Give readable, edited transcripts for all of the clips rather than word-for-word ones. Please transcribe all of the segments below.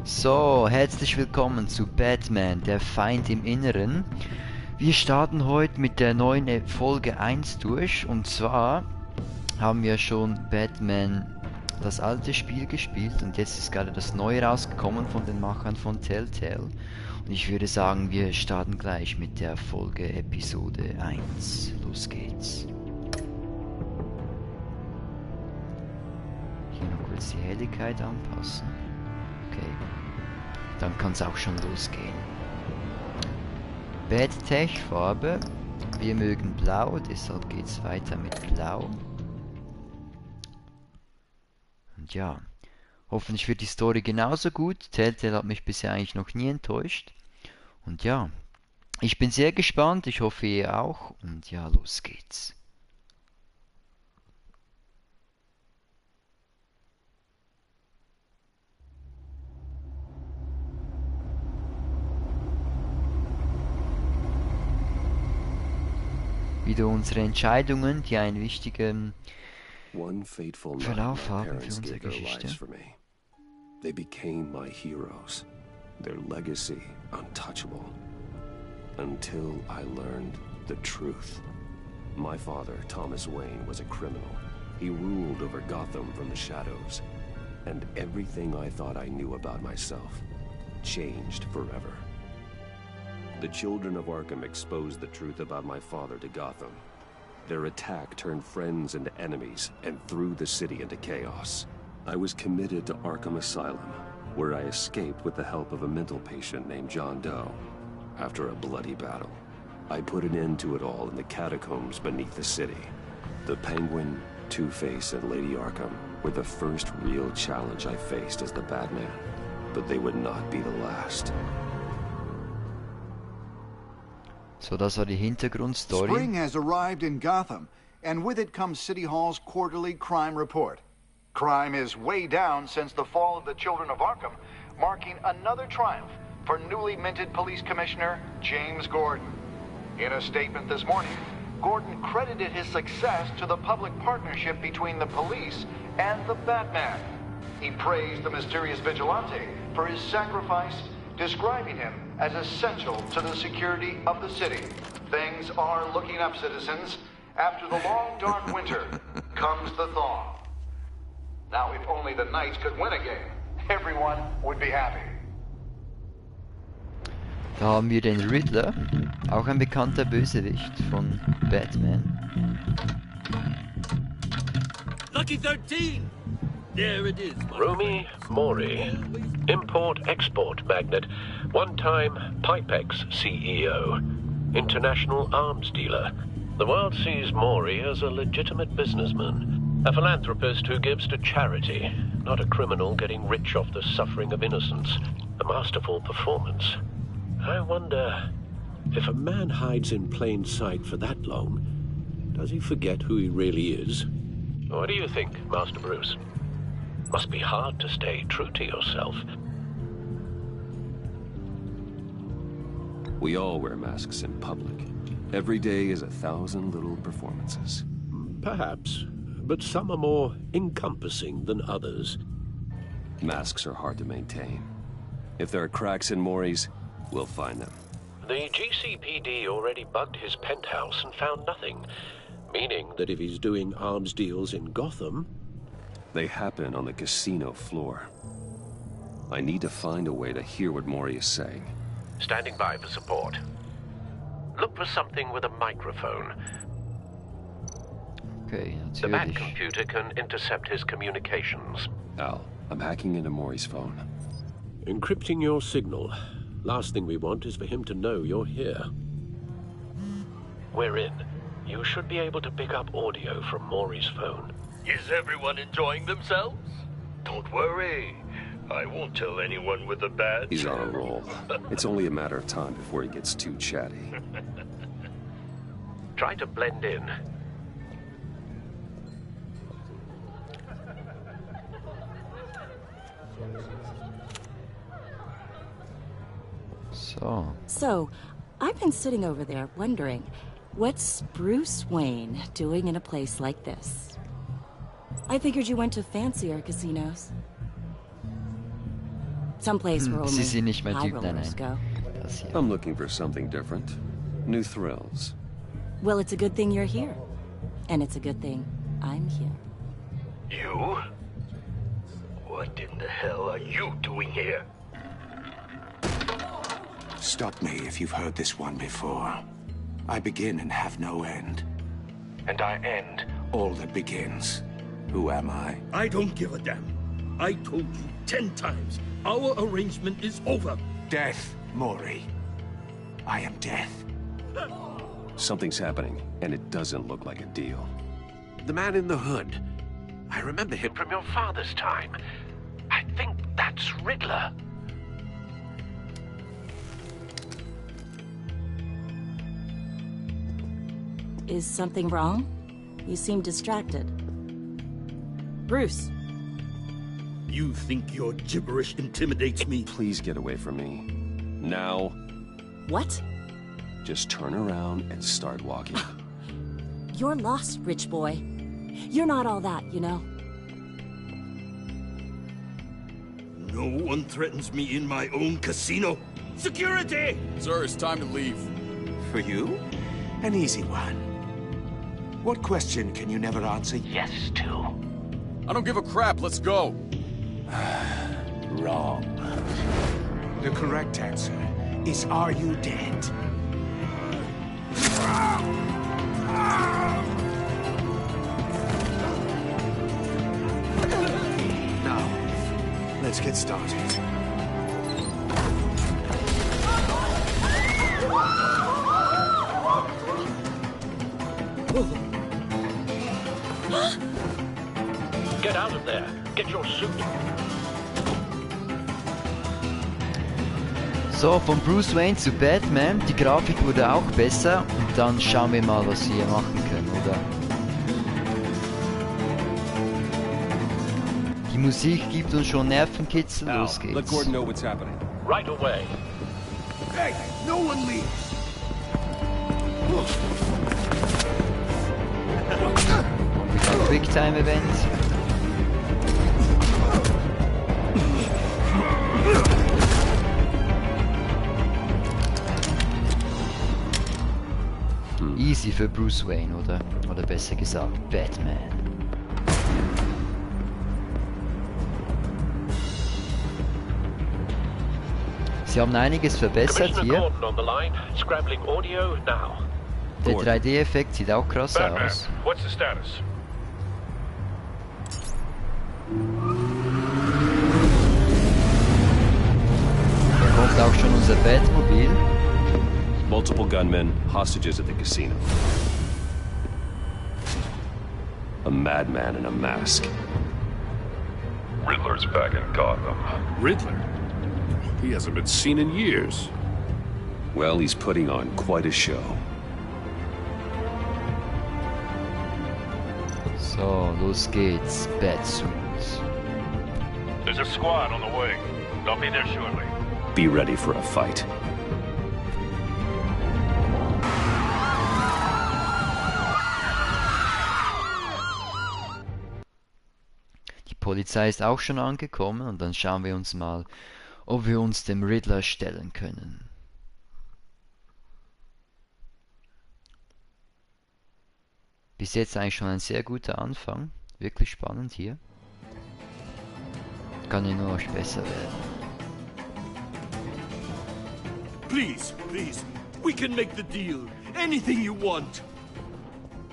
So, herzlich willkommen zu Batman, der Feind im Inneren. Wir starten heute mit der neuen Folge 1 durch, und zwar haben wir schon Batman das alte Spiel gespielt und jetzt ist gerade das neue rausgekommen von den Machern von Telltale. Und ich würde sagen, wir starten gleich mit der Folge Episode 1. Los geht's. Hier noch kurz die Helligkeit anpassen. Okay, dann kann es auch schon losgehen. Bad-Tech Farbe. Wir mögen blau, deshalb geht es weiter mit blau. Und ja, hoffentlich wird die Story genauso gut. Telltale hat mich bisher eigentlich noch nie enttäuscht. Und ja, ich bin sehr gespannt, ich hoffe ihr auch. Und ja, los geht's. Wieder unsere Entscheidungen, die einen wichtigen Verlauf haben für unsere Geschichte. They became my heroes, their legacy untouchable, until I learned the truth. My father, Thomas Wayne, was a criminal. He ruled over Gotham from the shadows, and everything I thought I knew about myself changed forever. The children of Arkham exposed the truth about my father to Gotham. Their attack turned friends into enemies and threw the city into chaos. I was committed to Arkham Asylum, where I escaped with the help of a mental patient named John Doe. After a bloody battle, I put an end to it all in the catacombs beneath the city. The Penguin, Two-Face, and Lady Arkham were the first real challenge I faced as the Batman, but they would not be the last. So, das war die Hintergrundstory. Spring has arrived in Gotham, and with it comes City Hall's quarterly crime report. Crime is way down since the fall of the Children of Arkham, marking another triumph for newly minted Police Commissioner James Gordon. In a statement this morning, Gordon credited his success to the public partnership between the police and the Batman. He praised the mysterious vigilante for his sacrifice, describing him as essential to the security of the city. Things are looking up, citizens. After the long, dark winter comes the thaw. Now, if only the Knights could win again, everyone would be happy. Da haben wir den Riddler, auch ein bekannter Bösewicht von Batman. Lucky 13! There it is. Rumi Mori, import-export magnate, one-time Pipex CEO, international arms dealer. The world sees Mori as a legitimate businessman, a philanthropist who gives to charity, not a criminal getting rich off the suffering of innocence. A masterful performance. I wonder, if a man hides in plain sight for that long, does he forget who he really is? What do you think, Master Bruce? Must be hard to stay true to yourself. We all wear masks in public. Every day is 1,000 little performances. Perhaps, but some are more encompassing than others. Masks are hard to maintain. If there are cracks in Mori's, we'll find them. The GCPD already bugged his penthouse and found nothing, meaning that if he's doing arms deals in Gotham... They happen on the casino floor. I need to find a way to hear what Mori is saying. Standing by for support. Look for something with a microphone. Okay, The Bat natürlich. computer can intercept his communications. Al, I'm hacking into Mori's phone. Encrypting your signal. Last thing we want is for him to know you're here. We're in. You should be able to pick up audio from Maury's phone. Is everyone enjoying themselves? Don't worry. I won't tell anyone with a badge. He's on a roll. It's only a matter of time before he gets too chatty. Try to blend in. So, I've been sitting over there wondering, what's Bruce Wayne doing in a place like this? I figured you went to fancier casinos. Someplace where Sie only sind nicht mein high Typ, nein, rollers nein. go. Das hier. I'm looking for something different. New thrills. Well, it's a good thing you're here. And it's a good thing I'm here. You? What in the hell are you doing here? Stop me if you've heard this one before. I begin and have no end. And I end all that begins. Who am I? I don't give a damn. I told you 10 times. Our arrangement is over. Death, Maury. I am death. Something's happening, and it doesn't look like a deal. The man in the hood. I remember him from your father's time. I think that's Riddler. Is something wrong? You seem distracted. Bruce. You think your gibberish intimidates me? Please get away from me. Now, What? just turn around and start walking. You're lost, rich boy. You're not all that, you know. No one threatens me in my own casino. Security! Sir, it's time to leave. For you? An easy one. What question can you never answer yes to? I don't give a crap, let's go. Wrong. The correct answer is, are you dead? Now, let's get started. Get out of there. Get your suit. So, von Bruce Wayne zu Batman. Die Grafik wurde auch besser. Und dann schauen wir mal, was wir hier machen können, oder? Die Musik gibt uns schon Nervenkitzel. Al, Los let geht's. Gordon know what's happening. Right away. Hey, no one leaves! Quicktime-Event. Easy für Bruce Wayne, oder? Oder besser gesagt, Batman. Sie haben einiges verbessert Commissioner hier. Gordon on the line. Scrambling audio now. Der 3D-Effekt sieht auch krass Batman, aus. what's the status? Hier kommt auch schon unser Batmobil. Multiple gunmen, hostages at the casino. A madman in a mask. Riddler's back in Gotham. Riddler? He hasn't been seen in years. Well, he's putting on quite a show. So, los geht's. Batsuit. There's a squad on the way. They'll be there shortly. Be ready for a fight. Die Polizei ist auch schon angekommen und dann schauen wir uns mal, ob wir uns dem Riddler stellen können. Bis jetzt eigentlich schon ein sehr guter Anfang. Wirklich spannend hier. Kann ja nur noch besser werden. Please, please. We can make the deal. Anything you want.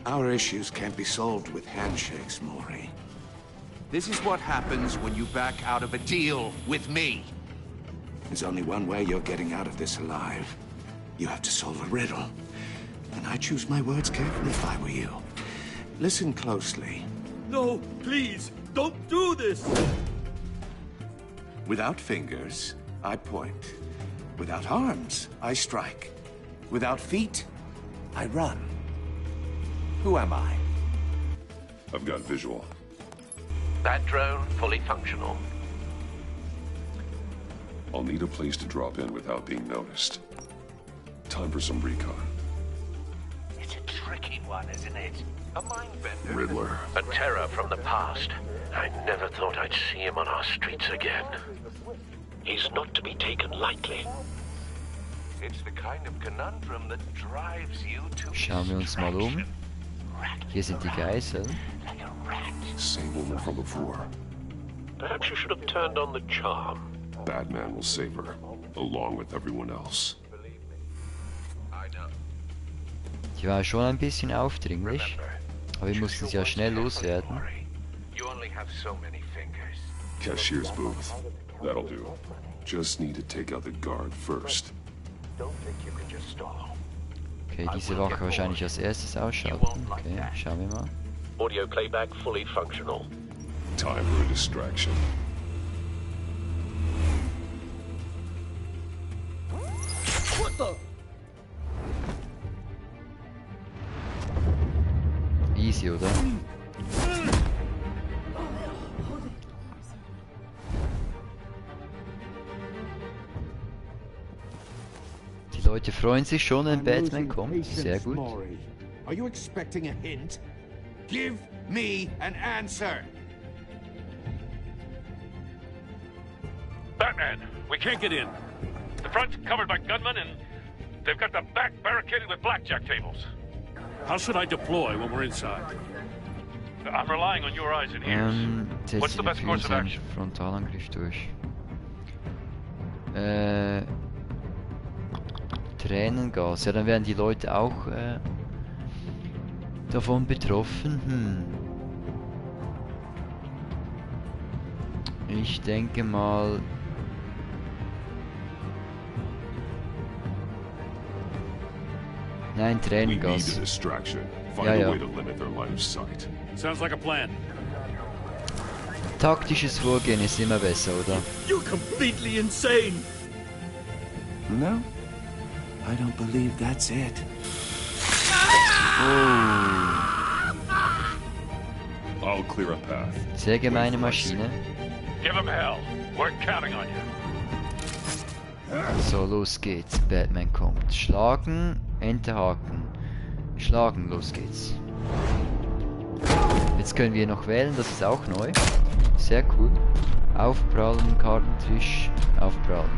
Our issues can't be solved with handshakes, Maury. This is what happens when you back out of a deal with me. There's only one way you're getting out of this alive. You have to solve a riddle. And I choose my words carefully if I were you. Listen closely. No, please, don't do this. Without fingers, I point. Without arms, I strike. Without feet, I run. Who am I? I've got visual. That drone fully functional. I'll need a place to drop in without being noticed. Time for some recon. It's a tricky one, isn't it? A mind bender. Riddler. A terror from the past. I never thought I'd see him on our streets again. He's not to be taken lightly. It's the kind of conundrum that drives you to Schauen wir uns mal um. Hier sind die Geiseln. Same woman from before. Perhaps you should have turned on the charm. Batman will save her, along with everyone else. Die war schon ein bisschen aufdringlich, aber wir mussten sie ja schnell loswerden. Cashier's booth. That'll do. Just need to take out the guard first. Okay, diese Wache wahrscheinlich als erstes ausschalten. Okay, schauen wir mal. Audio playback fully functional. Time for a distraction. What the? Easy, oder? Die Leute freuen sich schon, wenn Batman kommt. Sehr gut. Are you expecting a hint? Give me an answer. Batman, we can't get in. The front's covered by gunmen and they've got the back barricaded with blackjack tables. How should I deploy when we're inside? I'm relying on your eyes and ears. What's the best course of action? Frontalangriff durch. Tränengas. Ja, dann werden die Leute auch davon betroffen. Ich denke mal... Nein, Tränengas. Ja, ja. Sounds like a plan. Taktisches Vorgehen ist immer besser, oder? You're completely insane. No, I don't believe that's it. I'll clear a path. Sehr gemeine Maschine. Give him hell. We're counting on you. So, los geht's. Batman kommt. Schlagen, Enterhaken. Schlagen, los geht's. Jetzt können wir noch wählen, das ist auch neu. Sehr cool. Aufprallen, Kartentisch, aufprallen.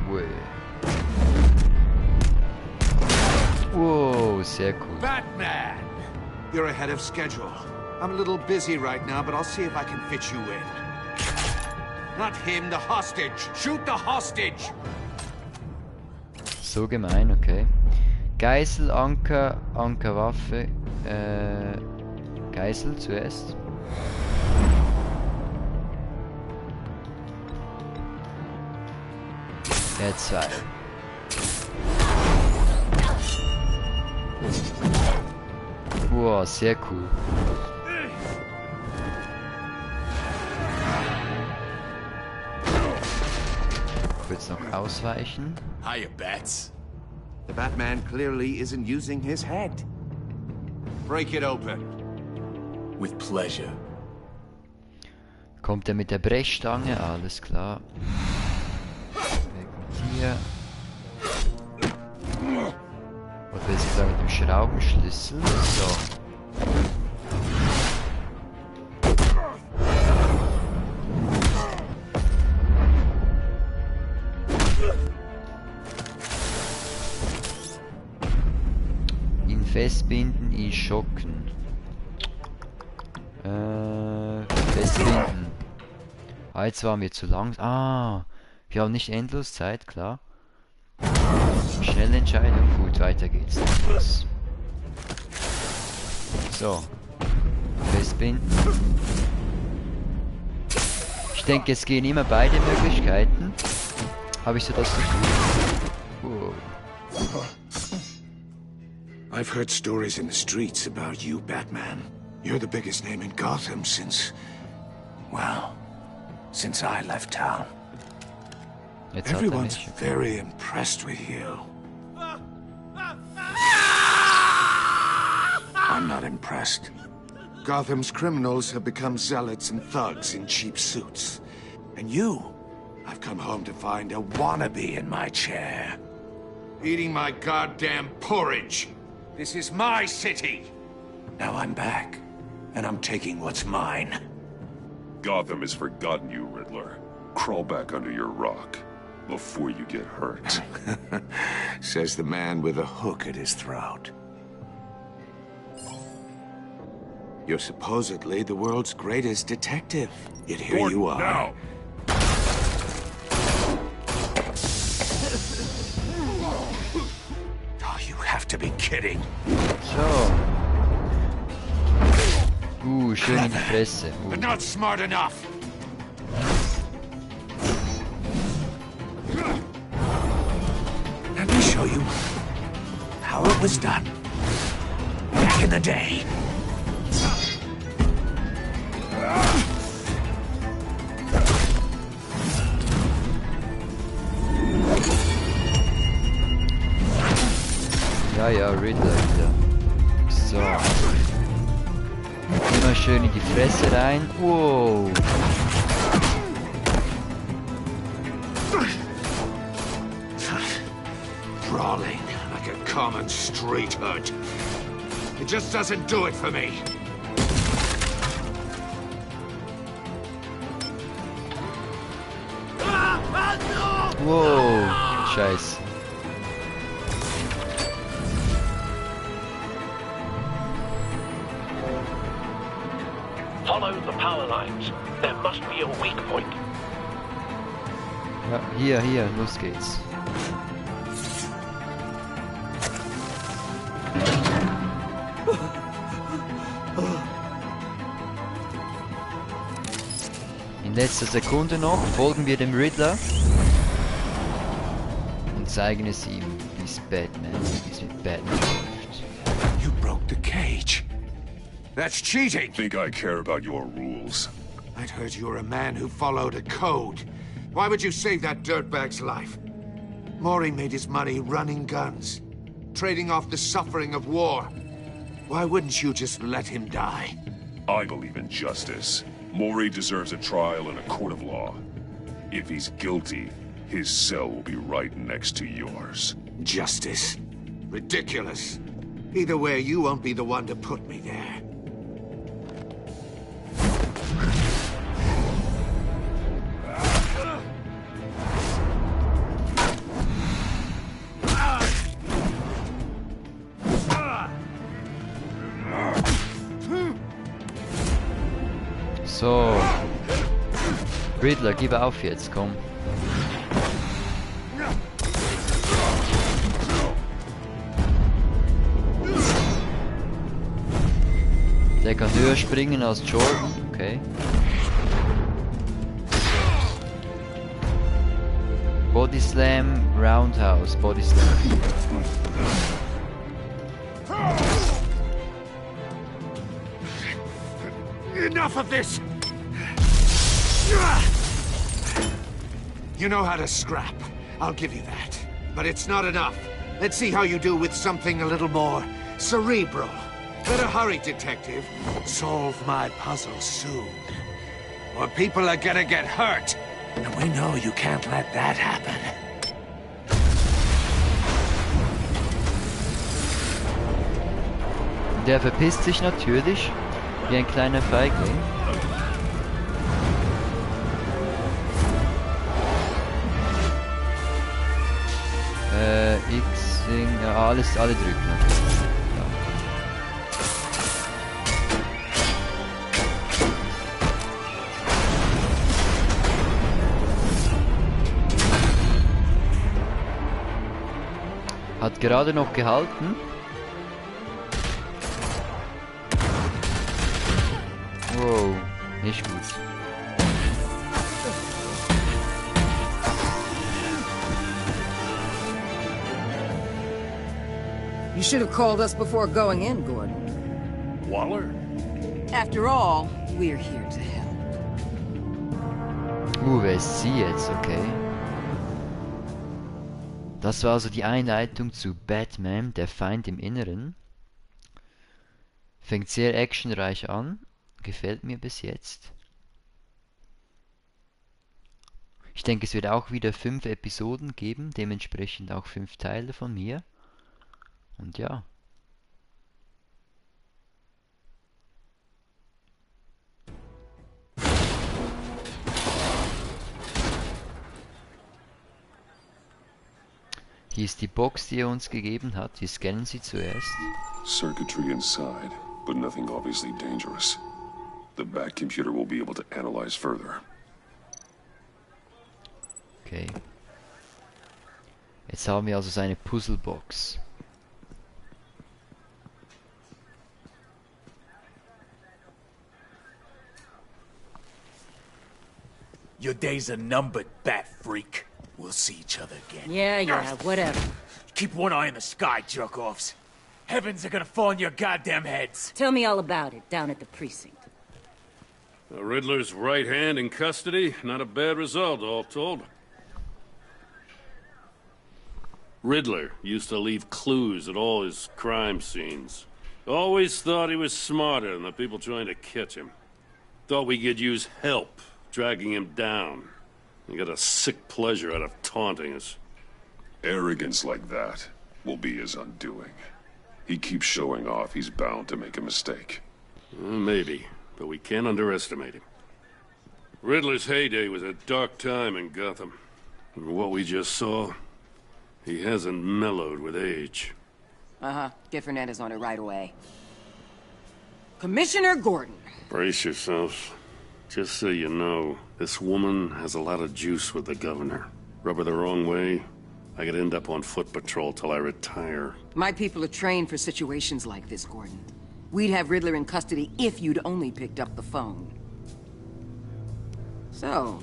Wow, sehr cool. Batman! You're ahead of schedule. I'm a little busy right now, but I'll see if I can fit you in. Not him, the hostage! Shoot the hostage! So gemein, okay. Geisel, Anker, Ankerwaffe, Geisel zuerst. R2. Wow, sehr cool. Kurz noch ausweichen. Hiya, Bats. The Batman clearly isn't using his head. Break it open. With pleasure. Kommt er mit der Brechstange? Alles klar. Weg mit dir. Oder will ich sagen mit dem Schraubenschlüssel? So. Ihn festbinden, ihn schocken. Festbinden. Ah, jetzt waren wir zu lang. Ah, wir haben nicht endlos Zeit, klar. Schnelle Entscheidung. Gut, weiter geht's. Los. So. Festbinden. Ich denke, es gehen immer beide Möglichkeiten. Habe ich so das Gefühl. Wow. I've heard stories in the streets about you, Batman. You're the biggest name in Gotham since... well, since I left town. Everyone's very impressed with you. I'm not impressed. Gotham's criminals have become zealots and thugs in cheap suits. And you, I've come home to find a wannabe in my chair. Eating my goddamn porridge. This is my city. Now I'm back, and I'm taking what's mine. Gotham has forgotten you, Riddler. Crawl back under your rock. before you get hurt. Says the man with a hook at his throat. You're supposedly the world's greatest detective. Yet here Gordon, you are. now! Oh, you have to be kidding. So. Schön in die Fresse. But not smart enough. Let me show you how it was done back in the day. Ja, Riddler wieder. So. Immer schön in die Fresse rein. Wow. Brawling like a common street hood. It just doesn't do it for me. Wow. Scheiß. Follow the power lines. There must be a weak point. Ja, hier, los geht's. In letzter Sekunde noch folgen wir dem Riddler und zeigen es ihm, wie es mit Batman läuft. You broke the cage. That's cheating. Think I care about your rules? I'd heard you were a man who followed a code. Why would you save that dirtbag's life? Maury made his money running guns, trading off the suffering of war. Why wouldn't you just let him die? I believe in justice. Maury deserves a trial in a court of law. If he's guilty, his cell will be right next to yours. Justice? Ridiculous. Either way, you won't be the one to put me there. So. Riddler, gib auf jetzt, komm. Der kann höher springen als Jordan, okay. Body Slam, Roundhouse, Body Slam. Enough of this! You know how to scrap. I'll give you that. But it's not enough. Let's see how you do with something a little more cerebral. Better hurry, detective. Solve my puzzle soon. Or people are gonna get hurt. And we know you can't let that happen. Der verpisst sich natürlich, wie ein kleiner Feigling. X, ja, alle drücken. Ja. Hat gerade noch gehalten. Wow, nicht gut. You should have called us before going in, Gordon. Waller? After all, we're here to help. Wer ist sie jetzt, okay? Das war also die Einleitung zu Batman, der Feind im Inneren. Fängt sehr actionreich an. Gefällt mir bis jetzt. Ich denke, es wird auch wieder 5 Episoden geben, dementsprechend auch 5 Teile von mir. Und ja. Hier ist die Box, die er uns gegeben hat. Wir scannen sie zuerst. Circuitry inside, but nothing obviously dangerous. The back computer will be able to analyze further. Okay. Jetzt haben wir also seine Puzzlebox. Your days are numbered, bat freak. We'll see each other again. Yeah, whatever. Keep one eye in the sky, jerk-offs. Heavens are gonna fall on your goddamn heads. Tell me all about it down at the precinct. The Riddler's right hand in custody. Not a bad result, all told. Riddler used to leave clues at all his crime scenes. Always thought he was smarter than the people trying to catch him. Thought we could use help dragging him down. He got a sick pleasure out of taunting us. Arrogance like that will be his undoing. He keeps showing off, he's bound to make a mistake. Maybe, but we can't underestimate him. Riddler's heyday was a dark time in Gotham. And what we just saw, he hasn't mellowed with age. Get Fernandez on it right away. Commissioner Gordon. Brace yourselves. Just so you know, this woman has a lot of juice with the governor. Rub her the wrong way, I could end up on foot patrol till I retire. My people are trained for situations like this, Gordon. We'd have Riddler in custody if you'd only picked up the phone. So,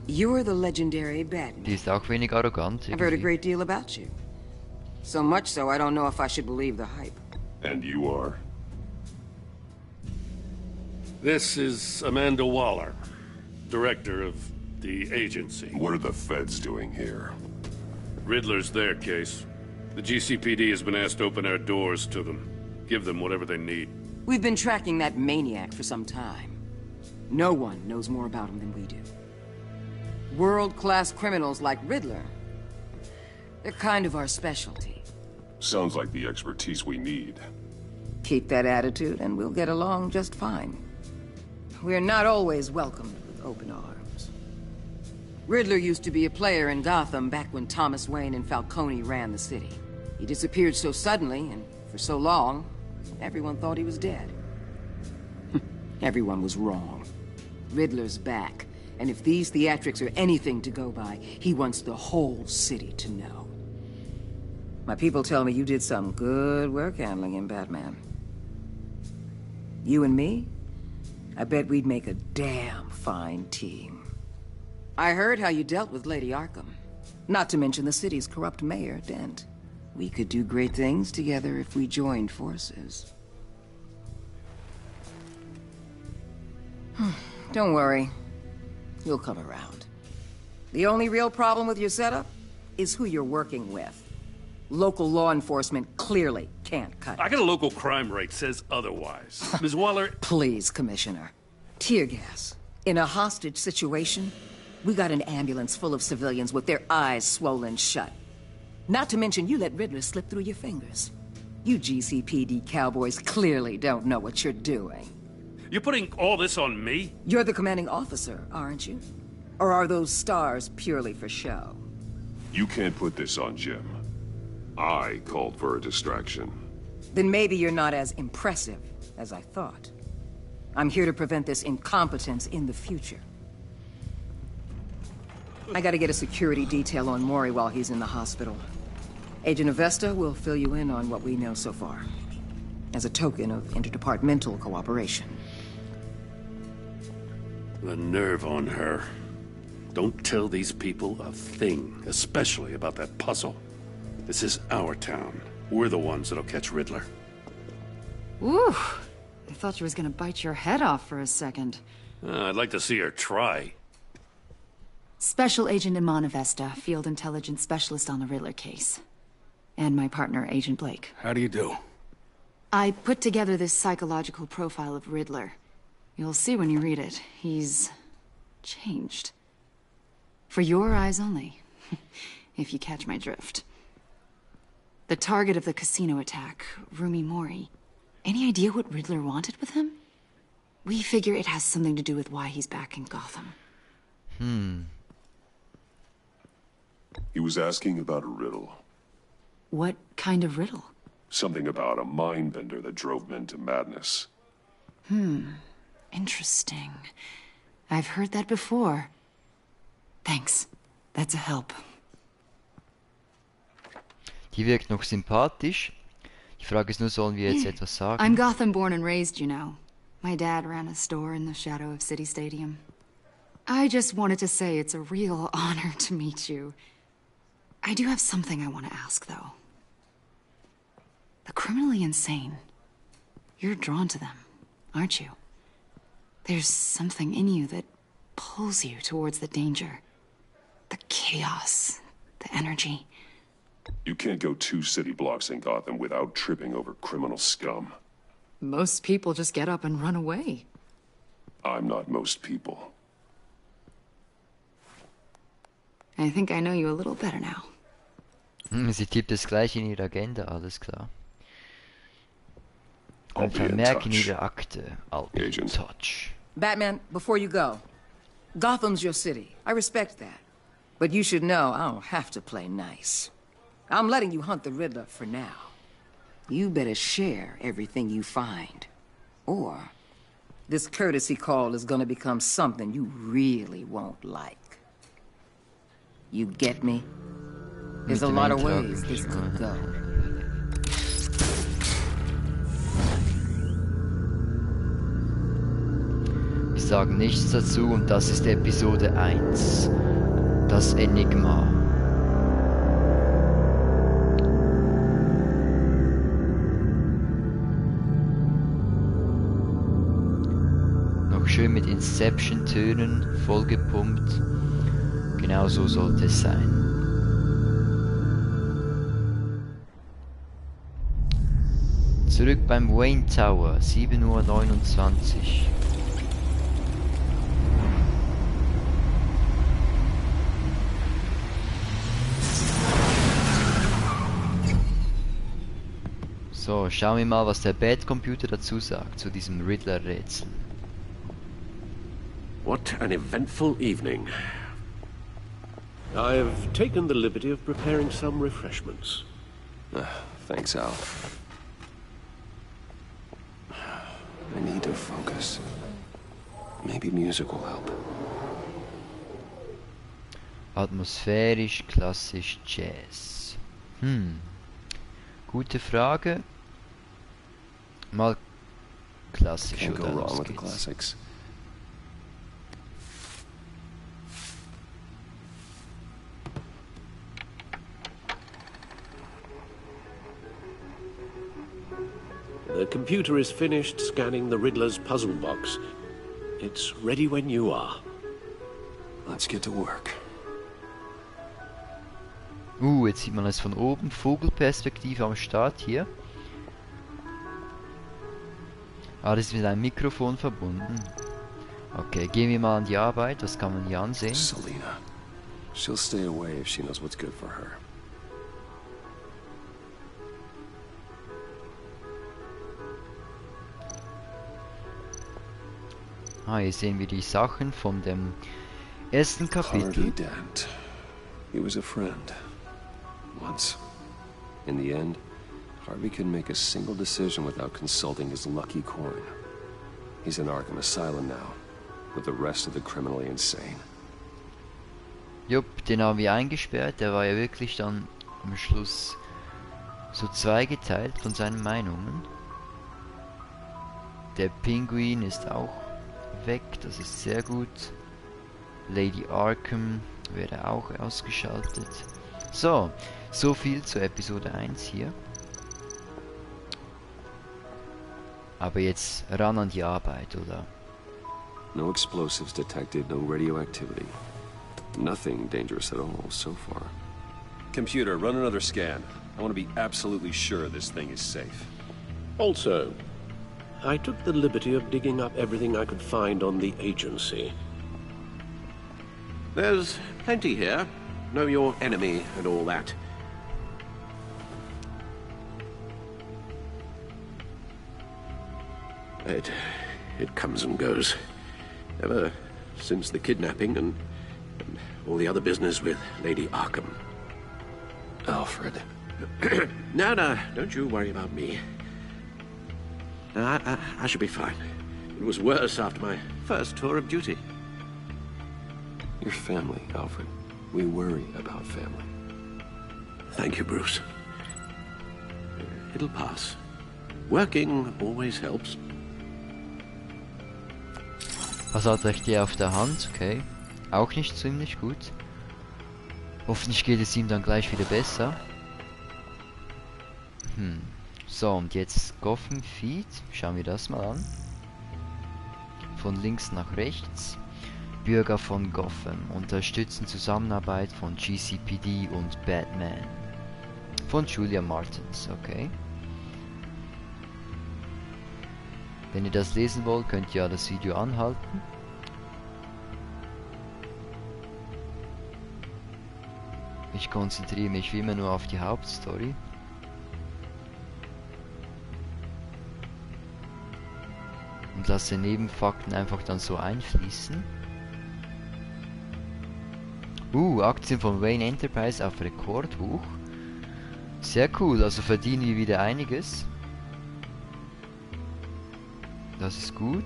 you're the legendary Batman. Die ist auch wenig arrogant. I've heard a great deal about you. So much so, I don't know if I should believe the hype. And you are? This is Amanda Waller, director of the agency. What are the feds doing here? Riddler's their case. The GCPD has been asked to open our doors to them. Give them whatever they need. We've been tracking that maniac for some time. No one knows more about him than we do. World-class criminals like Riddler. They're kind of our specialty. Sounds like the expertise we need. Keep that attitude and we'll get along just fine. We're not always welcomed with open arms. Riddler used to be a player in Gotham back when Thomas Wayne and Falcone ran the city. He disappeared so suddenly and for so long, everyone thought he was dead. Everyone was wrong. Riddler's back, and if these theatrics are anything to go by, he wants the whole city to know. My people tell me you did some good work handling him, Batman. You and me? I bet we'd make a damn fine team. I heard how you dealt with Lady Arkham. Not to mention the city's corrupt mayor, Dent. We could do great things together if we joined forces. Don't worry. You'll come around. The only real problem with your setup is who you're working with. Local law enforcement clearly can't cut it. I got a local crime rate says otherwise. Ms. Waller... Please, Commissioner. Tear gas. In a hostage situation, we got an ambulance full of civilians with their eyes swollen shut. Not to mention you let Riddler slip through your fingers. You GCPD cowboys clearly don't know what you're doing. You're putting all this on me? You're the commanding officer, aren't you? Or are those stars purely for show? You can't put this on Jim. I called for a distraction. Then maybe you're not as impressive as I thought. I'm here to prevent this incompetence in the future. I gotta get a security detail on Maury while he's in the hospital. Agent Avesta will fill you in on what we know so far, as a token of interdepartmental cooperation. The nerve on her. Don't tell these people a thing, especially about that puzzle. This is our town. We're the ones that'll catch Riddler. Ooh, I thought she was gonna bite your head off for a second. I'd like to see her try. Special Agent Iman Avesta, Field Intelligence Specialist on the Riddler case. And my partner, Agent Blake. How do you do? I put together this psychological profile of Riddler. You'll see when you read it. He's... changed. For your eyes only. If you catch my drift. The target of the casino attack, Rumi Mori. Any idea what Riddler wanted with him? We figure it has something to do with why he's back in Gotham. He was asking about a riddle. What kind of riddle? Something about a mind bender that drove men to madness. Interesting. I've heard that before. Thanks. That's a help. Die wirkt noch sympathisch. Die Frage ist nur, sollen wir jetzt etwas sagen? I'm Gotham born and raised, you know. My dad ran a store in the shadow of City Stadium. I just wanted to say it's a real honor to meet you. I do have something I want to ask, though. The criminally insane. You're drawn to them, aren't you? There's something in you that pulls you towards the danger. The chaos, the energy. You can't go 2 city blocks in Gotham without tripping over criminal scum. Most people just get up and run away. I'm not most people. I think I know you a little better now. Sie tippt es gleich in ihre Agenda, alles klar. I'll Ein be in Vermerk in touch. ihre Akte. I'll be in touch. Batman, before you go, Gotham's your city. I respect that. But you should know I don't have to play nice. I'm letting you hunt the Riddler for now. You better share everything you find. Or this courtesy call is gonna become something you really won't like. You get me? There's a lot of ways this could go. Wir sagen nichts dazu und das ist Episode 1. Das Enigma. Noch schön mit Inception-Tönen, vollgepumpt. Genau so sollte es sein. Zurück beim Wayne Tower, 7:29 Uhr. So, schauen wir mal, was der Bad-Computer dazu sagt, zu diesem Riddler-Rätsel. What an eventful evening. I've taken the liberty of preparing some refreshments. Thanks, Al. I need to focus. Maybe music will help. Atmosphärisch, klassisch, Jazz. Gute Frage. Mal klassisch, Can't go oder? wrong Los with the geht's. classics. The computer is finished scanning the Riddler's puzzle box. It's ready when you are. Let's get to work. Jetzt sieht man es von oben, Vogelperspektive am Start hier. Das ist mit einem Mikrofon verbunden. Okay, gehen wir mal an die Arbeit, was kann man hier ansehen? Selena. She'll stay away if she knows what's good for her. Hier sehen wir die Sachen von dem ersten Kapitel. Harvey Dent. He was a friend. Once. In the end, Harvey couldn't make a single decision without consulting his lucky coin. He's in Arkham Asylum now, with the rest of the criminally insane. Jupp, den haben wir eingesperrt, der war ja wirklich dann am Schluss so zweigeteilt von seinen Meinungen. Der Pinguin ist auch weg, das ist sehr gut. Lady Arkham wäre auch ausgeschaltet. So viel zu Episode 1 hier. Aber jetzt ran an die Arbeit, oder? No explosives detected, no radioactivity. Nothing dangerous at all so far. Computer, run another scan. I want to be absolutely sure this thing is safe. Also, I took the liberty of digging up everything I could find on the agency. There's plenty here. Know your enemy and all that. It comes and goes. Ever since the kidnapping and all the other business with Lady Arkham. Alfred. No, don't you worry about me. No, I should be fine. It was worse after my first tour of duty. Your family, Alfred. We worry about family. Thank you, Bruce. It'll pass. Working always helps. Was hat er hier auf der Hand? Okay. Auch nicht ziemlich gut. Hoffentlich geht es ihm dann gleich wieder besser. So, und jetzt Gotham Feed. Schauen wir das mal an. Von links nach rechts. Bürger von Gotham unterstützen Zusammenarbeit von GCPD und Batman. Von Julia Martins, okay. Wenn ihr das lesen wollt, könnt ihr ja das Video anhalten. Ich konzentriere mich wie immer nur auf die Hauptstory. Und lasse Nebenfakten einfach dann so einfließen. Aktien von Wayne Enterprise auf Rekordhoch. Sehr cool, also verdienen wir wieder einiges. Das ist gut.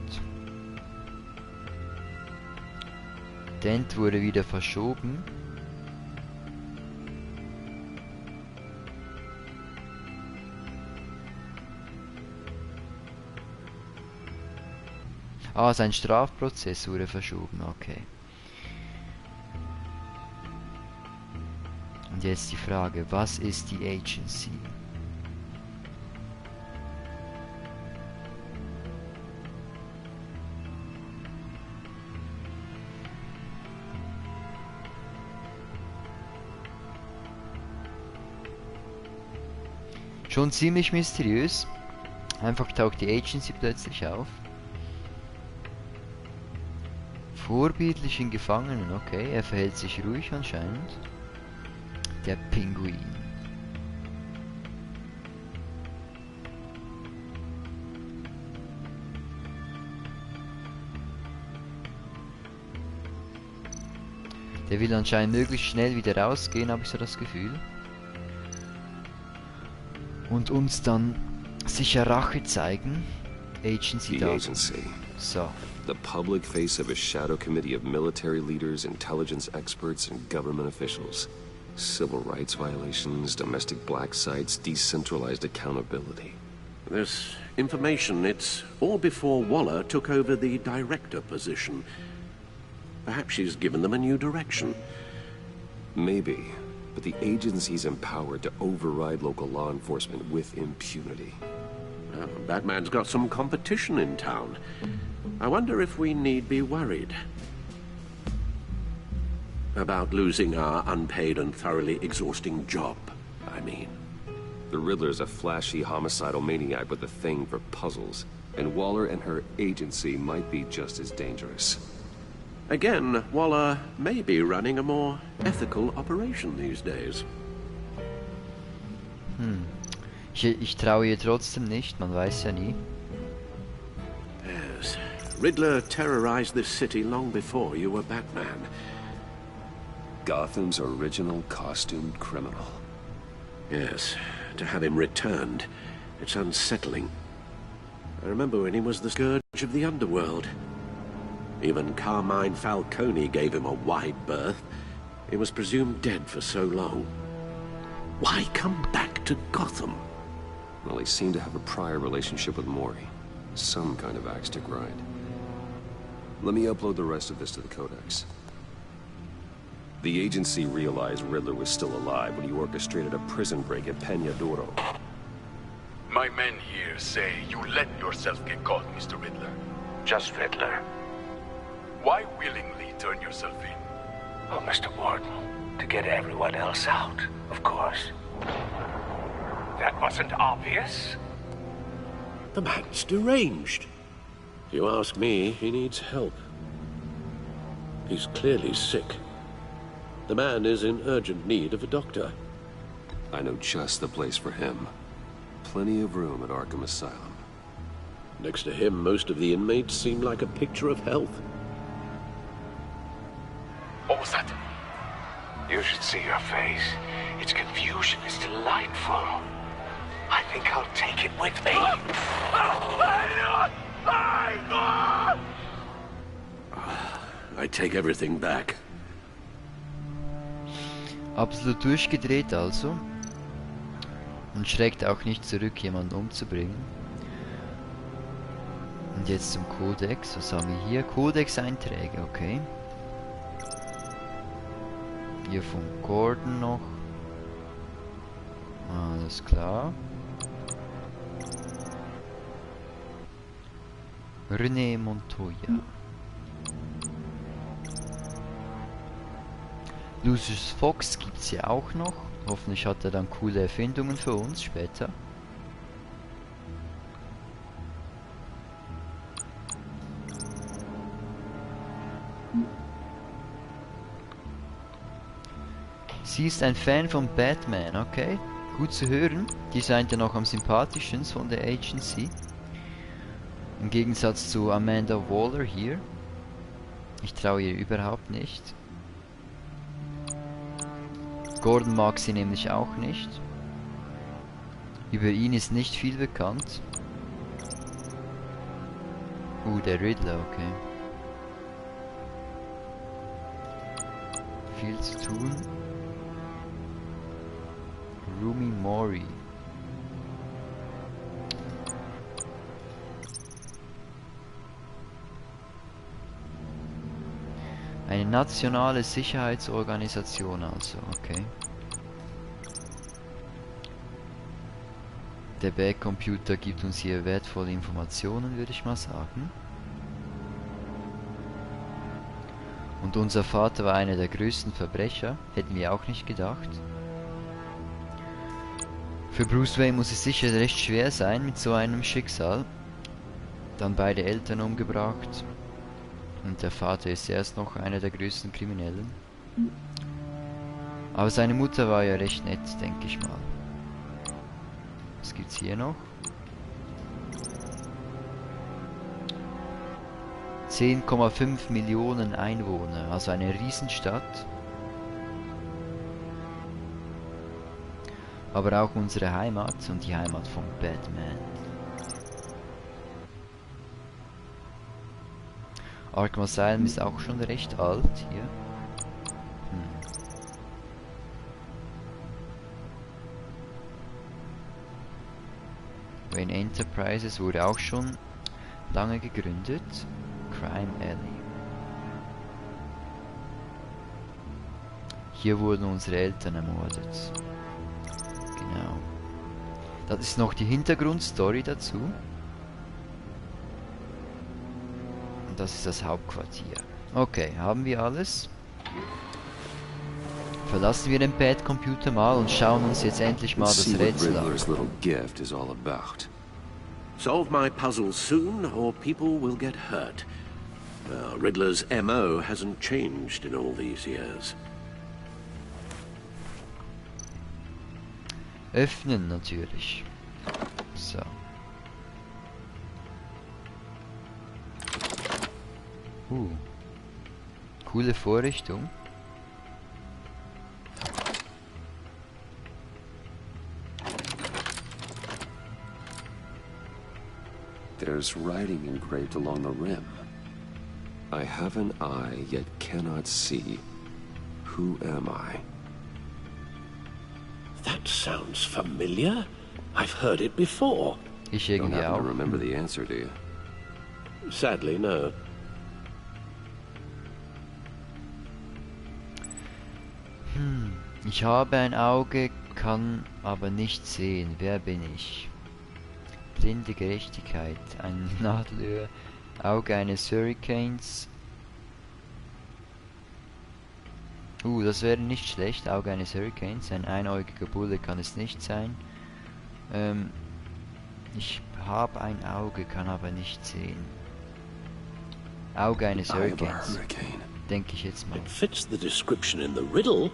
Dent wurde wieder verschoben. Sein Strafprozess wurde verschoben, okay. Und jetzt die Frage, was ist die Agency? Schon ziemlich mysteriös. Einfach taucht die Agency plötzlich auf. Vorbildlichen Gefangenen, okay, er verhält sich ruhig anscheinend. Der Pinguin. Der will anscheinend möglichst schnell wieder rausgehen, habe ich so das Gefühl. Und uns dann sicher Rache zeigen. Agency da. So. The public face of a shadow committee of military leaders, intelligence experts, and government officials. Civil rights violations, domestic black sites, decentralized accountability. This information, it's all before Waller took over the director position. Perhaps she's given them a new direction. Maybe, but the agency's empowered to override local law enforcement with impunity. Batman's got some competition in town. I wonder if we need be worried about losing our unpaid and thoroughly exhausting job, I mean. The Riddler's a flashy, homicidal maniac with a thing for puzzles, and Waller and her agency might be just as dangerous. Again, Waller may be running a more ethical operation these days. Ich traue ihr trotzdem nicht, man weiß ja nie. Yes. Riddler terrorized this city long before you were Batman. Gotham's original costumed criminal. Yes, to have him returned, it's unsettling. I remember when he was the scourge of the underworld. Even Carmine Falcone gave him a wide berth. He was presumed dead for so long. Why come back to Gotham? Well, he seemed to have a prior relationship with Mori. Some kind of axe to grind. Let me upload the rest of this to the Codex. The agency realized Riddler was still alive when he orchestrated a prison break at Peña Duro. My men here say you let yourself get caught, Mr. Riddler. Just Riddler. Why willingly turn yourself in? Oh, Mr. Warden, to get everyone else out, of course. That wasn't obvious. The man's deranged. If you ask me, he needs help. He's clearly sick. The man is in urgent need of a doctor. I know just the place for him. Plenty of room at Arkham Asylum. Next to him, most of the inmates seem like a picture of health. What was that? You should see your face. Its confusion is delightful. I think I'll take it with me. I take everything back. Absolut durchgedreht also. Und schreckt auch nicht zurück, jemanden umzubringen. Und jetzt zum Kodex. Was haben wir hier? Kodex-Einträge, okay. Hier von Gordon noch. Alles klar. René Montoya. Lucius Fox gibt's ja auch noch. Hoffentlich hat er dann coole Erfindungen für uns später. Sie ist ein Fan von Batman, okay. Gut zu hören. Die scheint ja noch am sympathischsten von der Agency. Im Gegensatz zu Amanda Waller hier. Ich traue ihr überhaupt nicht. Gordon mag sie nämlich auch nicht. Über ihn ist nicht viel bekannt. Der Riddler, okay. Viel zu tun. Rumi Mori. Eine nationale Sicherheitsorganisation also, okay. Der Backcomputer gibt uns hier wertvolle Informationen, würde ich mal sagen. Und unser Vater war einer der größten Verbrecher, hätten wir auch nicht gedacht. Für Bruce Wayne muss es sicher recht schwer sein mit so einem Schicksal. Dann beide Eltern umgebracht. Und der Vater ist erst noch einer der größten Kriminellen. Aber seine Mutter war ja recht nett, denke ich mal. Was gibt's hier noch? 10,5 Millionen Einwohner, also eine Riesenstadt. Aber auch unsere Heimat und die Heimat von Batman. Arkham Asylum ist auch schon recht alt hier. Wayne Enterprises wurde auch schon lange gegründet. Crime Alley. Hier wurden unsere Eltern ermordet. Genau. Das ist noch die Hintergrundstory dazu. Und das ist das Hauptquartier. Okay, haben wir alles? Verlassen wir den Pad-Computer mal und schauen uns jetzt endlich mal das Rätsel an. Solve my puzzles soon, or people will get hurt. Riddler's MO hasn't changed in all these years. Öffnen natürlich. So. Coole Vorrichtung. There's writing engraved along the rim. I have an eye, yet cannot see. Who am I? That sounds familiar. I've heard it before. Ich irgendwie auch. Don't remember the answer, do you? Sadly, no. Ich habe ein Auge, kann aber nicht sehen. Wer bin ich? Blinde Gerechtigkeit, ein Nadelöhr, Auge eines Hurricanes. Das wäre nicht schlecht, Auge eines Hurricanes, ein einäugiger Bulle kann es nicht sein. Ich habe ein Auge, kann aber nicht sehen. Auge eines Hurricanes, denke ich jetzt mal. It fits the description in the riddle,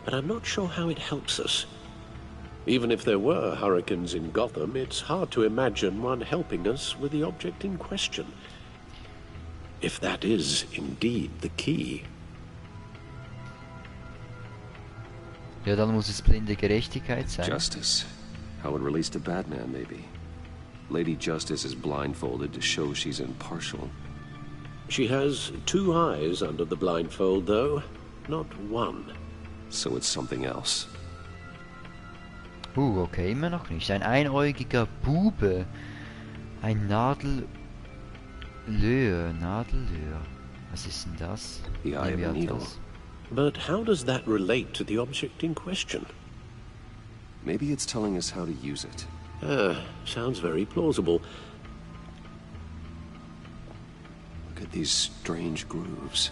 but I'm not sure how it helps us. Even if there were hurricanes in Gotham, it's hard to imagine one helping us with the object in question. If that is indeed the key. Ja, dann muss es blinde Gerechtigkeit sein. Justice. How it relates to Batman, maybe. Lady Justice is blindfolded to show she's impartial. She has 2 eyes under the blindfold, though, not 1. So it's something else. Okay, immer noch nicht. Ein einäugiger Bube. Ein Nadellöhr. Was ist denn das? The eye of a needle. But how does that relate to the object in question? Maybe it's telling us how to use it. Sounds very plausible. Look at these strange grooves.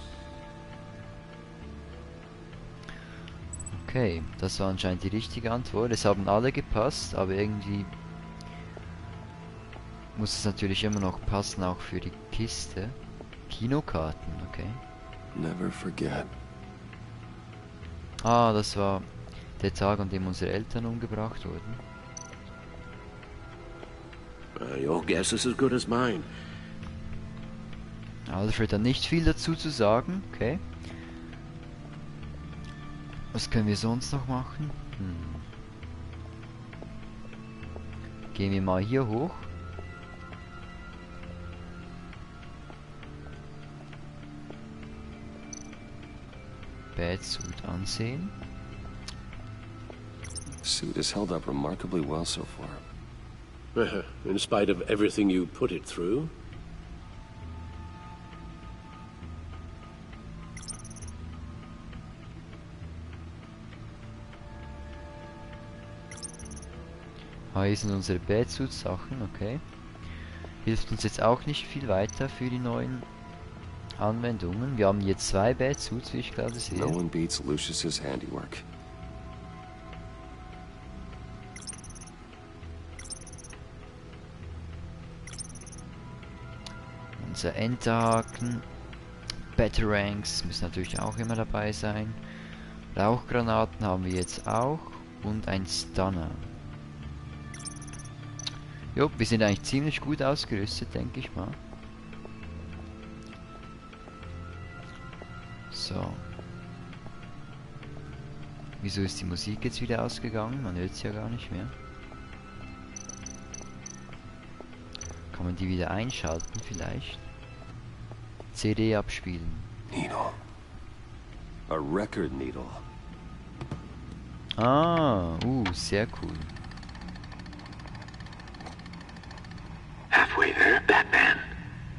Okay, das war anscheinend die richtige Antwort. Es haben alle gepasst, aber irgendwie muss es natürlich immer noch passen, auch für die Kiste. Kinokarten, okay. Never forget. Ah, das war der Tag, an dem unsere Eltern umgebracht wurden. Your guess is as good as mine. Alfred hat nicht viel dazu zu sagen, okay. Was können wir sonst noch machen? Gehen wir mal hier hoch. Batsuit ansehen. Suit has held up remarkably well so far. In spite of everything you put it through. Hier sind unsere Batsuit-Sachen, okay. Hilft uns jetzt auch nicht viel weiter für die neuen Anwendungen. Wir haben hier 2 Batsuits, wie ich gerade sehe. No one beats Lucius's handiwork. Unser Enterhaken. Batarangs müssen natürlich auch immer dabei sein. Rauchgranaten haben wir jetzt auch. Und ein Stunner. Jo, wir sind eigentlich ziemlich gut ausgerüstet, denke ich mal. So. Wieso ist die Musik jetzt wieder ausgegangen? Man hört sie ja gar nicht mehr. Kann man die wieder einschalten vielleicht? CD abspielen. Needle. A record needle. Ah, sehr cool. Halfway there, Batman.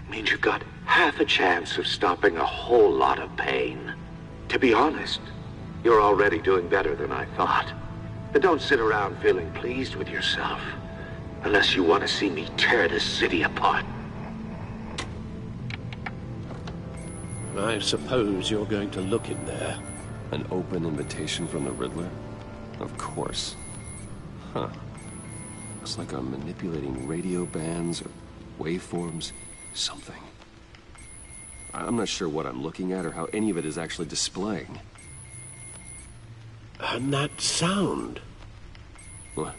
Means you got half a chance of stopping a whole lot of pain. To be honest, you're already doing better than I thought. But don't sit around feeling pleased with yourself. Unless you want to see me tear this city apart. I suppose you're going to look in there. An open invitation from the Riddler? Of course. Huh. Looks like I'm manipulating radio bands or waveforms. Something. I'm not sure what I'm looking at or how any of it is actually displaying. And that sound. What?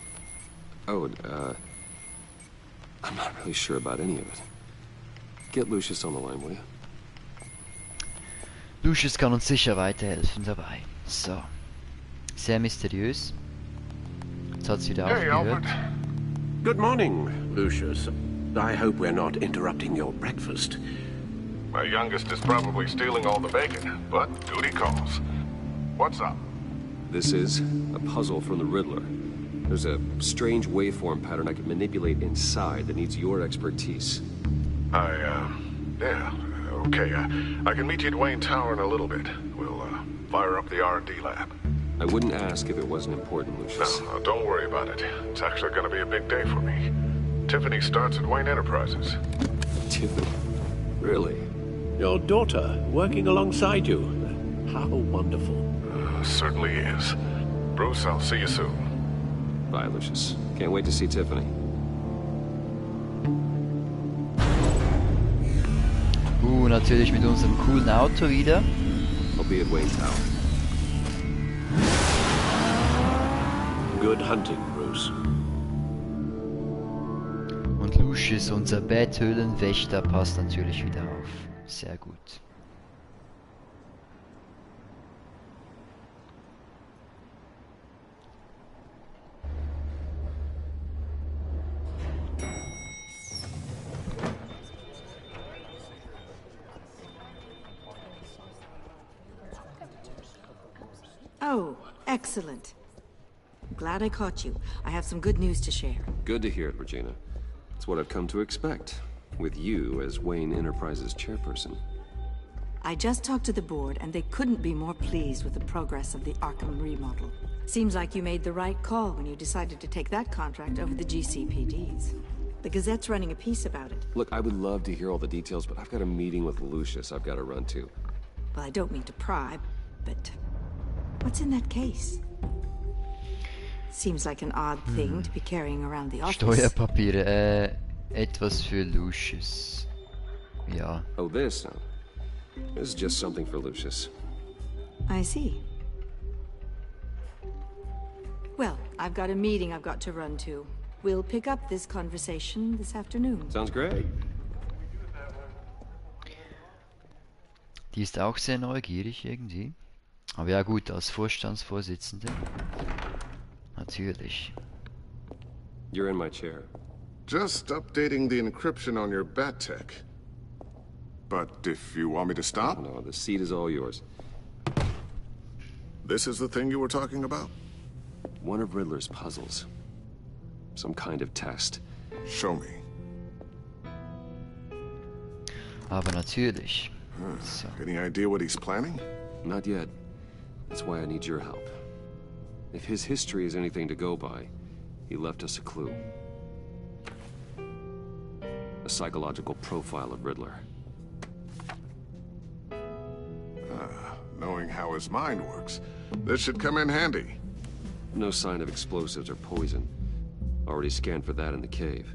Oh, I'm not really sure about any of it. Get Lucius on the line, will you? Lucius kann uns sicher weiterhelfen dabei. So. Sehr mysteriös. Jetzt hat's wieder aufgehört. Good morning, Lucius. I hope we're not interrupting your breakfast. My youngest is probably stealing all the bacon, but duty calls. What's up? This is a puzzle from the Riddler. There's a strange waveform pattern I can manipulate inside that needs your expertise. Yeah, okay. I can meet you at Wayne Tower in a little bit. We'll, fire up the R&D lab. I wouldn't ask if it wasn't important, Lucius. No, don't worry about it. It's actually gonna be a big day for me. Tiffany starts at Wayne Enterprises. Tiffany? Really? Your daughter, working alongside you. How wonderful. Certainly is. Bruce, I'll see you soon. Bye, Lucius. Can't wait to see Tiffany. Natürlich mit unserem coolen Auto wieder. I'll be at Wayne Tower. Good hunting, Bruce. Und Lucius, unser Betthöhlenwächter, passt natürlich wieder auf. Sehr gut. Excellent. I'm glad I caught you. I have some good news to share. Good to hear it, Regina. It's what I've come to expect, with you as Wayne Enterprises chairperson. I just talked to the board, and they couldn't be more pleased with the progress of the Arkham remodel. Seems like you made the right call when you decided to take that contract over the GCPD's. The Gazette's running a piece about it. Look, I would love to hear all the details, but I've got a meeting with Lucius I've got to run to. Well, I don't mean to pry, but what's in that case? Seems like an odd thing to be carrying around the office. Steuerpapiere, etwas für Lucius. Ja. Oh, this? No. This is just something for Lucius. I see. Well, I've got a meeting I've got to run to. We'll pick up this conversation this afternoon. Sounds great. Die ist auch sehr neugierig irgendwie. Aber ja gut, als Vorstandsvorsitzende. Natürlich. You're in my chair. Just updating the encryption on your bat tech. But if you want me to stop? No, the seat is all yours. This is the thing you were talking about? One of Riddler's puzzles. Some kind of test. Show me. Aber natürlich. So. Any idea what he's planning? Not yet. That's why I need your help. If his history is anything to go by, he left us a clue. A psychological profile of Riddler. Knowing how his mind works, this should come in handy. No sign of explosives or poison. Already scanned for that in the cave.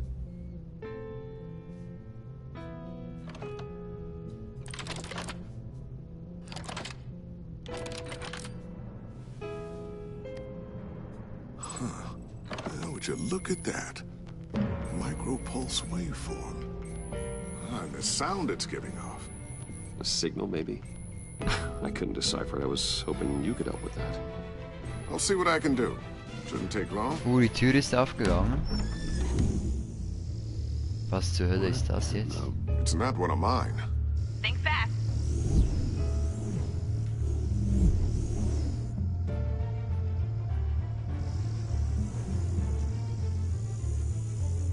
Would you look at that? Micro-pulse waveform. And the sound it's giving off. A signal, maybe? I couldn't decipher it. I was hoping you could help with that. I'll see what I can do. Shouldn't take long. Die Tür ist aufgegangen. Was zur Hölle ist das jetzt? It's not one of mine. Think fast.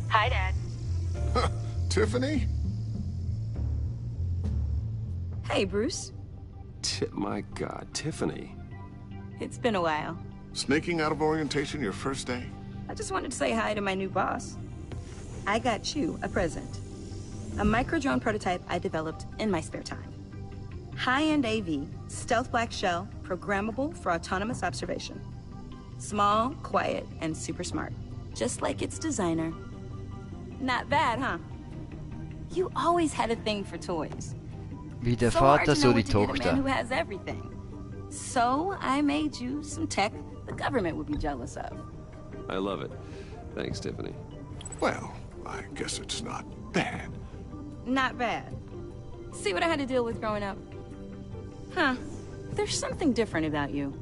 Hi, Dad. Tiffany? Hey, Bruce. My God, Tiffany. It's been a while. Sneaking out of orientation your first day? I just wanted to say hi to my new boss. I got you a present. A micro-drone prototype I developed in my spare time. High-end AV, stealth black shell, programmable for autonomous observation. Small, quiet, and super smart. Just like its designer. Not bad, huh? You always had a thing for toys. Wie der Vater, so die A man Tochter. who has everything. So I made you some tech the government would be jealous of. I love it. Thanks, Tiffany. Well, I guess it's not bad. Not bad. See what I had to deal with growing up? Huh. There's something different about you.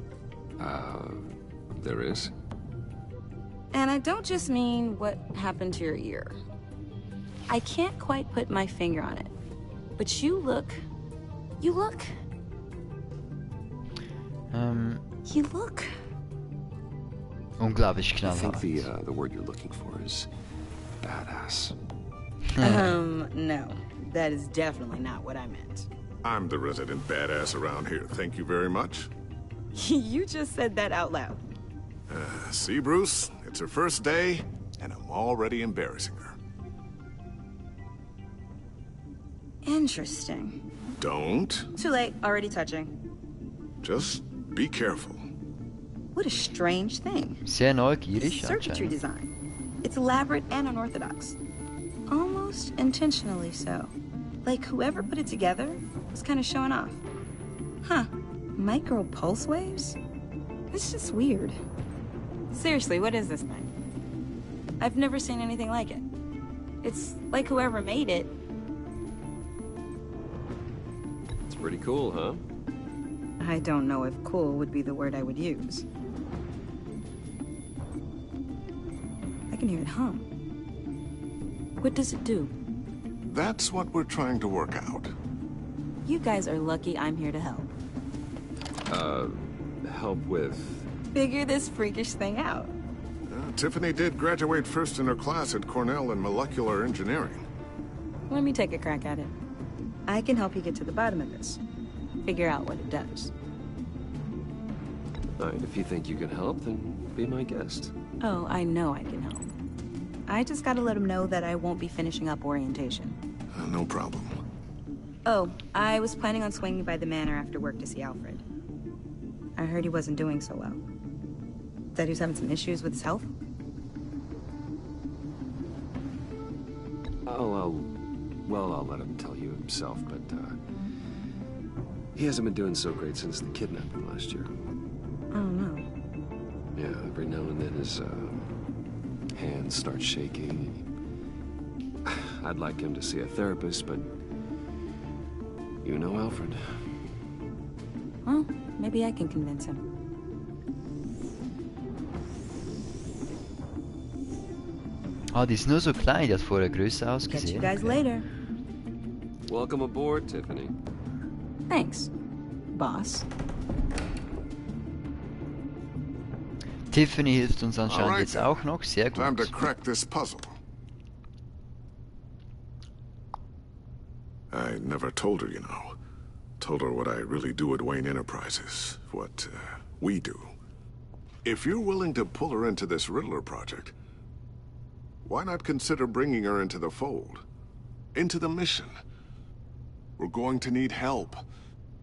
There is? And I don't just mean what happened to your ear. I can't quite put my finger on it. But you look... You look... Unglaublich I knallhart. think the word you're looking for is badass. No. That is definitely not what I meant. I'm the resident badass around here. Thank you very much. You just said that out loud. See, Bruce? It's her first day, and I'm already embarrassing her. Interesting. Don't. Too late. Already touching. Just be careful. What a strange thing. Sehr neugierig Circuitry anscheinend. design. It's elaborate and unorthodox. Almost intentionally so. Like whoever put it together was kind of showing off. Huh. Micro pulse waves? It's just weird. Seriously, what is this thing? I've never seen anything like it. It's like whoever made it. It's pretty cool, huh? I don't know if cool would be the word I would use. I can hear it hum. What does it do? That's what we're trying to work out. You guys are lucky I'm here to help. Help with... figure this freakish thing out? Tiffany did graduate first in her class at Cornell in molecular engineering. Let me take a crack at it. I can help you get to the bottom of this. Figure out what it does. Alright, if you think you can help, then be my guest. Oh, I know I can help. I just gotta let him know that I won't be finishing up orientation. No problem. Oh, I was planning on swinging by the manor after work to see Alfred. I heard he wasn't doing so well. That he was having some issues with his health? I'll let him tell you himself, but, he hasn't been doing so great since the kidnapping last year. Oh, no. Yeah, every now and then his, hands start shaking. I'd like him to see a therapist, but you know Alfred. Well, maybe I can convince him. Ah, die ist nur so klein, die hat vorher größer Catch ausgesehen. you guys later. Welcome aboard, Tiffany. Thanks, boss. Tiffany hilft uns anscheinend Alright jetzt then. auch noch, sehr Time to gut. crack this puzzle. I never told her, you know. Told her what I really do at Wayne Enterprises. What, we do. If you're willing to pull her into this Riddler project, why not consider bringing her into the fold? Into the mission? We're going to need help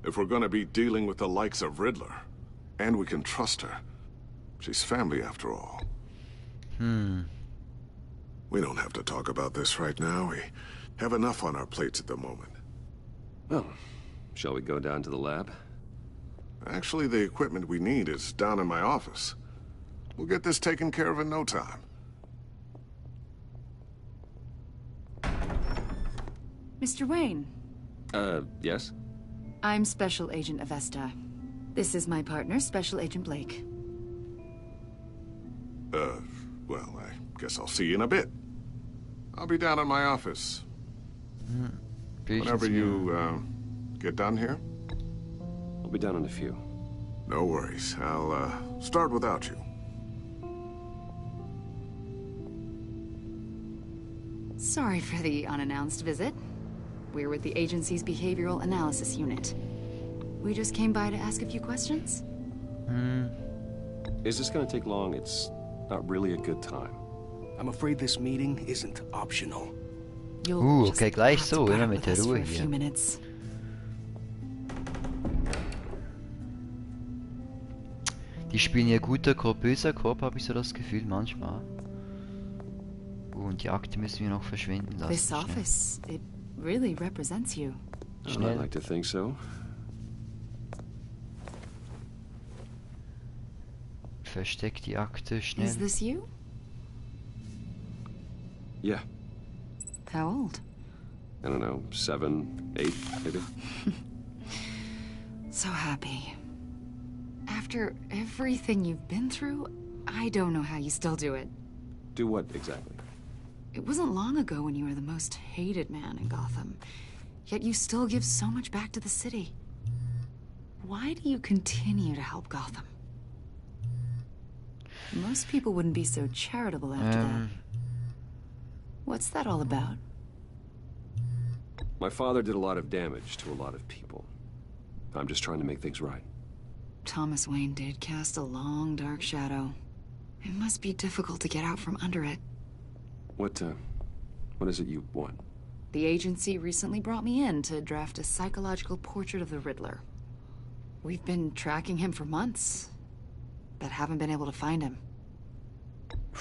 if we're going to be dealing with the likes of Riddler. And we can trust her. She's family after all. We don't have to talk about this right now. We have enough on our plates at the moment. Well, shall we go down to the lab? Actually, the equipment we need is down in my office. We'll get this taken care of in no time. Mr. Wayne. Yes? I'm Special Agent Avesta. This is my partner, Special Agent Blake. Well, I guess I'll see you in a bit. I'll be down in my office. Whenever you, get done here? I'll be down in a few. No worries. I'll, start without you. Sorry for the unannounced visit. We're with the agency's behavioral analysis unit. We just came by to ask a few questions. Is this gonna take long? It's not really a good time. I'm afraid this meeting isn't optional. Okay, gleich so, immer mit der Ruhe hier. Die spielen ja guter Korb, böser Korb, habe ich so das Gefühl manchmal. Und die Akte müssen wir noch verschwinden lassen. This office, it really represents you. I'd like to think so. Versteck die Akte schnell. Is this you? Yeah. How old? I don't know, 7, 8, maybe? So happy. After everything you've been through, I don't know how you still do it. Do what, exactly? It wasn't long ago when you were the most hated man in Gotham. Yet you still give so much back to the city. Why do you continue to help Gotham? Most people wouldn't be so charitable after that. What's that all about? My father did a lot of damage to a lot of people. I'm just trying to make things right. Thomas Wayne did cast a long, dark shadow. It must be difficult to get out from under it. What is it you want? The agency recently brought me in to draft a psychological portrait of the Riddler. We've been tracking him for months, but haven't been able to find him.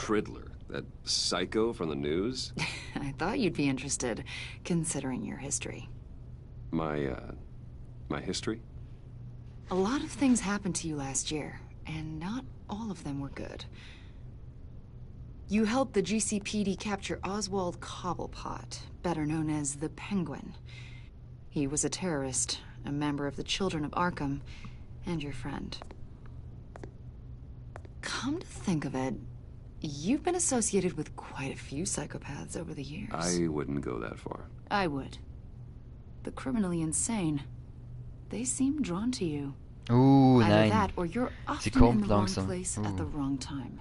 Riddler? That psycho from the news? I thought you'd be interested, considering your history. My history? A lot of things happened to you last year, and not all of them were good. You helped the GCPD capture Oswald Cobblepot, better known as the Penguin. He was a terrorist, a member of the Children of Arkham, and your friend. Come to think of it, you've been associated with quite a few psychopaths over the years. I wouldn't go that far. I would. The criminally insane. They seem drawn to you. Either Either nein. that or you're Sie often in kommt the wrong langsam. place at the wrong time.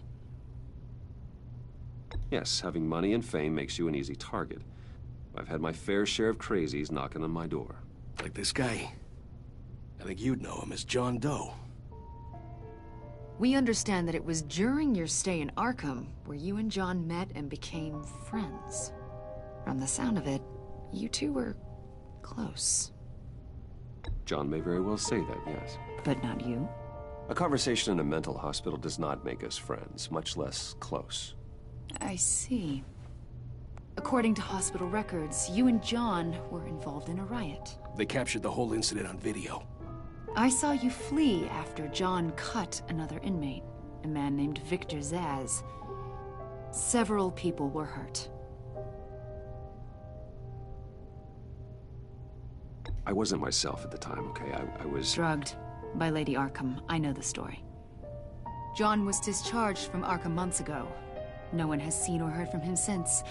Yes, having money and fame makes you an easy target. I've had my fair share of crazies knocking on my door. Like this guy. I think you'd know him as John Doe. We understand that it was during your stay in Arkham where you and John met and became friends. From the sound of it, you two were close. John may very well say that, yes. But not you? A conversation in a mental hospital does not make us friends, much less close. I see. According to hospital records, you and John were involved in a riot. They captured the whole incident on video. I saw you flee after John cut another inmate, a man named Victor Zsasz. Several people were hurt. I wasn't myself at the time, okay? I was... Drugged by Lady Arkham. I know the story. John was discharged from Arkham months ago. No one has seen or heard from him since.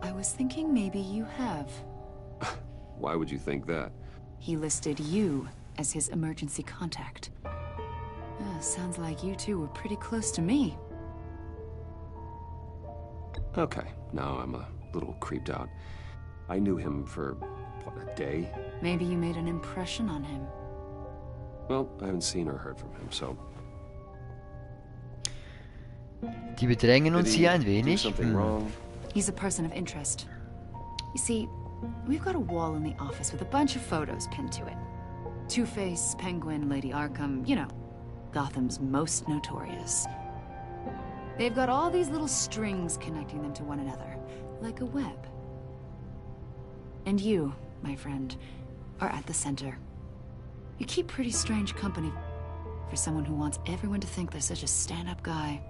I was thinking maybe you have. Why would you think that? He listed you as his emergency contact. Sounds like you two were pretty close to me. Okay, now I'm a little creeped out. I knew him for, what, a day? Maybe you made an impression on him. Well, I haven't seen or heard from him, so... Die bedrängen uns hier ein Do wenig. something wrong? He's a person of interest. You see, we've got a wall in the office with a bunch of photos pinned to it. Two-Face, Penguin, Lady Arkham, you know, Gotham's most notorious. They've got all these little strings connecting them to one another, like a web. And you, my friend, are at the center. You keep pretty strange company for someone who wants everyone to think they're such a stand-up guy.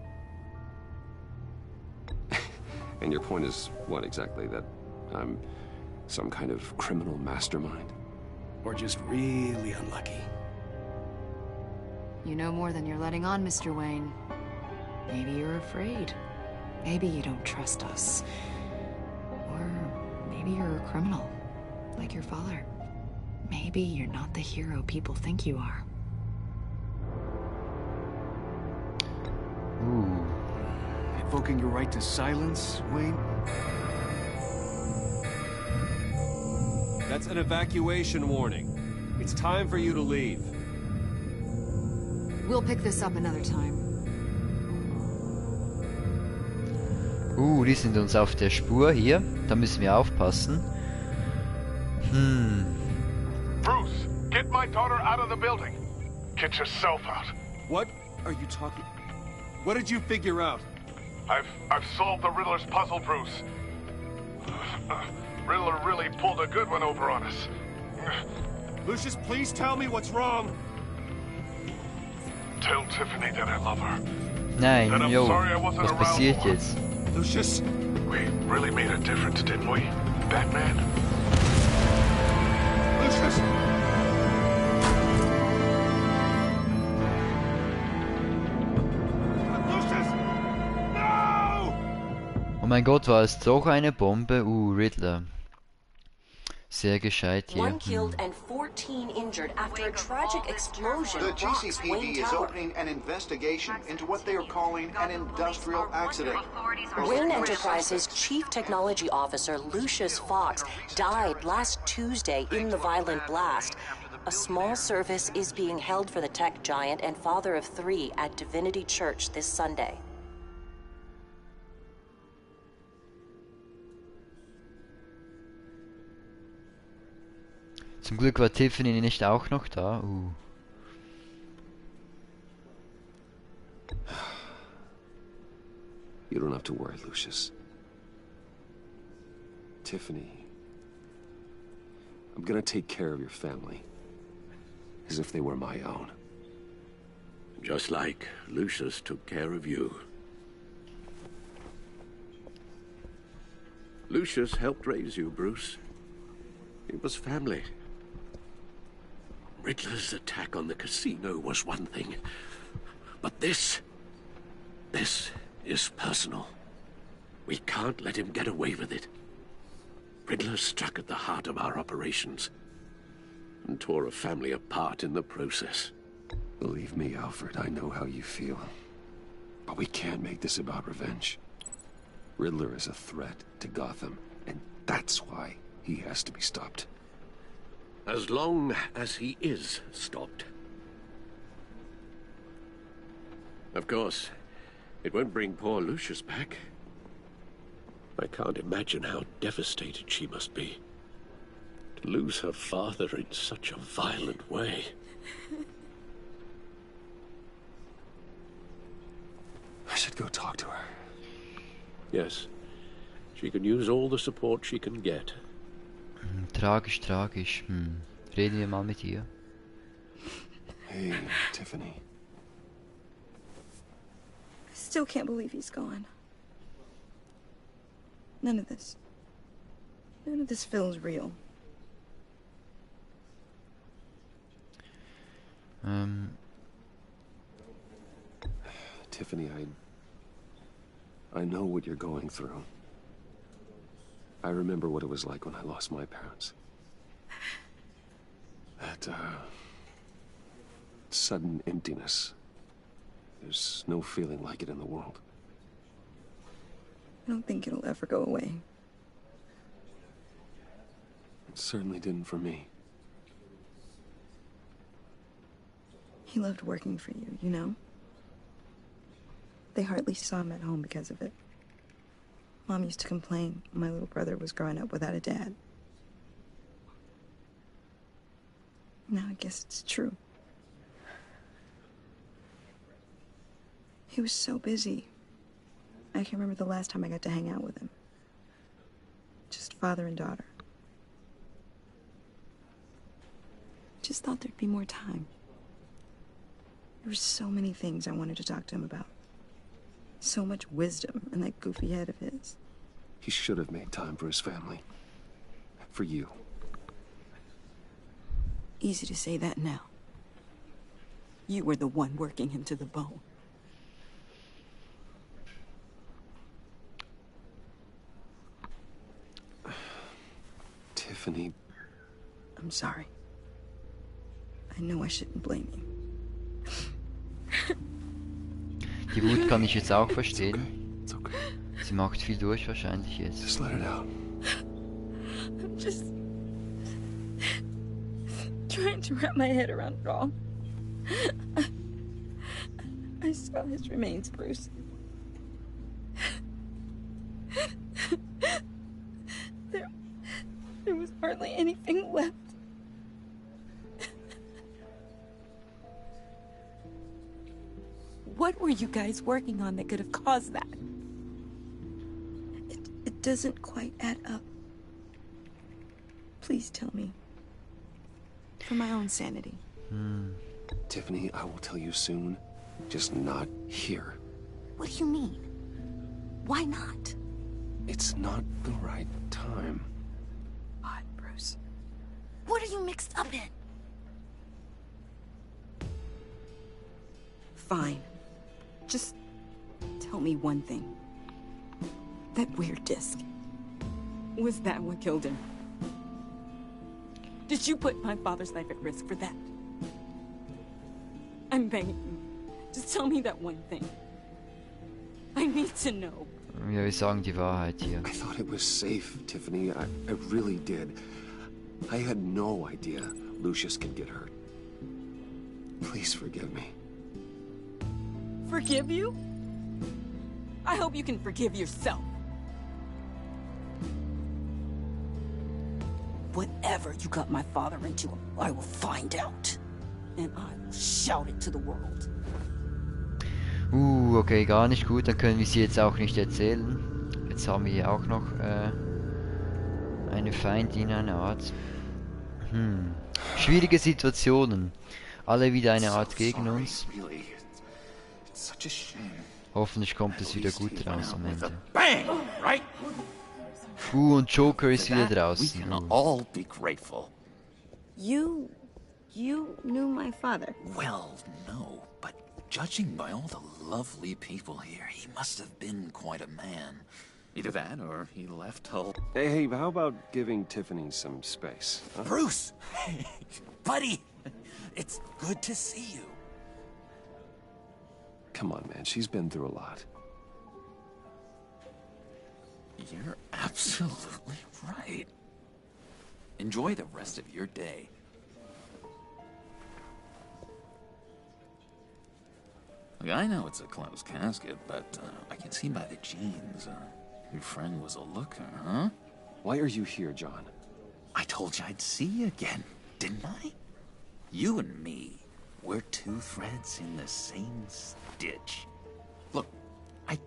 And your point is what exactly? That I'm some kind of criminal mastermind? Or just really unlucky? You know more than you're letting on, Mr. Wayne. Maybe you're afraid. Maybe you don't trust us. Or maybe you're a criminal, like your father. Maybe you're not the hero people think you are. Ooh. Invoking your right to silence, Wayne? That's an evacuation warning. It's time for you to leave. We'll pick this up another time. Die sind uns auf der Spur hier. Da müssen wir aufpassen. Bruce, get my daughter out of the building. Get yourself out. What are you talking... What did you figure out? I've solved the Riddler's puzzle, Bruce. Riddler really pulled a good one over on us. Lucius, please tell me what's wrong. Tell Tiffany that I love her. Nein, And I'm jo, sorry I wasn't was around passiert more. jetzt? Lucius! We really made a difference, didn't we, Batman? Lucius! Oh mein Gott, war es doch eine Bombe? Riddler. Sehr gescheit hier. One killed and 14 injured after a tragic explosion The rocks Wayne GCPD is Tower. opening an investigation into what they are calling an industrial accident. Wayne Enterprises Chief Technology Officer Lucius Fox died last Tuesday in the violent blast. A small service is being held for the tech giant and father of 3 at Divinity Church this Sunday. Zum Glück war Tiffany nicht auch noch da. You don't have to worry, Lucius. Tiffany, I'm gonna take care of your family. As if they were my own. Just like Lucius took care of you. Lucius helped raise you, Bruce. It was family. Riddler's attack on the casino was one thing. But this is personal. We can't let him get away with it. Riddler struck at the heart of our operations and tore a family apart in the process. Believe me, Alfred, I know how you feel. But we can't make this about revenge. Riddler is a threat to Gotham, and that's why he has to be stopped. As long as he is stopped. Of course, it won't bring poor Lucius back. I can't imagine how devastated she must be. To lose her father in such a violent way. I should go talk to her. Yes. She can use all the support she can get. Tragisch, tragisch. Reden wir mal mit ihr. Hey, Tiffany. I still can't believe he's gone. None of this feels real. Tiffany, I know what you're going through. I remember what it was like when I lost my parents. That, sudden emptiness. There's no feeling like it in the world. I don't think it'll ever go away. It certainly didn't for me. He loved working for you, you know? They hardly saw him at home because of it. Mom used to complain my little brother was growing up without a dad. Now I guess it's true. He was so busy. I can't remember the last time I got to hang out with him. Just father and daughter. Just thought there'd be more time. There were so many things I wanted to talk to him about. So much wisdom in that goofy head of his. He should have made time for his family. For you. Easy to say that now. You were the one working him to the bone. Tiffany. I'm sorry. I know I shouldn't blame you. Die Wut kann ich jetzt auch verstehen. It's okay. Sie macht viel durch wahrscheinlich jetzt. Just let it out. I'm just trying to wrap my head around it all. I saw his remains, Bruce. There was hardly anything left. What were you guys working on that could have caused that? It doesn't quite add up. Please tell me. For my own sanity. Tiffany, I will tell you soon. Just not here. What do you mean? Why not? It's not the right time. Odd, Bruce. What are you mixed up in? Fine. Just tell me one thing. That weird disc. Was that what killed him? Did you put my father's life at risk for that? I'm begging you. Just tell me that one thing. I need to know. Ja, wir sagen die Wahrheit hier. I thought it was safe, Tiffany. I really did. I had no idea Lucius could get hurt. Please forgive me. Forgive you? I hope you can forgive yourself. Whatever you got my father into, I will find out. And I will shout it to the world. Okay, gar nicht gut. Dann können wir sie jetzt auch nicht erzählen. Jetzt haben wir hier auch noch eine Feindin, eine Art. Schwierige Situationen. Alle wieder eine Art gegen uns. Hoffentlich kommt es wieder gut raus am Ende. Bang! Right? Und Joker ist wieder draußen. We can all be grateful. You knew my father. Well, no, but judging by all the lovely people here, he must have been quite a man. Either that, or he left Hull. Hey, how about giving Tiffany some space? Huh? Bruce! Buddy! It's good to see you. Come on, man. She's been through a lot. You're absolutely right. Enjoy the rest of your day. Look, I know it's a closed casket, but I can see by the jeans. Your friend was a looker, huh? Why are you here, John? I told you I'd see you again, didn't I? You and me, we're two threads in the same stitch. Look, I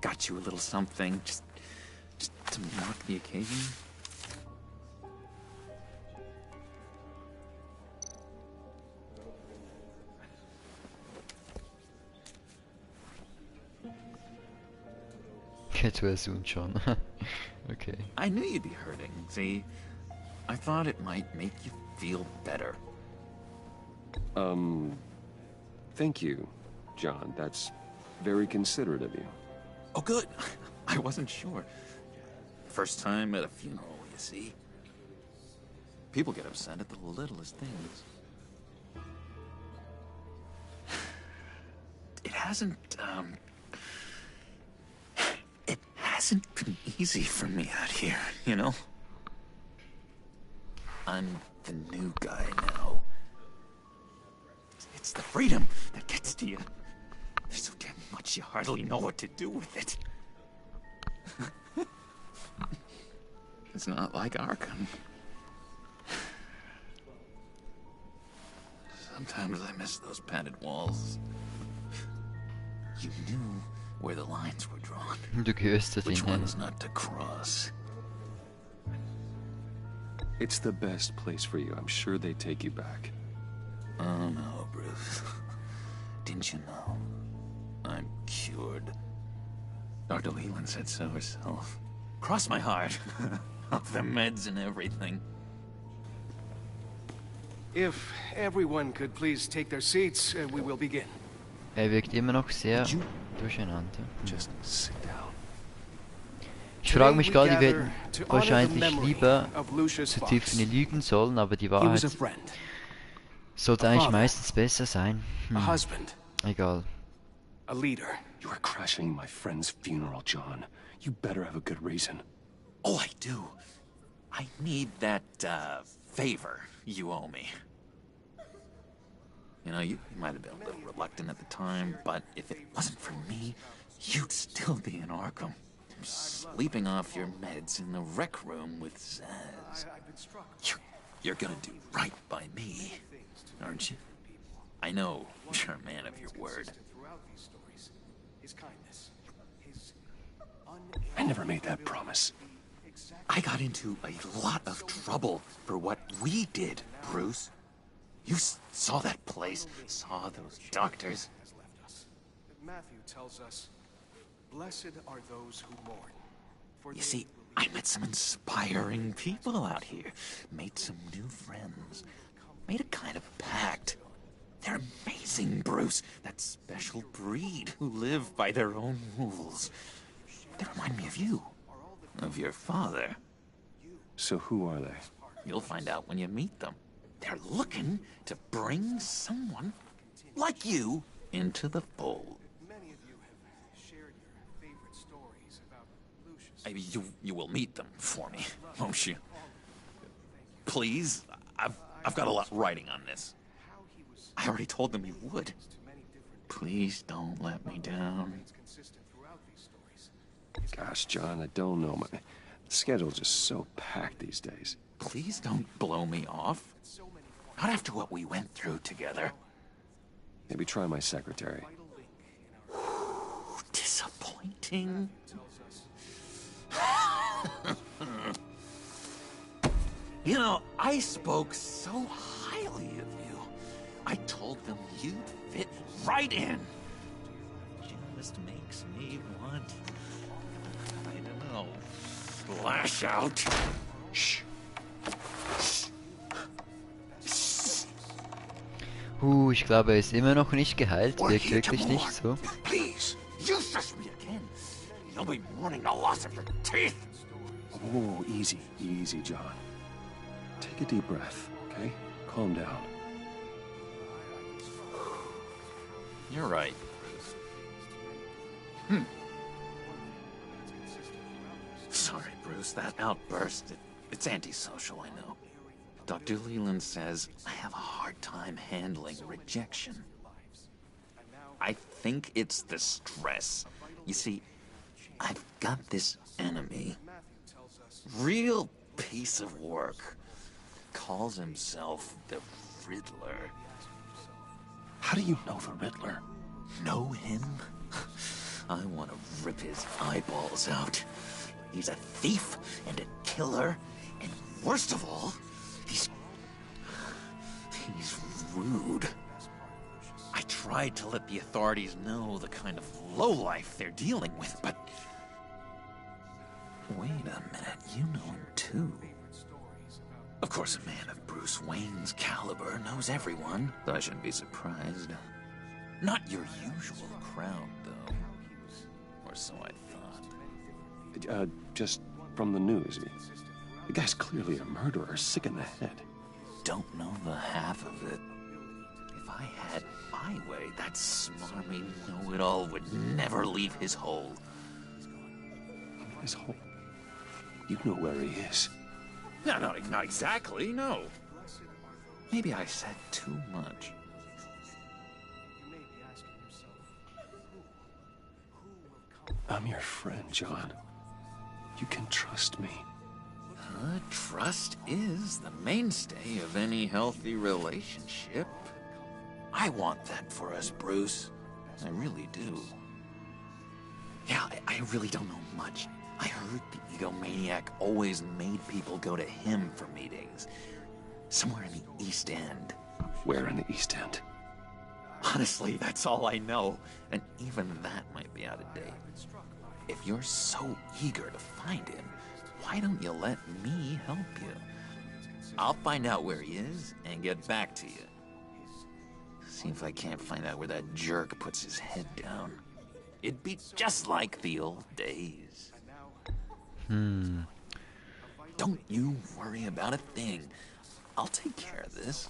got you a little something, just to mark the occasion. Get well soon, John. Okay. I knew you'd be hurting, see? I thought it might make you feel better. Thank you, John. That's very considerate of you. Oh, good. I wasn't sure. First time at a funeral, you see? People get upset at the littlest things. It hasn't been easy for me out here, you know? I'm the new guy now. It's the freedom that gets to you. There's so damn much you hardly know what to do with it. It's not like Arkham. Sometimes I miss those padded walls. You knew where the lines were drawn. Du gehörst zu Which den ones not to cross. It's the best place for you. I'm sure they take you back. Oh no, Bruce. Didn't you know? I'm cured. Dr. Leland said so herself. Cross my heart. Of the meds and everything. If everyone could please take their seats, we will begin. Wirkt immer noch sehr durcheinander. Just sit down. Ich frage mich gerade, die hätten wahrscheinlich lieber zu Tiffany lügen sollen, aber die Wahrheit sollte eigentlich meistens besser sein. Egal. A leader. You are crashing my friend's funeral, John. You better have a good reason. Oh, I do. I need that, favor you owe me. You know, you might have been a little reluctant at the time, but if it wasn't for me, you'd still be in Arkham. Sleeping off your meds in the rec room with Zaz. You're gonna do right by me, aren't you? I know you're a man of your word. I never made that promise. I got into a lot of trouble for what we did, Bruce. You saw that place, saw those doctors. Matthew tells us, blessed are those who mourn. You see, I met some inspiring people out here. Made some new friends. Made a kind of pact. They're amazing, Bruce. That special breed who live by their own rules. They remind me of you. Of your father. So who are they? You'll find out when you meet them. They're looking to bring someone like you into the fold. You will meet them for me, won't you? Please, I've got a lot writing on this. I already told them you would. Please don't let me down. Gosh, John, I don't know. My schedule's just so packed these days. Please don't blow me off. Not after what we went through together. Maybe try my secretary. Disappointing. You know, I spoke so highly of you. I told them you'd fit right in. Just makes me want, I don't know, lash out. Shh. Ich glaube, er ist immer noch nicht geheilt. Wirkt wirklich nicht so. Please, useless me again. You'll be mourning the loss of your teeth. Oh, easy, easy, John. Take a deep breath, okay? Calm down. You're right, Bruce. Sorry, Bruce, that outburst, it's antisocial, I know. Dr. Leland says I have a hard time handling rejection. I think it's the stress. You see, I've got this enemy. Real piece of work. Calls himself the Riddler. How do you know the Riddler? Know him? I want to rip his eyeballs out. He's a thief and a killer, and worst of all, he's rude. I tried to let the authorities know the kind of lowlife they're dealing with, but... Wait a minute, you know him too. Of course, a man of Bruce Wayne's caliber knows everyone, though I shouldn't be surprised. Not your usual crowd, though. Or so I thought. Just from the news. The guy's clearly a murderer, sick in the head. Don't know the half of it. If I had my way, that smarmy know-it-all would never leave his hole. His hole? You know where he is. No, not exactly, no. Maybe I said too much. I'm your friend, John. You can trust me. Trust is the mainstay of any healthy relationship. I want that for us, Bruce. I really do. Yeah, I really don't know much. I heard the egomaniac always made people go to him for meetings. Somewhere in the East End. Where in the East End? Honestly, that's all I know. And even that might be out of date. If you're so eager to find him, why don't you let me help you? I'll find out where he is and get back to you. See if I can't find out where that jerk puts his head down. It'd be just like the old days. Don't you worry about a thing. I'll take care of this.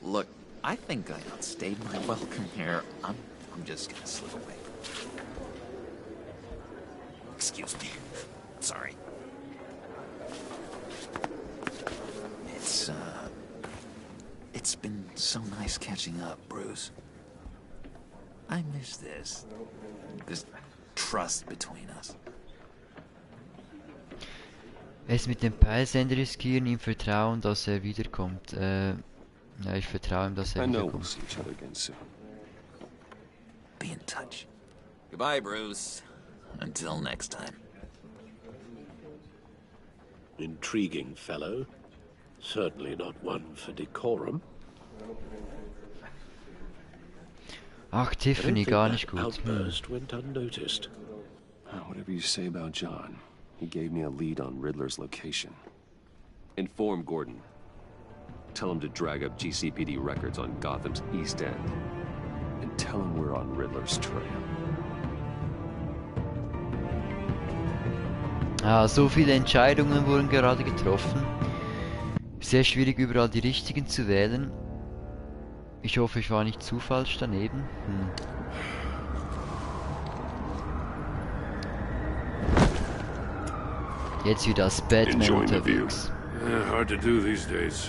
Look, I think I outstayed my welcome here. I'm just gonna slip away. Excuse me. Sorry. It's been so nice catching up, Bruce. I miss this trust between us. Es mit dem Peilsender riskieren, ihm vertrauen, dass wiederkommt. Ja, ich vertraue ihm, dass wiederkommt. We'll see each other again soon. Be in touch. Goodbye, Bruce. Until next time. Intriguing fellow. Certainly not one for decorum. Ach, Tiffany, gar nicht gut. Outburst went unnoticed. Whatever you say about John, he gave me a lead on Riddler's location. Inform Gordon. Tell him to drag up GCPD records on Gotham's East End. And tell him we're on Riddler's trail. So viele Entscheidungen wurden gerade getroffen. Sehr schwierig, überall die richtigen zu wählen. Ich hoffe, ich war nicht zu falsch daneben. Jetzt wieder als Batman unterwegs. Hard to do these days.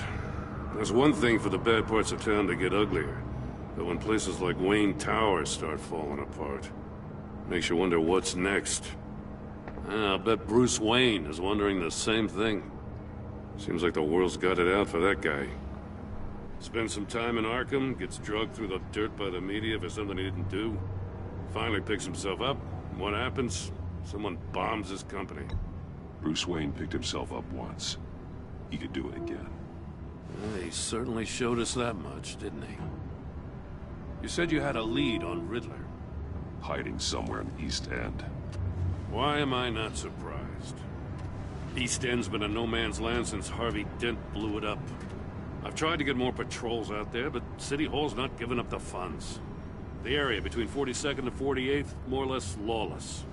There's one thing for the bad parts of town to get uglier. But when places like Wayne Towers start falling apart, makes you wonder what's next. I'll bet Bruce Wayne is wondering the same thing. Seems like the world's got it out for that guy. Spends some time in Arkham, gets drugged through the dirt by the media for something he didn't do. Finally picks himself up. What happens? Someone bombs his company. Bruce Wayne picked himself up once. He could do it again. He certainly showed us that much, didn't he? You said you had a lead on Riddler. Hiding somewhere in the East End. Why am I not surprised? East End's been a no-man's land since Harvey Dent blew it up. I've tried to get more patrols out there, but City Hall's not giving up the funds. The area between 42nd and 48th, more or less lawless.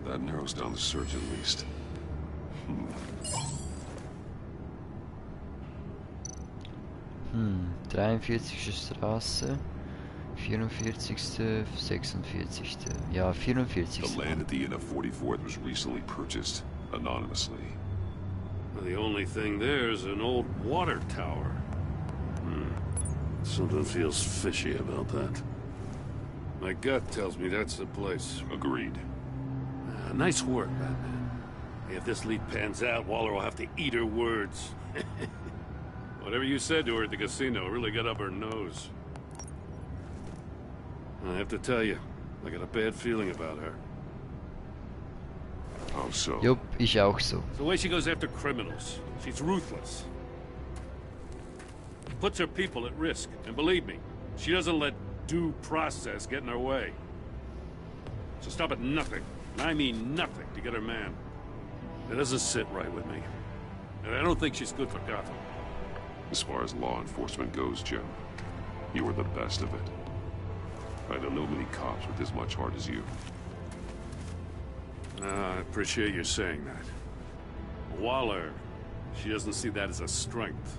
That narrows down the search at least. 43. Straße. 44. 46. Ja, 44. The land at the end of 44th was recently purchased anonymously. Well, the only thing there is an old water tower. Something feels fishy about that. My gut tells me that's the place. Agreed. Nice work, Batman. If this lead pans out, Waller will have to eat her words. Whatever you said to her at the casino really got up her nose. I have to tell you, I got a bad feeling about her. How so? Jupp, ich auch so. The way she goes after criminals. She's ruthless. Puts her people at risk. And believe me, she doesn't let due process get in her way. She'll stop at nothing, and I mean nothing, to get her man. It doesn't sit right with me. And I don't think she's good for Gotham. As far as law enforcement goes, Jim, you are the best of it. I don't know many cops with as much heart as you. I appreciate you saying that. Waller, she doesn't see that as a strength.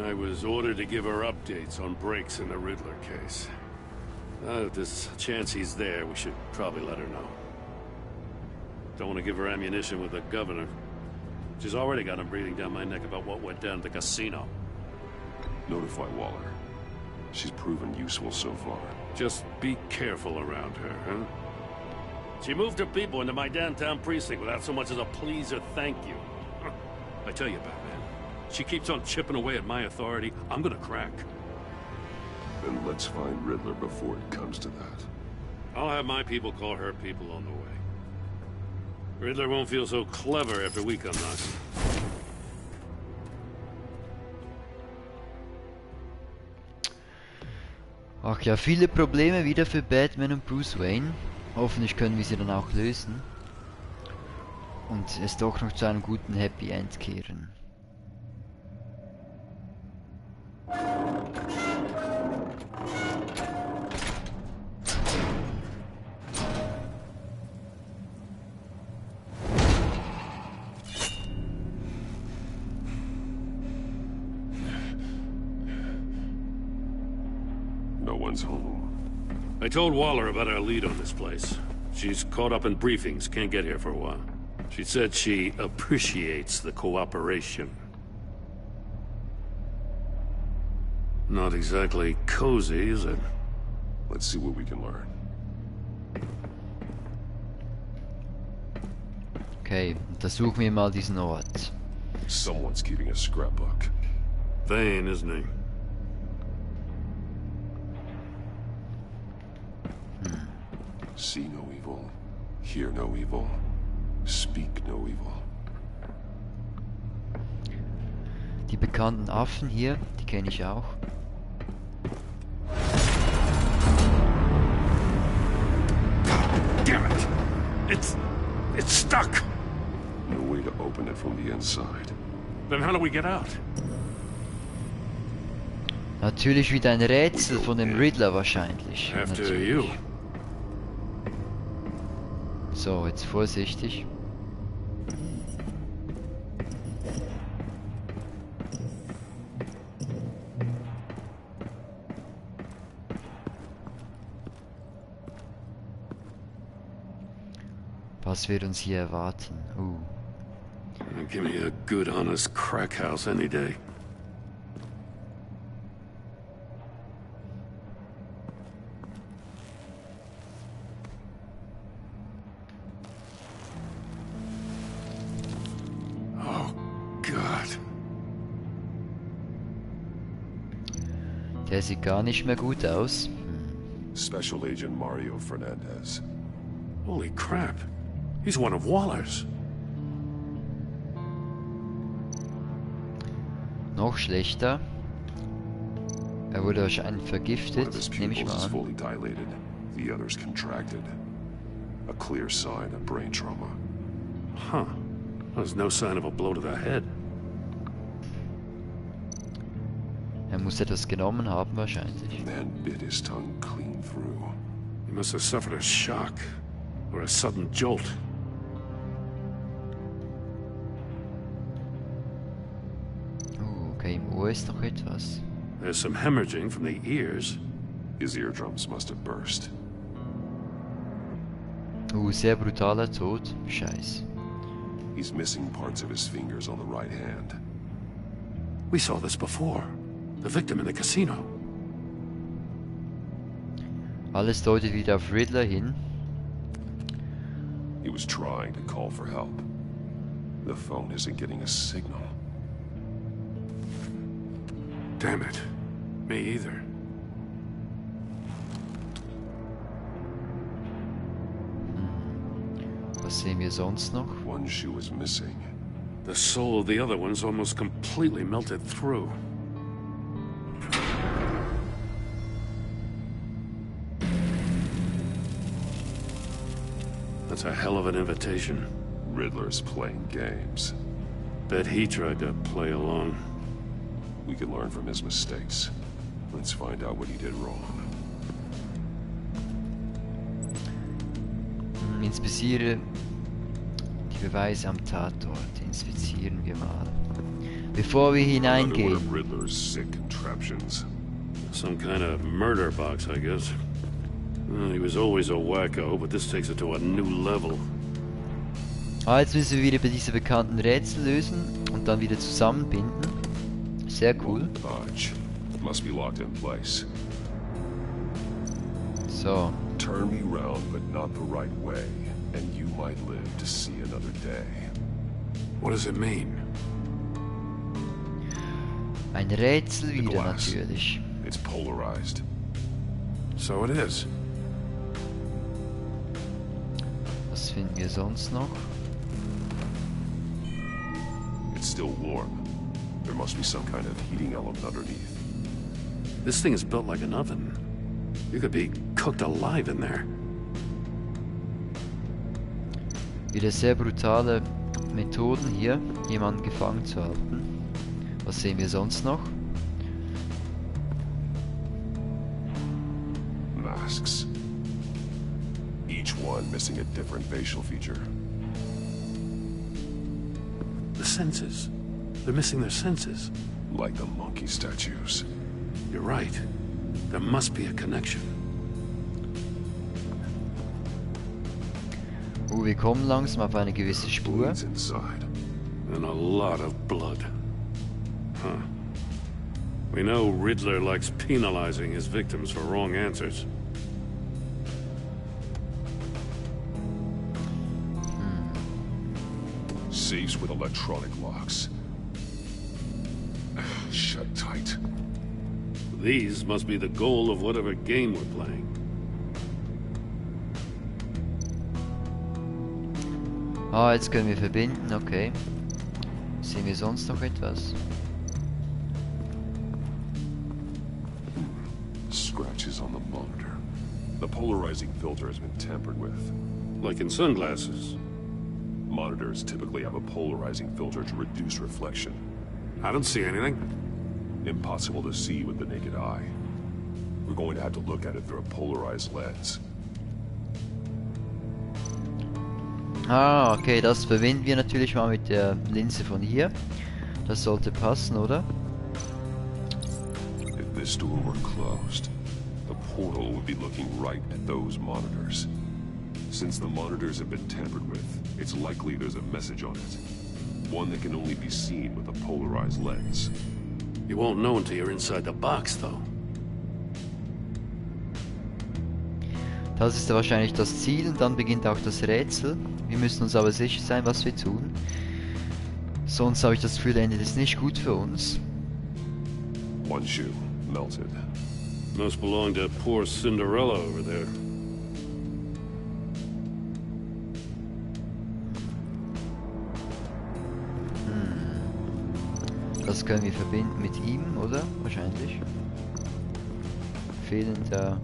I was ordered to give her updates on breaks in the Riddler case. If there's a chance he's there, we should probably let her know. Don't want to give her ammunition with the governor. She's already got him breathing down my neck about what went down at the casino. Notify Waller. She's proven useful so far. Just be careful around her, huh? She moved her people into my downtown precinct without so much as a please or thank you. I tell you, Batman, she keeps on chipping away at my authority, I'm gonna crack. Then let's find Riddler before it comes to that. I'll have my people call her people on the way. Riddler won't feel so clever after we come knocking. Ach ja, viele Probleme wieder für Batman und Bruce Wayne. Hoffentlich können wir sie dann auch lösen. Und es doch noch zu einem guten Happy End kehren. No one's home. I told Waller about our lead on this place. She's caught up in briefings, can't get here for a while. She said she appreciates the cooperation. Not exactly cozy, is it? Let's see what we can learn. Okay, untersuchen wir mal diesen Ort. Someone's keeping a scrapbook. Feind, isn't he? See no evil, hear no evil, speak no evil. Die bekannten Affen hier, die kenne ich auch. Damn it! It's stuck! No way to open it from the inside. Then how do we get out? Natürlich wieder ein Rätsel von dem Riddler wahrscheinlich. After Natürlich. you. So, jetzt vorsichtig. Was wird uns hier erwarten? Give me a good, honest crack house any day. Der sieht gar nicht mehr gut aus. Special Agent Mario Fernandez. Holy crap. He's one of Waller's. Noch schlechter. Er wurde wahrscheinlich vergiftet, nehme ich mal an. Fully dilated, the others contracted. A clear sign of brain trauma. Huh. There's no sign of a blow to the head. Er muss etwas genommen haben wahrscheinlich. Man bit his tongue clean through. He must have suffered a shock or a sudden jolt. Okay, im Ohr ist noch etwas. There's some hemorrhaging from the ears. His eardrums must have burst. Sehr brutaler Tod. Scheiß. He's missing parts of his fingers on the right hand. We saw this before. The victim in the casino. Alles deutet wieder auf Riddler hin. He was trying to call for help. The phone isn't getting a signal. Damn it. Me either. Was sehen wir sonst noch? One shoe is missing. The sole of the other one's almost completely melted through. That's a hell of an invitation. Riddler's playing games. Bet he tried to play along. We can learn from his mistakes. Let's find out what he did wrong. Inspiziere die Beweise am Tatort. Inspizieren wir mal. Bevor wir hineingehen. Riddler's sick contraptions. Some kind of murder box, I guess. Well, he was always a wacko, but this takes it to a new level. Jetzt müssen wir wieder bei diese bekannten Rätsel lösen und dann wieder zusammenbinden. Sehr cool. Must be locked in place. So. Turn me round, but not the right way, and you might live to see another day. What does it mean? Ein Rätsel wieder natürlich. It's polarized. So it is. Was finden wir sonst noch? It's still warm. There must be some kind of heating element underneath. This thing is built like an oven. You could be cooked alive in there. Wieder sehr brutale Methoden hier, jemanden gefangen zu halten. Was sehen wir sonst noch? Masks. Each one missing a different facial feature. The senses. They're missing their senses. Like the monkey statues. You're right. There must be a connection. Wir kommen langsam auf eine gewisse Spur. Inside. And a lot of blood. Huh. We know Riddler likes penalizing his victims for wrong answers. Safes with electronic locks. Shut tight. These must be the goal of whatever game we're playing. Jetzt können wir verbinden, okay. Sehen wir sonst noch etwas? Scratches on the monitor. The polarizing filter has been tampered with. Like in sunglasses. Monitors typically have a polarizing filter to reduce reflection. I don't see anything. Impossible to see with the naked eye. We're going to have to look at it through a polarized lens. Okay, das verbinden wir natürlich mal mit der Linse von hier. Das sollte passen, oder? If this door were closed, the portal would be looking right at those monitors. Since the monitors have been tampered with, it's likely there's a message on it. One that can only be seen with a polarized lens. You won't know until you're inside the box, though. Das ist wahrscheinlich das Ziel und dann beginnt auch das Rätsel. Wir müssen uns aber sicher sein, was wir tun. Sonst habe ich das Gefühl, endet es nicht gut für uns. One shoe, melted. Must belong to poor Cinderella over there. Das können wir verbinden mit ihm, oder? Wahrscheinlich. Fehlender...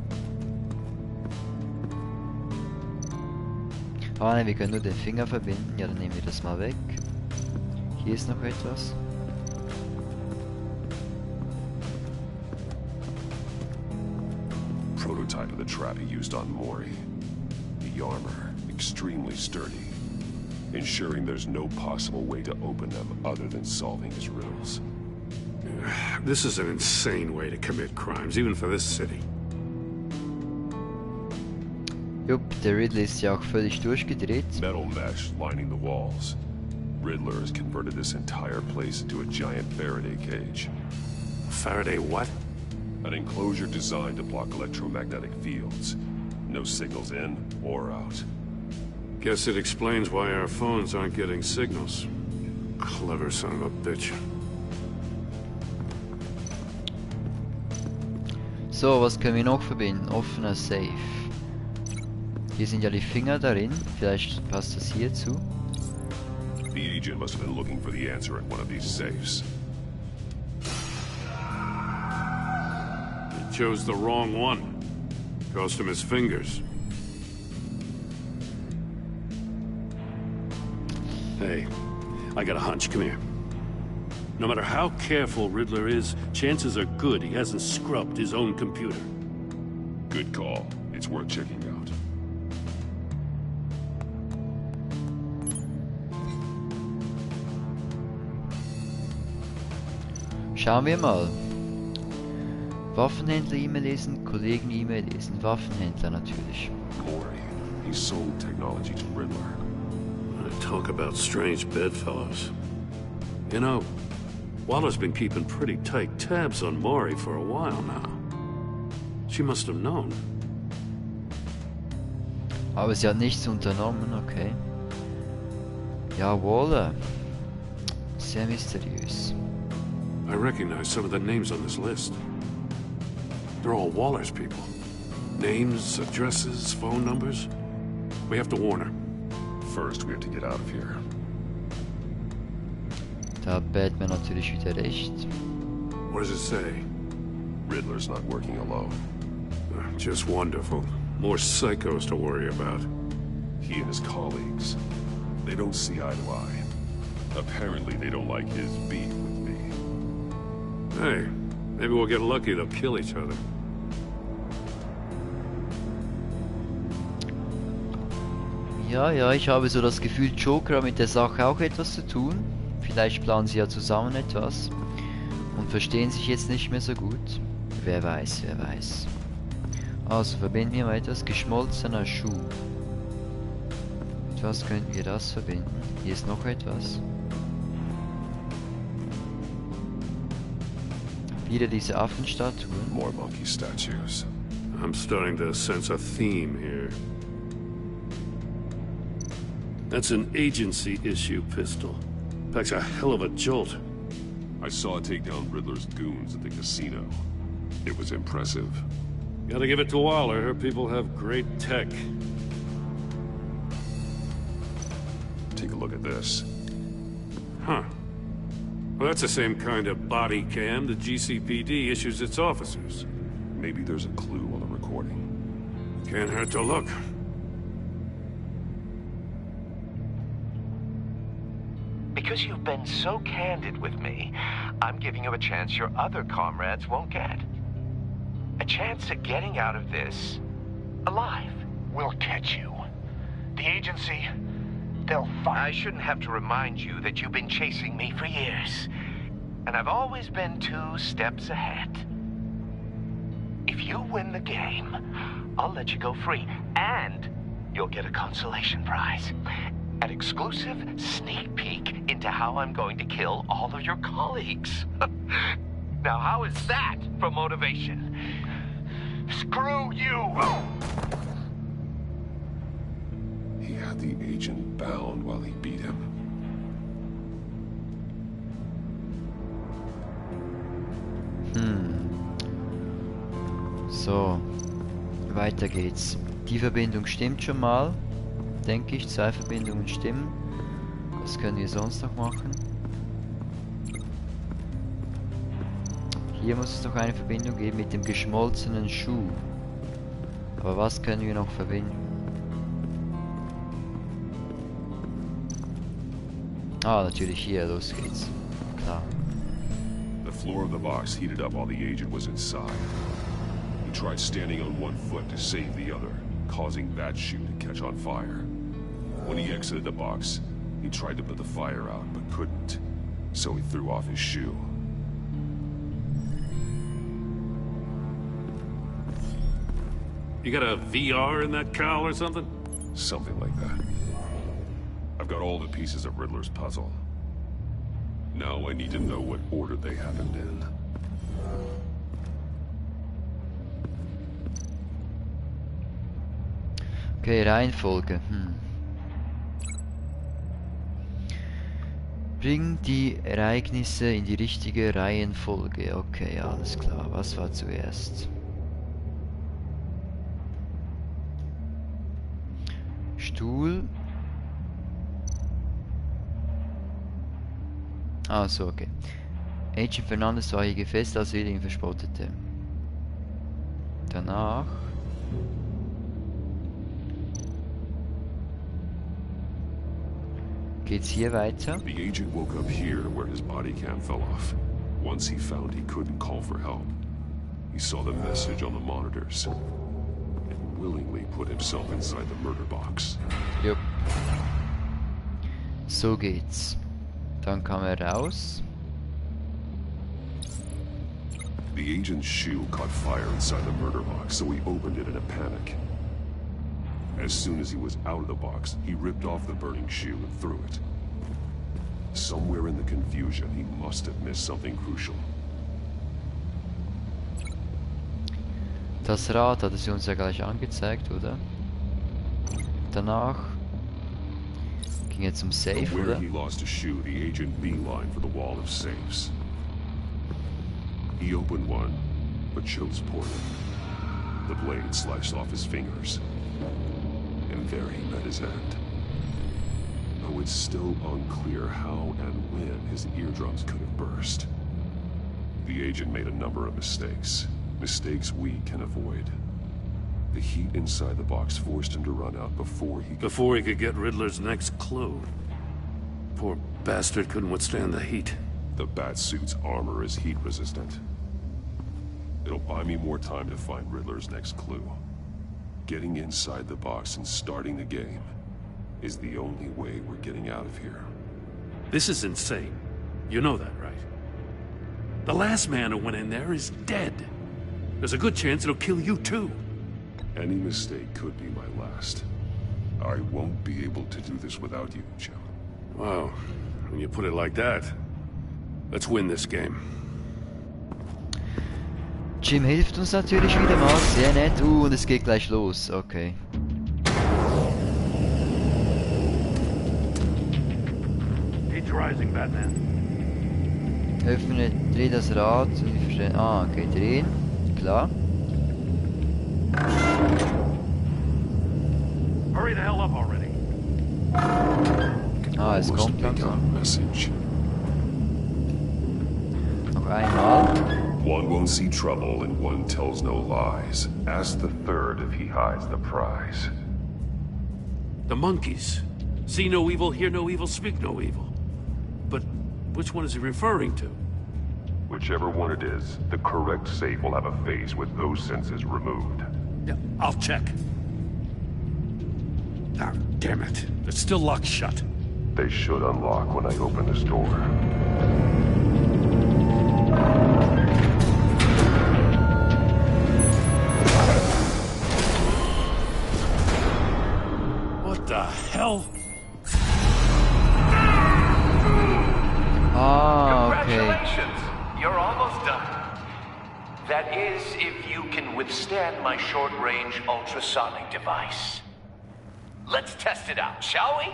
Nein, wir können nur den Finger verbinden. Ja, dann nehmen wir das mal weg. Hier ist noch etwas. Prototype of the trap he used on Mori. The armor, extremely sturdy, ensuring there's no possible way to open them other than solving his riddles. This is an insane way to commit crimes, even for this city. Jupp, der Riddler ist ja auch völlig durchgedreht. Metal mesh lining the walls. Riddler has converted this entire place into a giant Faraday cage. Faraday what? An enclosure designed to block electromagnetic fields. No signals in or out. Guess it explains why our phones aren't getting signals. Clever son of a bitch. So, was können wir noch verbinden? Offener Safe. Hier sind ja die Finger darin. Vielleicht passt das hier zu. The agent must have been looking for the answer in one of these safes. He chose the wrong one. Cost him his fingers. Hey, I got a hunch. Come here. No matter how careful Riddler is, chances are good he hasn't scrubbed his own computer. Good call. It's worth checking out. Schauen wir mal. Waffenhändler-E-Mail lesen, Kollegen-E-Mail lesen, Waffenhändler natürlich. Mori, he sold technology to Riddler. Talk about strange bedfellows. You know, Waller's been keeping pretty tight tabs on Mori for a while now. She must have known. Aber sie hat nichts unternommen, okay. Ja, Waller. Sehr mysteriös. I recognize some of the names on this list. They're all Waller's people. Names, addresses, phone numbers. We have to warn her. First, we have to get out of here. Da hat Batman natürlich wieder recht. What does it say? Riddler's not working alone. Just wonderful. More psychos to worry about. He and his colleagues, they don't see eye to eye. Apparently, they don't like his beef with me. Hey, maybe we'll get lucky, they'll kill each other. Ja, ich habe so das Gefühl, Joker hat mit der Sache auch etwas zu tun. Vielleicht planen sie ja zusammen etwas und verstehen sich jetzt nicht mehr so gut. Wer weiß, wer weiß. Also verbinden wir mal etwas. Geschmolzener Schuh. Mit was könnten wir das verbinden? Hier ist noch etwas. Wieder diese Affenstatuen. More monkey statues. I'm starting to sense a theme here. That's an agency issue pistol. Packs a hell of a jolt. I saw it take down Riddler's goons at the casino. It was impressive. Gotta give it to Waller. Her people have great tech. Take a look at this. Huh. Well, that's the same kind of body cam the GCPD issues its officers. Maybe there's a clue on the recording. Can't hurt to look. Because you've been so candid with me, I'm giving you a chance your other comrades won't get. A chance at getting out of this alive. We'll catch you. The agency, they'll find... I shouldn't have to remind you that you've been chasing me for years. And I've always been 2 steps ahead. If you win the game, I'll let you go free. And you'll get a consolation prize. An exclusive sneak peek into how I'm going to kill all of your colleagues. Now, how is that for motivation? Screw you! He had the agent bound while he beat him. So, weiter geht's. Die Verbindung stimmt schon mal. Denke ich, 2 Verbindungen stimmen. Was können wir sonst noch machen? Hier muss es noch eine Verbindung geben mit dem geschmolzenen Schuh. Aber was können wir noch verbinden? Ah, natürlich hier, los geht's. Klar. The floor of the box heated up while the agent was inside. He tried standing on one foot to save the other, causing that shoe to catch on fire. When he exited the box, he tried to put the fire out, but couldn't. So he threw off his shoe. You got a VR in that cowl or something? Something like that. I've got all the pieces of Riddler's puzzle. Now I need to know what order they happened in. Okay, Reihenfolge. Bring die Ereignisse in die richtige Reihenfolge. Okay, alles klar. Was war zuerst? Stuhl. Ah, so, okay. Agent Fernandes war hier gefesselt, als er ihn verspottete. Danach... geht's hier weiter? The agent woke up here where his body cam fell off. Once he found he couldn't call for help, he saw the message on the monitors and willingly put himself inside the murder box. Jupp. So geht's. Dann kam raus. The agent's shoe caught fire inside the murder box, so he opened it in a panic. As soon as he was out of the box, he ripped off the burning shoe and threw it. Somewhere in the confusion, he must have missed something crucial. Das Rad hat es uns ja gleich angezeigt, oder? Danach ging er zum Safe, Where oder? he lost a shoe, the agent beeline for the wall of safes. He opened one, but chose poorly. The blade sliced off his fingers. And there he met his end. Though it's still unclear how and when his eardrums could have burst. The agent made a number of mistakes. Mistakes we can avoid. The heat inside the box forced him to run out before he could get Riddler's next clue. Poor bastard couldn't withstand the heat. The Batsuit's armor is heat resistant. It'll buy me more time to find Riddler's next clue. Getting inside the box and starting the game is the only way we're getting out of here. This is insane. You know that, right? The last man who went in there is dead. There's a good chance it'll kill you too. Any mistake could be my last. I won't be able to do this without you, Jim. Wow, when you put it like that, let's win this game. Jim hilft uns natürlich wieder mal, sehr nett. Und es geht gleich los, okay. Heat's rising, Batman. Öffne, dreh das Rad und ich verstehe. Ah, okay, drehen. Klar. Hurry the hell up already. Ah, es kommt langsam. Message. Noch einmal. One won't see trouble and one tells no lies. Ask the third if he hides the prize. The monkeys. See no evil, hear no evil, speak no evil. But which one is he referring to? Whichever one it is, the correct safe will have a face with those senses removed. Yeah, I'll check. Ah, damn it. It's still locked shut. They should unlock when I open this door. What the hell? Ah, okay. Congratulations! You're almost done. That is, if you can withstand my short-range ultrasonic device. Let's test it out, shall we?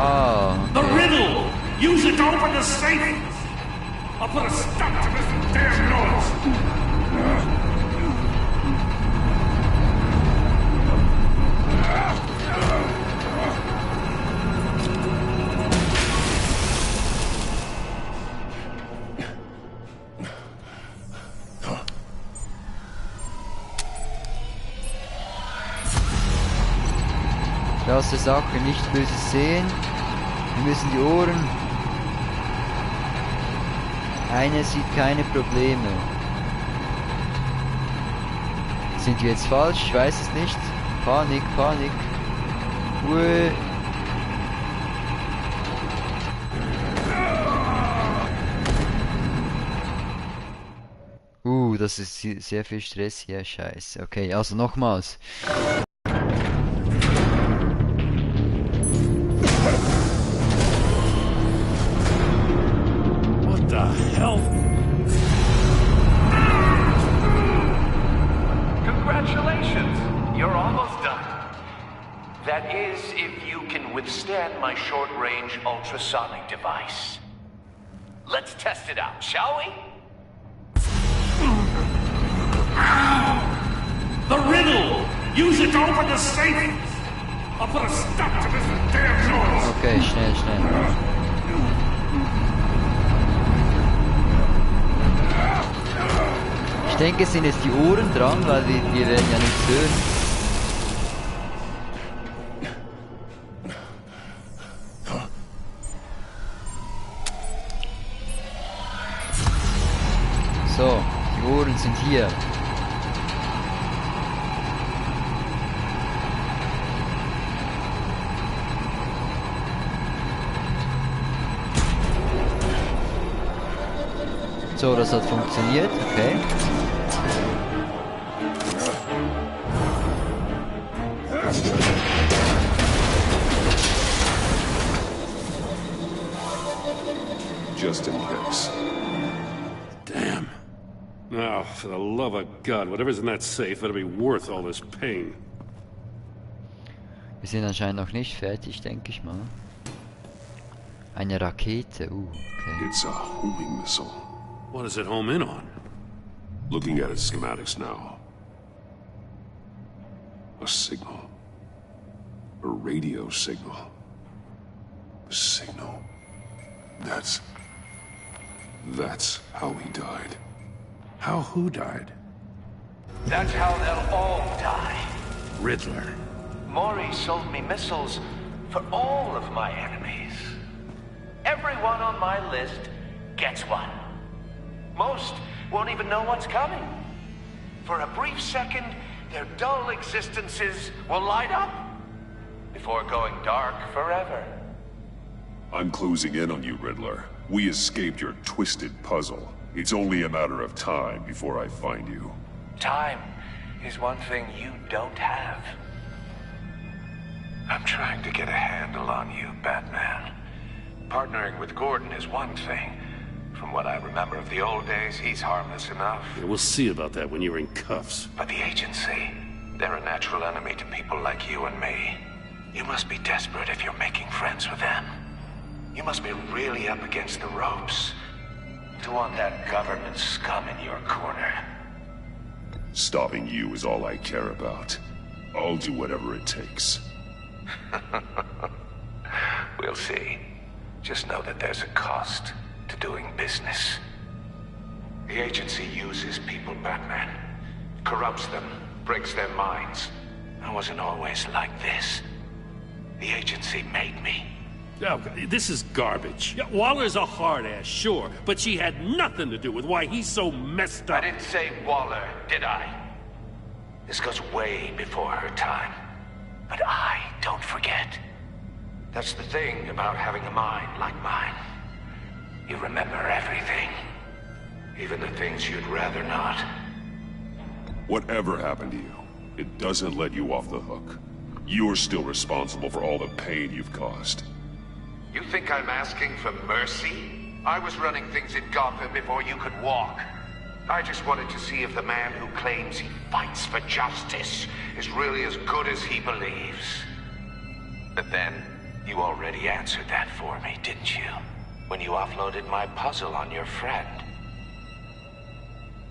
Oh. The riddle! Use it to open the safe! I'll put a stop to this damn noise! Krasse Sache, nicht Böses sehen. Wir müssen die Ohren. Einer sieht keine Probleme. Sind wir jetzt falsch? Ich weiß es nicht. Panik, Panik. Ui. das ist sehr viel Stress hier, scheiße. Okay, also nochmals. What the hell? Congratulations! You're almost done. That is, if you can withstand my short-range ultrasonic device. Let's test it out, shall we? The riddle! Use it to open the safe! I'll put a stop to this damn noise! Okay, schnell, schnell. Ich denke, es sind jetzt die Ohren dran, weil wir werden ja nichts hören. So, die Ohren sind hier. So, das hat funktioniert, okay. Just in case. Damn. Now, for the love of God, whatever's in that safe, it'll be worth all this pain. Wir sind anscheinend noch nicht fertig, denke ich mal. Eine Rakete, okay. It's a homing missile. What does it home in on? Looking at its schematics now. A signal. A radio signal. A signal. That's how he died. How who died? That's how they'll all die. Riddler. Maury sold me missiles for all of my enemies. Everyone on my list gets one. Most won't even know what's coming. For a brief second, their dull existences will light up before going dark forever. I'm closing in on you, Riddler. We escaped your twisted puzzle. It's only a matter of time before I find you. Time is one thing you don't have. I'm trying to get a handle on you, Batman. Partnering with Gordon is one thing. From what I remember of the old days, he's harmless enough. Yeah, we'll see about that when you're in cuffs. But the agency, they're a natural enemy to people like you and me. You must be desperate if you're making friends with them. You must be really up against the ropes to want that government scum in your corner. Stopping you is all I care about. I'll do whatever it takes. We'll see. Just know that there's a cost to doing business. The agency uses people, Batman. Corrupts them, breaks their minds. I wasn't always like this. The agency made me. Oh, this is garbage. Yeah, Waller's a hard-ass, sure, but she had nothing to do with why he's so messed up. I didn't say Waller, did I? This goes way before her time. But I don't forget. That's the thing about having a mind like mine. You remember everything. Even the things you'd rather not. Whatever happened to you, it doesn't let you off the hook. You're still responsible for all the pain you've caused. You think I'm asking for mercy? I was running things in Gotham before you could walk. I just wanted to see if the man who claims he fights for justice is really as good as he believes. But then, you already answered that for me, didn't you? When you offloaded my puzzle on your friend.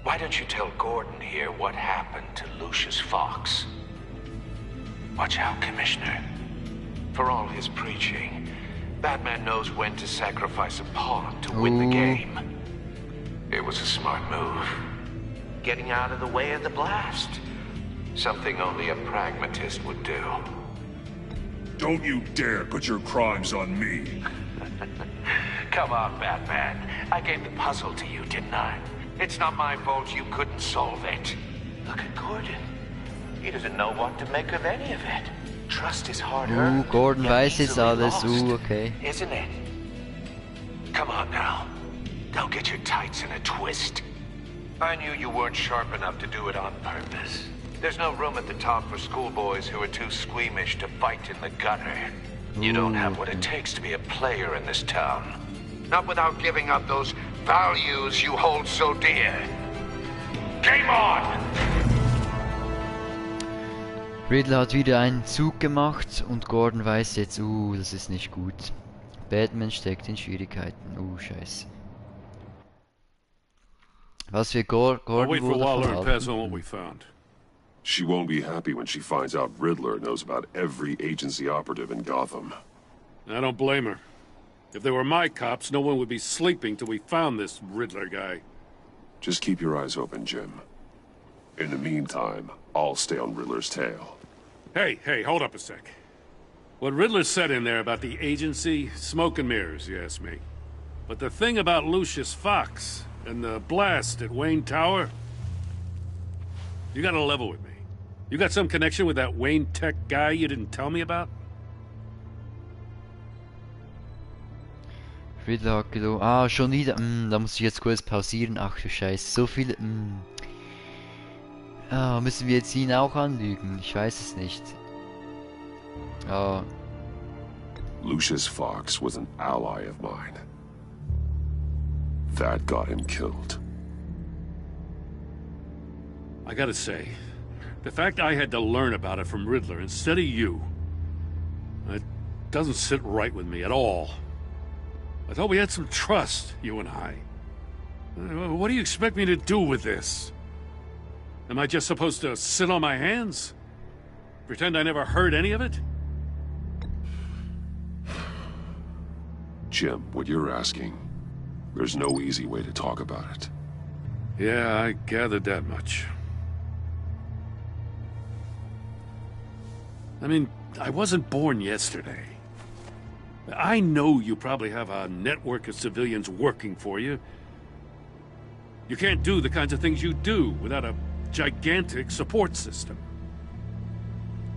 Why don't you tell Gordon here what happened to Lucius Fox? Watch out, Commissioner. For all his preaching, Batman knows when to sacrifice a pawn to win the game. It was a smart move. Getting out of the way of the blast. Something only a pragmatist would do. Don't you dare put your crimes on me. Come on, Batman. I gave the puzzle to you, didn't I? It's not my fault you couldn't solve it. Look at Gordon. He doesn't know what to make of any of it. Trust is hard-earned. Gordon weiß jetzt alles. Okay. Isn't it? Come on now. Don't get your tights in a twist. I knew you weren't sharp enough to do it on purpose. There's no room at the top for schoolboys who are too squeamish to fight in the gutter. You don't have what it takes to be a player in this town. Not without giving up those values you hold so dear. Game on! Riddler hat wieder einen Zug gemacht und Gordon weiß jetzt, das ist nicht gut. Batman steckt in Schwierigkeiten. Scheiße. Was für Gordon wait for wurde Waller and verhalten. pass on what we found. She won't be happy when she finds out Riddler knows about every agency operative in Gotham. I don't blame her. If they were my cops, no one would be sleeping till we found this Riddler guy. Just keep your eyes open, Jim. In the meantime, I'll stay on Riddler's tail. Hey, hold up a sec. What Riddler said in there about the agency, smoke and mirrors, you ask me. But the thing about Lucius Fox and the blast at Wayne Tower, you gotta level with me. You got some connection with that Wayne Tech guy you didn't tell me about? Riddler hat gelogen. Schon wieder. Da muss ich jetzt kurz pausieren. Ach du Scheiße. So viele. Müssen wir jetzt ihn auch anlügen? Ich weiß es nicht. Lucius Fox was an ally of mine. That got him killed. I gotta say, the fact I had to learn about it from Riddler instead of you, it doesn't sit right with me at all. I thought we had some trust, you and I. What do you expect me to do with this? Am I just supposed to sit on my hands? Pretend I never heard any of it? Jim, what you're asking, there's no easy way to talk about it. Yeah, I gathered that much. I mean, I wasn't born yesterday. I know you probably have a network of civilians working for you. You can't do the kinds of things you do without a gigantic support system.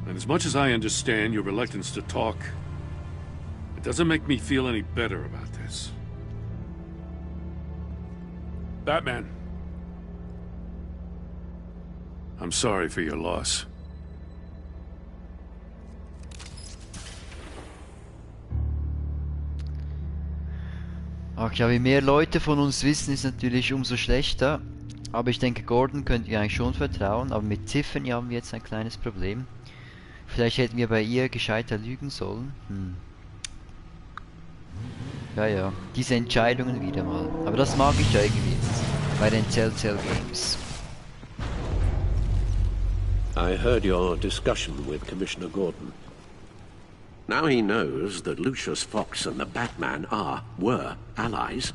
And as much as I understand your reluctance to talk, it doesn't make me feel any better about this. Batman. I'm sorry for your loss. Ach ja, wie mehr Leute von uns wissen, ist natürlich umso schlechter. Aber ich denke, Gordon könnt ihr eigentlich schon vertrauen. Aber mit Tiffany haben wir jetzt ein kleines Problem. Vielleicht hätten wir bei ihr gescheiter lügen sollen. Ja, diese Entscheidungen wieder mal. Aber das mag ich ja irgendwie jetzt. Bei den Telltale Games. I heard your discussion with Commissioner Gordon. Now he knows that Lucius Fox and the Batman were allies.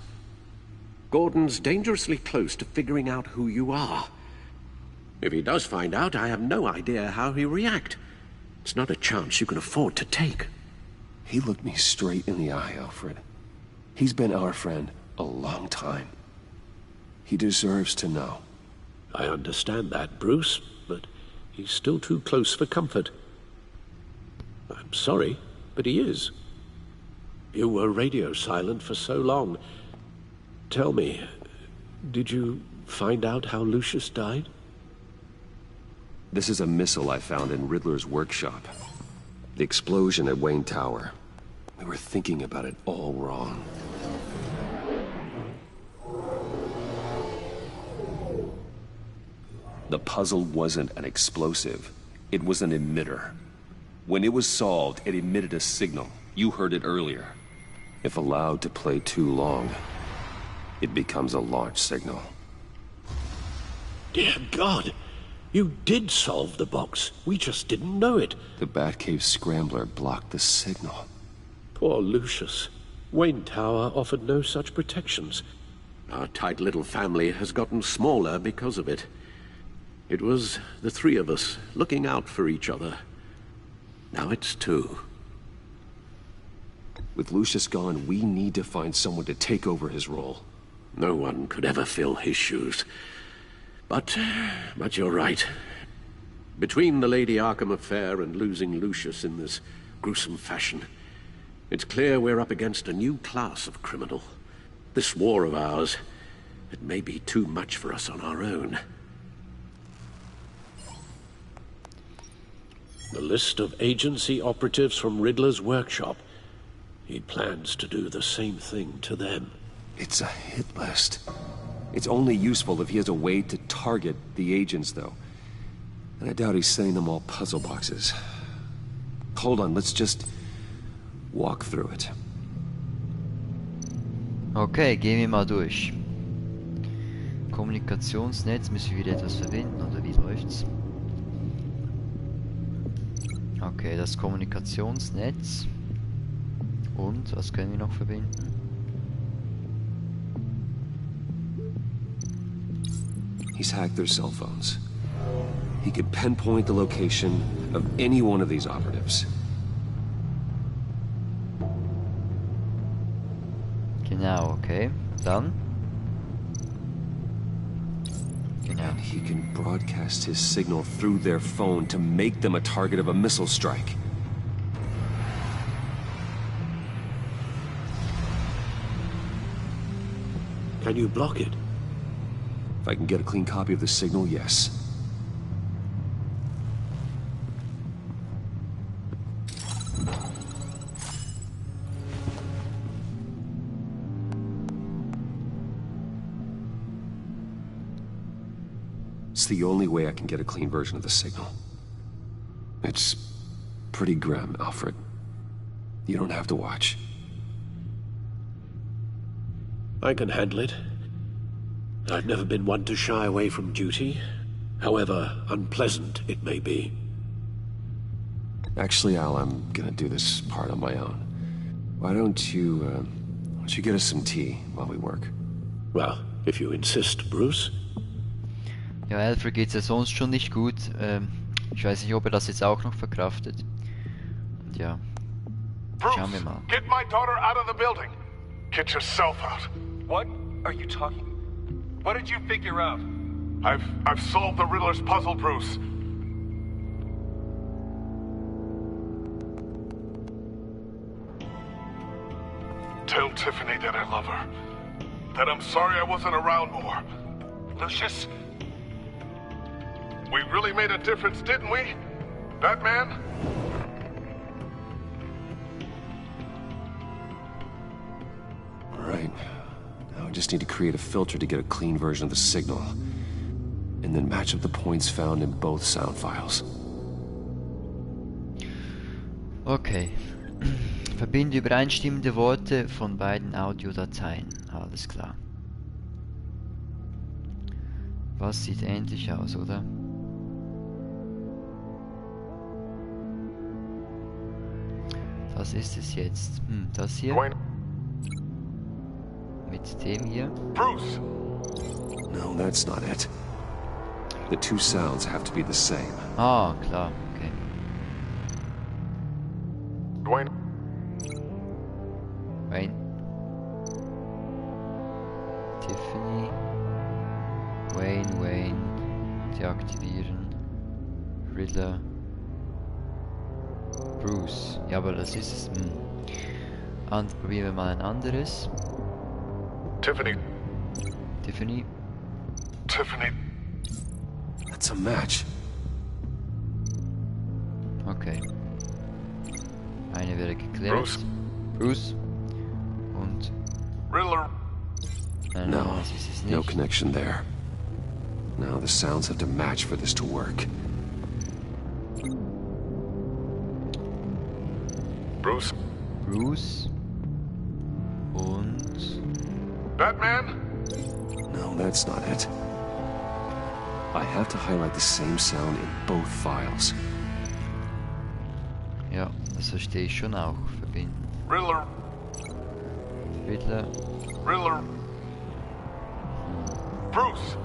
Gordon's dangerously close to figuring out who you are. If he does find out, I have no idea how he'll react. It's not a chance you can afford to take. He looked me straight in the eye, Alfred. He's been our friend a long time. He deserves to know. I understand that, Bruce, but he's still too close for comfort. I'm sorry, but he is. You were radio silent for so long. Tell me, did you find out how Lucius died? This is a missile I found in Riddler's workshop. The explosion at Wayne Tower. We were thinking about it all wrong. The puzzle wasn't an explosive. It was an emitter. When it was solved, it emitted a signal. You heard it earlier. If allowed to play too long, it becomes a launch signal. Dear God, you did solve the box. We just didn't know it. The Batcave scrambler blocked the signal. Poor Lucius. Wayne Tower offered no such protections. Our tight little family has gotten smaller because of it. It was the three of us looking out for each other. Now it's two. With Lucius gone, we need to find someone to take over his role. No one could ever fill his shoes. But you're right. Between the Lady Arkham affair and losing Lucius in this gruesome fashion, it's clear we're up against a new class of criminal. This war of ours It may be too much for us on our own. The list of agency operatives from Riddler's workshop. He plans to do the same thing to them. It's a hit list. It's only useful if he has a way to target the agents, though. And I doubt he's setting them all puzzle boxes. Hold on, let's just walk through it. Okay, gehen wir mal durch. Kommunikationsnetz, müssen wir wieder etwas verbinden, oder wie läuft's? Okay, das Kommunikationsnetz. Und, was können wir noch verbinden? He's hacked their cell phones. He could pinpoint the location of any one of these operatives. Genau, okay. Dann? Genau. And he can broadcast his signal through their phone to make them a target of a missile strike. Can you block it? If I can get a clean copy of the signal, yes. It's the only way I can get a clean version of the signal. It's pretty grim, Alfred. You don't have to watch. I can handle it. I've never been one to shy away from duty, however unpleasant it may be. Actually, Al, I'm gonna do this part on my own. Why don't you get us some tea while we work? Well, if you insist, Bruce. Ja, Alfred geht's ja sonst schon nicht gut. Ich weiß nicht, ob er das jetzt auch noch verkraftet. Und ja, schauen wir mal. Get my daughter out of the building. Get yourself out. What are you talking? What did you figure out? I've solved the Riddler's puzzle, Bruce. Tell Tiffany that I love her. That I'm sorry I wasn't around more. Lucius? We really made a difference, didn't we? Batman? All right. Now I just need to create a filter to get a clean version of the signal. And then match up the points found in both sound files. Okay. Verbinde übereinstimmende Worte von beiden Audiodateien. Alles klar. Was sieht ähnlich aus, oder? Was ist es jetzt? Das hier? Mit dem hier? Bruce! No, that's not it. The two sounds have to be the same. Ah, klar, okay. Dwayne. Wayne. Tiffany. Wayne. Deaktivieren. Riddler. Bruce. Ja, aber das ist es. Und probieren wir mal ein anderes. Tiffany. That's a match. Okay. Eine wäre geklärt. Bruce. Und... Riddler. No, no connection there. Now the sounds have to match for this to work. Bruce. Und... Batman? No, that's not it. I have to highlight the same sound in both files. Ja, das verstehe ich schon auch. Verbinden. Riddler. Bruce.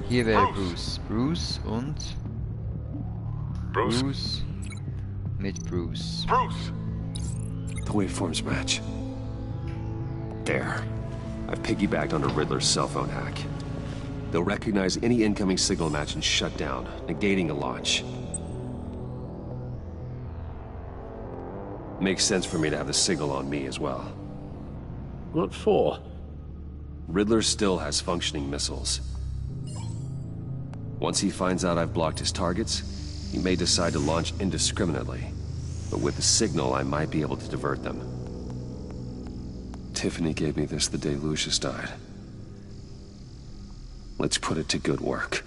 Hier wäre Bruce und... Bruce mit Bruce. The waveforms match. There. I've piggybacked onto Riddler's cell phone hack. They'll recognize any incoming signal match and shut down, negating a launch. Makes sense for me to have the signal on me as well. What for? Riddler still has functioning missiles. Once he finds out I've blocked his targets, he may decide to launch indiscriminately. But with the signal, I might be able to divert them. Tiffany gave me this the day Lucius died. Let's put it to good work.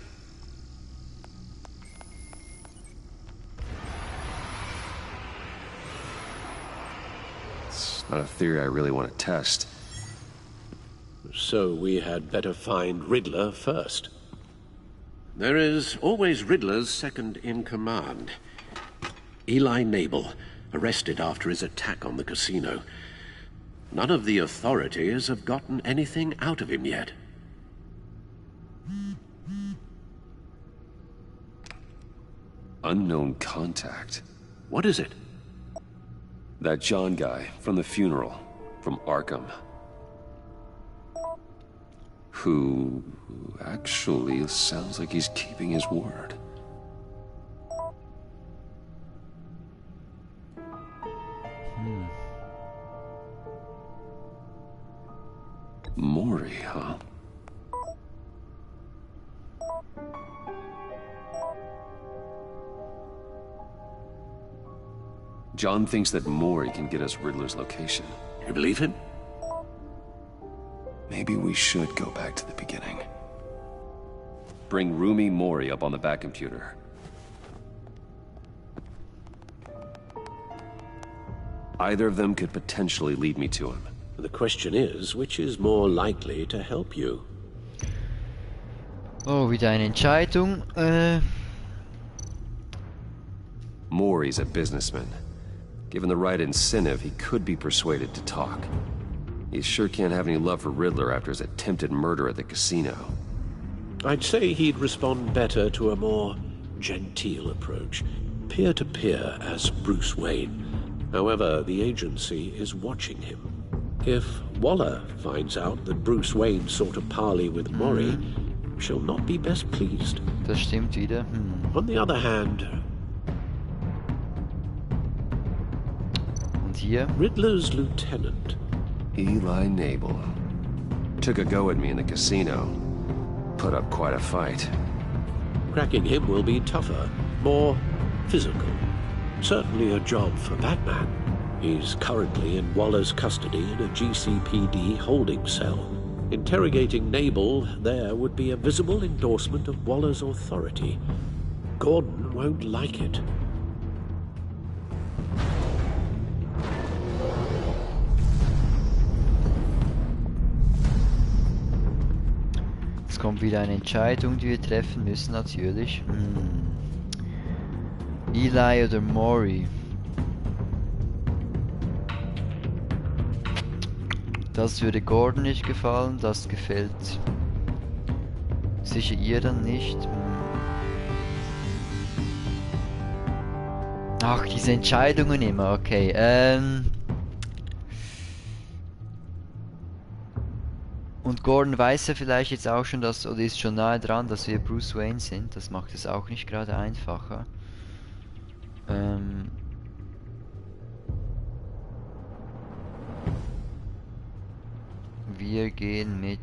It's not a theory I really want to test. So we had better find Riddler first. There is always Riddler's second in command. Eli Nabel, arrested after his attack on the casino. None of the authorities have gotten anything out of him yet. Unknown contact. What is it? That John guy from the funeral, from Arkham. Who actually sounds like he's keeping his word. Mori, huh? John thinks that Mori can get us Riddler's location. You believe him? Maybe we should go back to the beginning. Bring Rumi Mori up on the back computer. Either of them could potentially lead me to him. The question is, which is more likely to help you? Oh, wieder eine Entscheidung. Mori's a businessman. Given the right incentive, he could be persuaded to talk. He sure can't have any love for Riddler after his attempted murder at the casino. I'd say he'd respond better to a more genteel approach. Peer-to-peer as Bruce Wayne. However, the agency is watching him. If Waller finds out that Bruce Wayne sought a parley with Mori, she'll not be best pleased. Das stimmt wieder. On the other hand... Und hier? Riddler's lieutenant. Eli Nabel. Took a go at me in the casino. Put up quite a fight. Cracking him will be tougher, more physical. Certainly a job for Batman. He's currently in Waller's custody in a GCPD holding cell. Interrogating Nabel there would be a visible endorsement of Waller's authority. Gordon won't like it. Es kommt wieder eine Entscheidung, die wir treffen müssen, natürlich. Eli oder Mori? Das würde Gordon nicht gefallen, das gefällt sicher ihr dann nicht. Ach, diese Entscheidungen immer, okay. Und Gordon weiß ja vielleicht jetzt auch schon, dass, oder ist schon nahe dran, dass wir Bruce Wayne sind. Das macht es auch nicht gerade einfacher. Wir gehen mit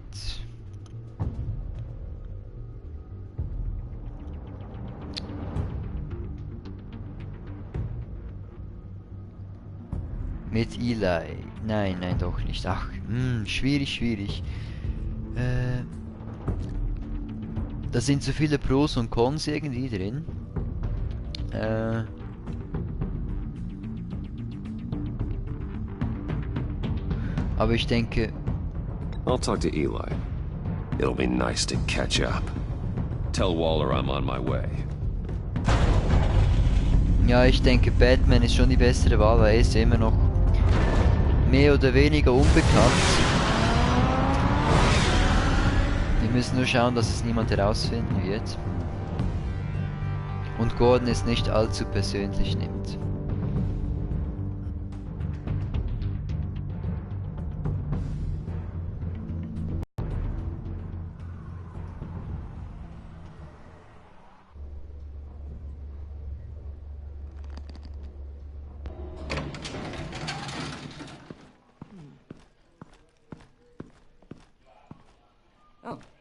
Eli. Nein, nein, doch nicht. Ach, schwierig. Da sind so viele Pros und Cons irgendwie drin. Aber ich denke... I'll talk to Eli. It'll be nice to catch up. Tell Waller I'm on my way. Ja, ich denke Batman ist schon die bessere Wahl, weil er ist ja immer noch mehr oder weniger unbekannt. Wir müssen nur schauen, dass es niemand herausfinden wird. Und Gordon es nicht allzu persönlich nimmt.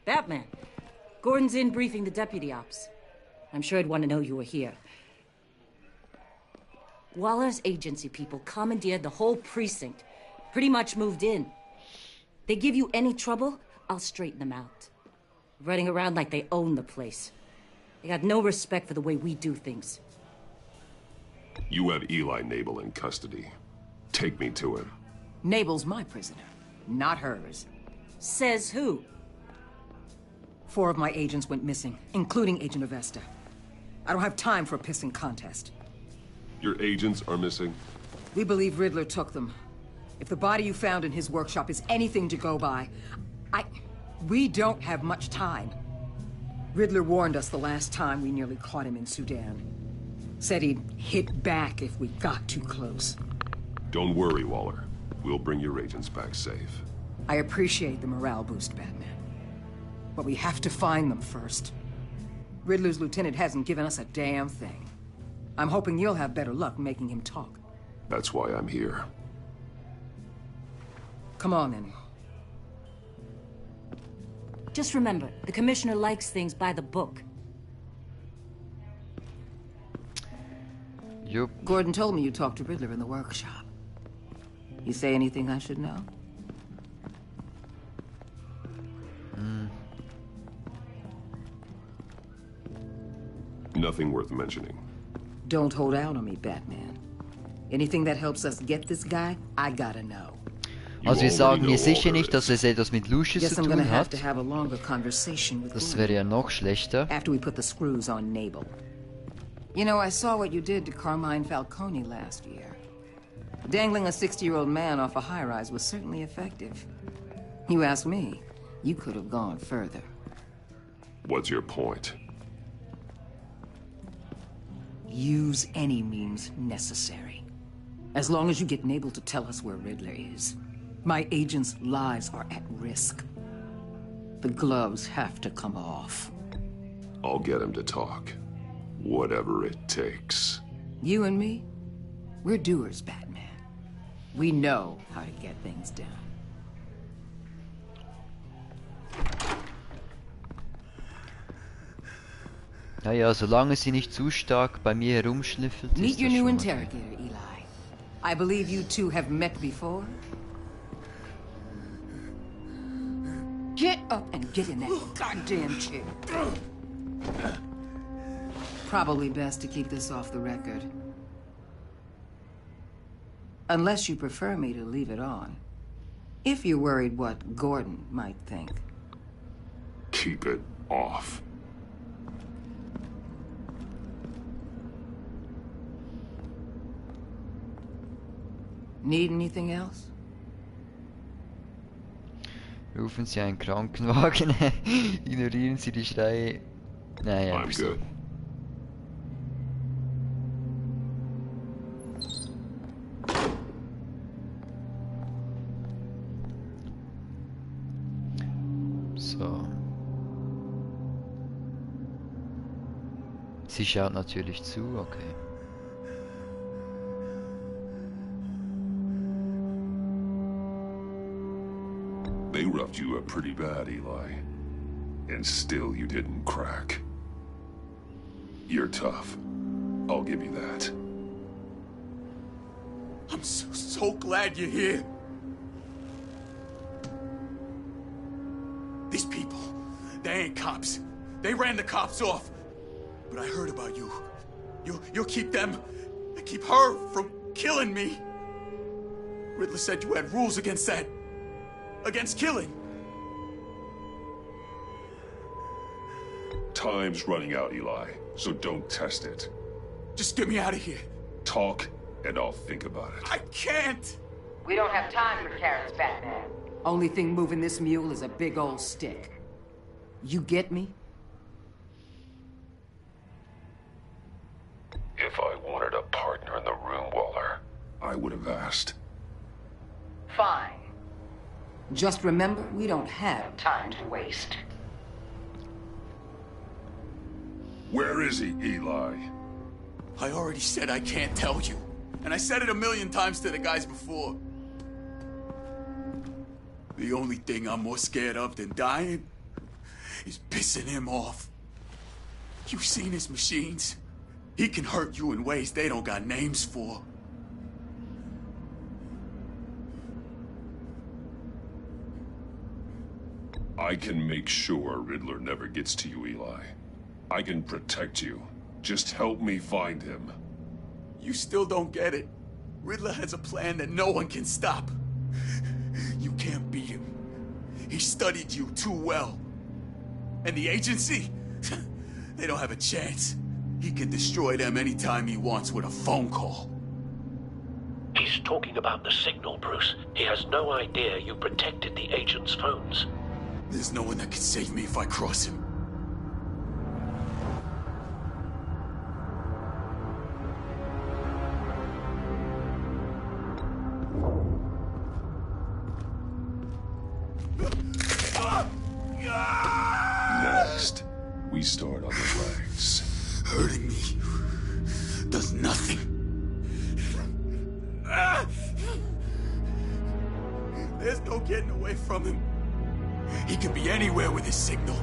Batman. Gordon's in briefing the deputy ops. I'm sure I'd want to know you were here. Waller's agency people commandeered the whole precinct. Pretty much moved in. They give you any trouble, I'll straighten them out. Running around like they own the place. They got no respect for the way we do things. You have Eli Nabel in custody. Take me to him. Nabel's my prisoner, not hers. Says who? 4 of my agents went missing, including Agent Avesta. I don't have time for a pissing contest. Your agents are missing? We believe Riddler took them. If the body you found in his workshop is anything to go by, we don't have much time. Riddler warned us the last time we nearly caught him in Sudan. Said he'd hit back if we got too close. Don't worry, Waller. We'll bring your agents back safe. I appreciate the morale boost, Batman. But we have to find them first. Riddler's lieutenant hasn't given us a damn thing. I'm hoping you'll have better luck making him talk. That's why I'm here. Come on, then. Just remember, the commissioner likes things by the book. Yup. Gordon told me you talked to Riddler in the workshop. You say anything I should know? Nothing worth mentioning. Don't hold out on me, Batman. Anything that helps us get this guy, I gotta know. Also wir sagen hier sicher nicht, dass es etwas mit Lucius zu tun hat. Das wäre ja noch schlechter. After we put the screws on Nabel. You know, I saw what you did to Carmine Falcone last year. Dangling a 60-year-old man off a high-rise was certainly effective. You ask me, you could have gone further. What's your point? Use any means necessary. As long as you get Nabel to tell us where Riddler is. My agents' lives are at risk. The gloves have to come off. I'll get him to talk. Whatever it takes. You and me, we're doers, Batman. We know how to get things done. Naja, solange sie nicht zu stark bei mir herumschnüffelt, Meet ist your das new schon interrogator, Eli. I believe you two have met before. Get up and get in that goddamn chair. Probably best to keep this off the record. Unless you prefer me to leave it on. If you're worried what Gordon might think. Keep it off. Need anything else? Rufen Sie einen Krankenwagen, ignorieren Sie die Schreie. Naja, I'm good. So. Sie schaut natürlich zu, okay. They roughed you up pretty bad, Eli. And still you didn't crack. You're tough. I'll give you that. I'm so glad you're here. These people, they ain't cops. They ran the cops off. But I heard about you. You'll keep them, keep her from killing me. Riddler said you had rules against that. Against killing. Time's running out, Eli, so don't test it. Just get me out of here. Talk, and I'll think about it. I can't! We don't have time for carrots, Batman. Only thing moving this mule is a big old stick. You get me? If I wanted a partner in the room, Waller, I would have asked. Fine. Just remember, we don't have time to waste. Where is he, Eli? I already said I can't tell you. And I said it 1,000,000 times to the guys before. The only thing I'm more scared of than dying is pissing him off. You've seen his machines. He can hurt you in ways they don't got names for. I can make sure Riddler never gets to you, Eli. I can protect you. Just help me find him. You still don't get it. Riddler has a plan that no one can stop. You can't beat him. He studied you too well. And the agency? They don't have a chance. He can destroy them anytime he wants with a phone call. He's talking about the signal, Bruce. He has no idea you protected the agent's phones. There's no one that can save me if I cross him. Next, we start on the legs. Hurting me does nothing. There's no getting away from him. He can be anywhere with his signal.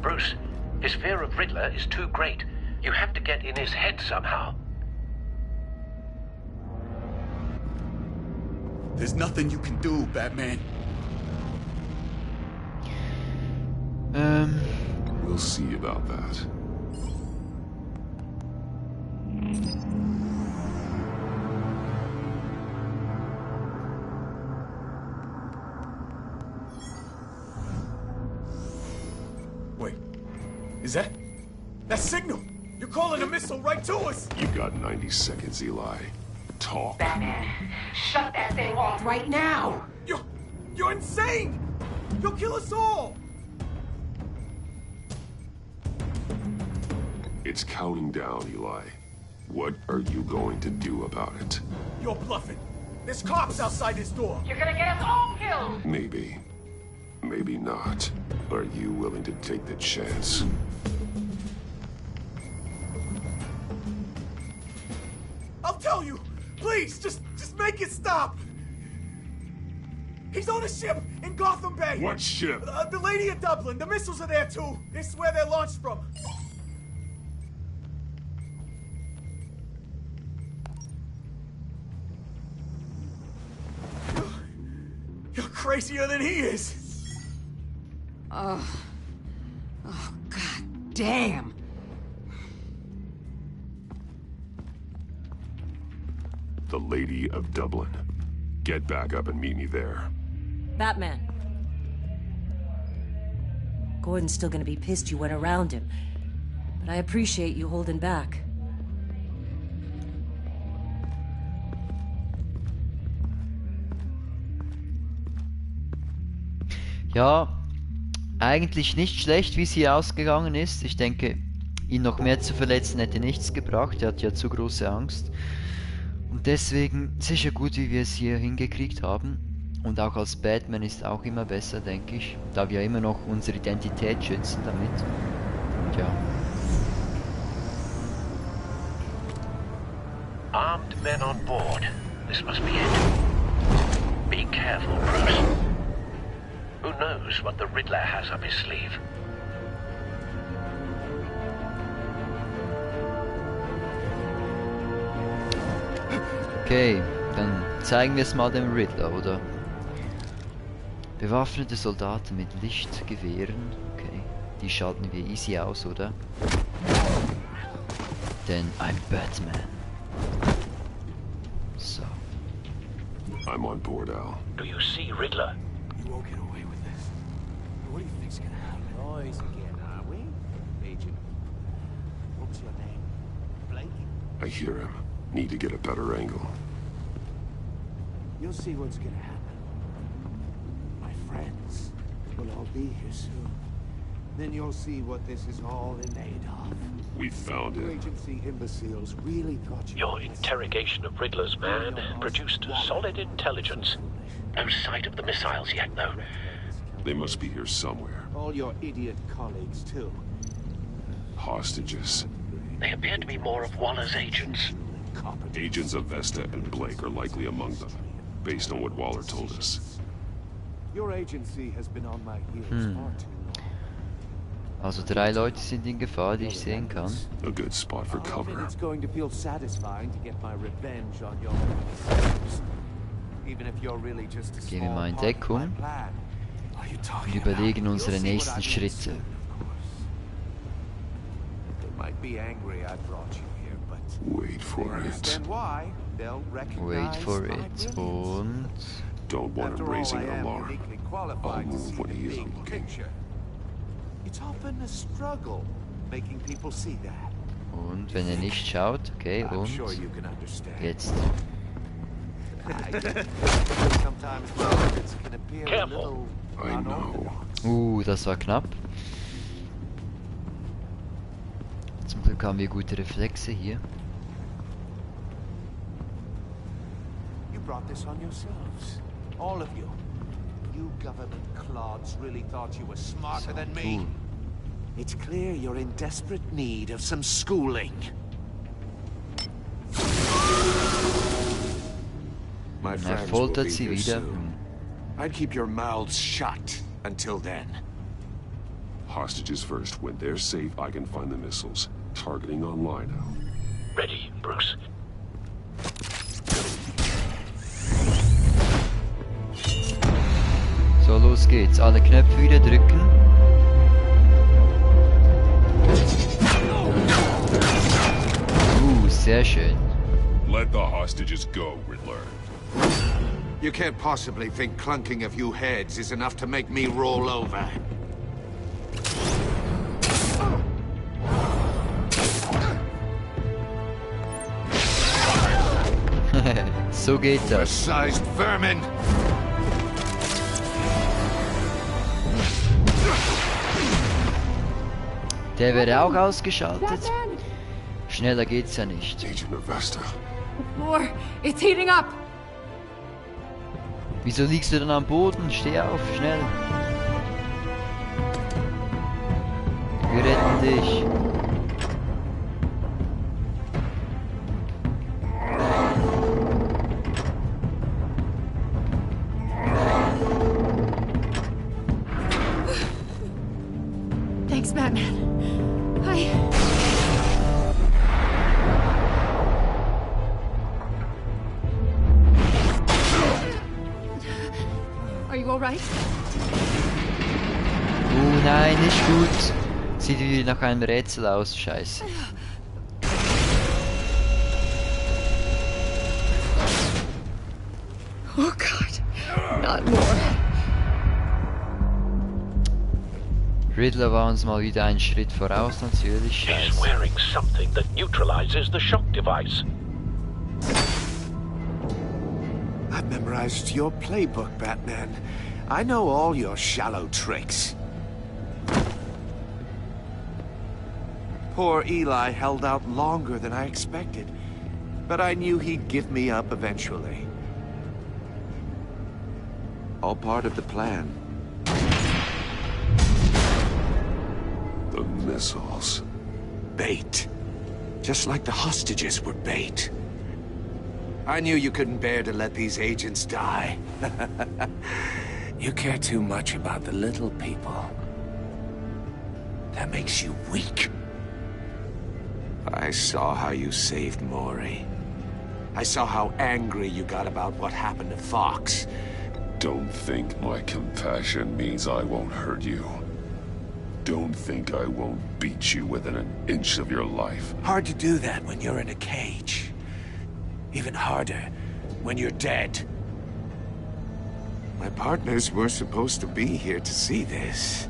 Bruce, his fear of Riddler is too great. You have to get in his head somehow. There's nothing you can do, Batman. We'll see about that. Wait, is that signal? You're calling a missile right to us! You got 90 seconds, Eli. Talk. Batman, shut that thing off right now! You're insane! You'll kill us all! It's counting down, Eli. What are you going to do about it? You're bluffing. There's cops outside this door. You're gonna get us all killed! Maybe. Maybe not. Are you willing to take the chance? I'll tell you! Please, just make it stop! He's on a ship in Gotham Bay! What ship? The Lady of Dublin. The missiles are there, too. This is where they're launched from. You're crazier than he is! Oh, god damn! The Lady of Dublin. Get back up and meet me there. Batman. Gordon's still gonna be pissed you went around him, but I appreciate you holding back. Ja, eigentlich nicht schlecht, wie es hier ausgegangen ist. Ich denke, ihn noch mehr zu verletzen hätte nichts gebracht. Er hat ja zu große Angst. Und deswegen sicher gut, wie wir es hier hingekriegt haben. Und auch als Batman ist auch immer besser, denke ich. Da wir immer noch unsere Identität schützen damit. Und ja. Armed men on board. This must be it. Be careful, Bruce. Who knows what the Riddler has up his sleeve? Okay, dann zeigen wir es mal dem Riddler, oder? Bewaffnete Soldaten mit Lichtgewehren. Okay, die schalten wir easy aus, oder? Denn I'm Batman. So. I'm on board, Al. Do you see Riddler? You won't get away with this. What do you think's gonna happen? Noise again, are we? Agent. What was your name? Blake? I hear him. Need to get a better angle. You'll see what's gonna happen. My friends will all be here soon. Then you'll see what this is all in aid of. We found You him. agency imbeciles really thought you Your interrogation of Riddler's man produced solid intelligence. No sight of the missiles yet, though. They must be here somewhere. all your idiot colleagues too. Hostages. They appear to be more of Waller's agents. Agents of Vesta and Blake are likely among them, based on what Waller told us. Your agency has been on my heels far too long. Also 3 Leute sind in Gefahr, die ich sehen kann. A good spot for cover. It's going to feel satisfying to get my revenge on your enemies. Even if you're really just a Gehen wir mal in small part of my Deckung plan. und überlegen unsere nächsten Schritte. They might be angry I brought you here, but Wait for it. why they'll recognize Wait for my it. brilliance. Und... Don't want him raising an alarm. I'll move when he isn't looking. It's often a struggle making people see that. Und wenn er nicht schaut, okay, I'm und sure you can understand. jetzt. Sometimes my methods can appear a little I know. Das war knapp. Zum Glück haben wir gute Reflexe hier. You brought this on yourselves. All of you. You government clods really thought you were smarter than me. It's clear you're in desperate need of some schooling. My Er friends will be foltert sie here wieder. soon. I'd keep your mouths shut until then. Hostages first. When they're safe, I can find the missiles. Targeting online now. Ready, Bruce. So, los geht's. Alle Knöpfe wieder drücken. Sehr schön. Let the hostages go, Riddler. You can't possibly think clunking a few heads is enough to make me roll over. So geht das. Oversized vermin! Der wäre auch ausgeschaltet. Schneller geht's ja nicht. More! It's heating up! Wieso liegst du denn am Boden? Steh auf, schnell. Wir retten dich. Thanks, Batman. Are you all right? Nein, nicht gut. Sieht wie nach einem Rätsel aus, scheiße. Oh God, not more. Riddler war uns mal wieder einen Schritt voraus, natürlich. He's Scheiße. wearing something that neutralizes the shock device. I've memorized your playbook, Batman. I know all your shallow tricks. Poor Eli held out longer than I expected, but I knew he'd give me up eventually. All part of the plan. The missiles. Bait. Just like the hostages were bait. I knew you couldn't bear to let these agents die. You care too much about the little people. That makes you weak. I saw how you saved Maury. I saw how angry you got about what happened to Fox. Don't think my compassion means I won't hurt you. Don't think I won't beat you within an inch of your life. Hard to do that when you're in a cage. Even harder when you're dead. My partners were supposed to be here to see this.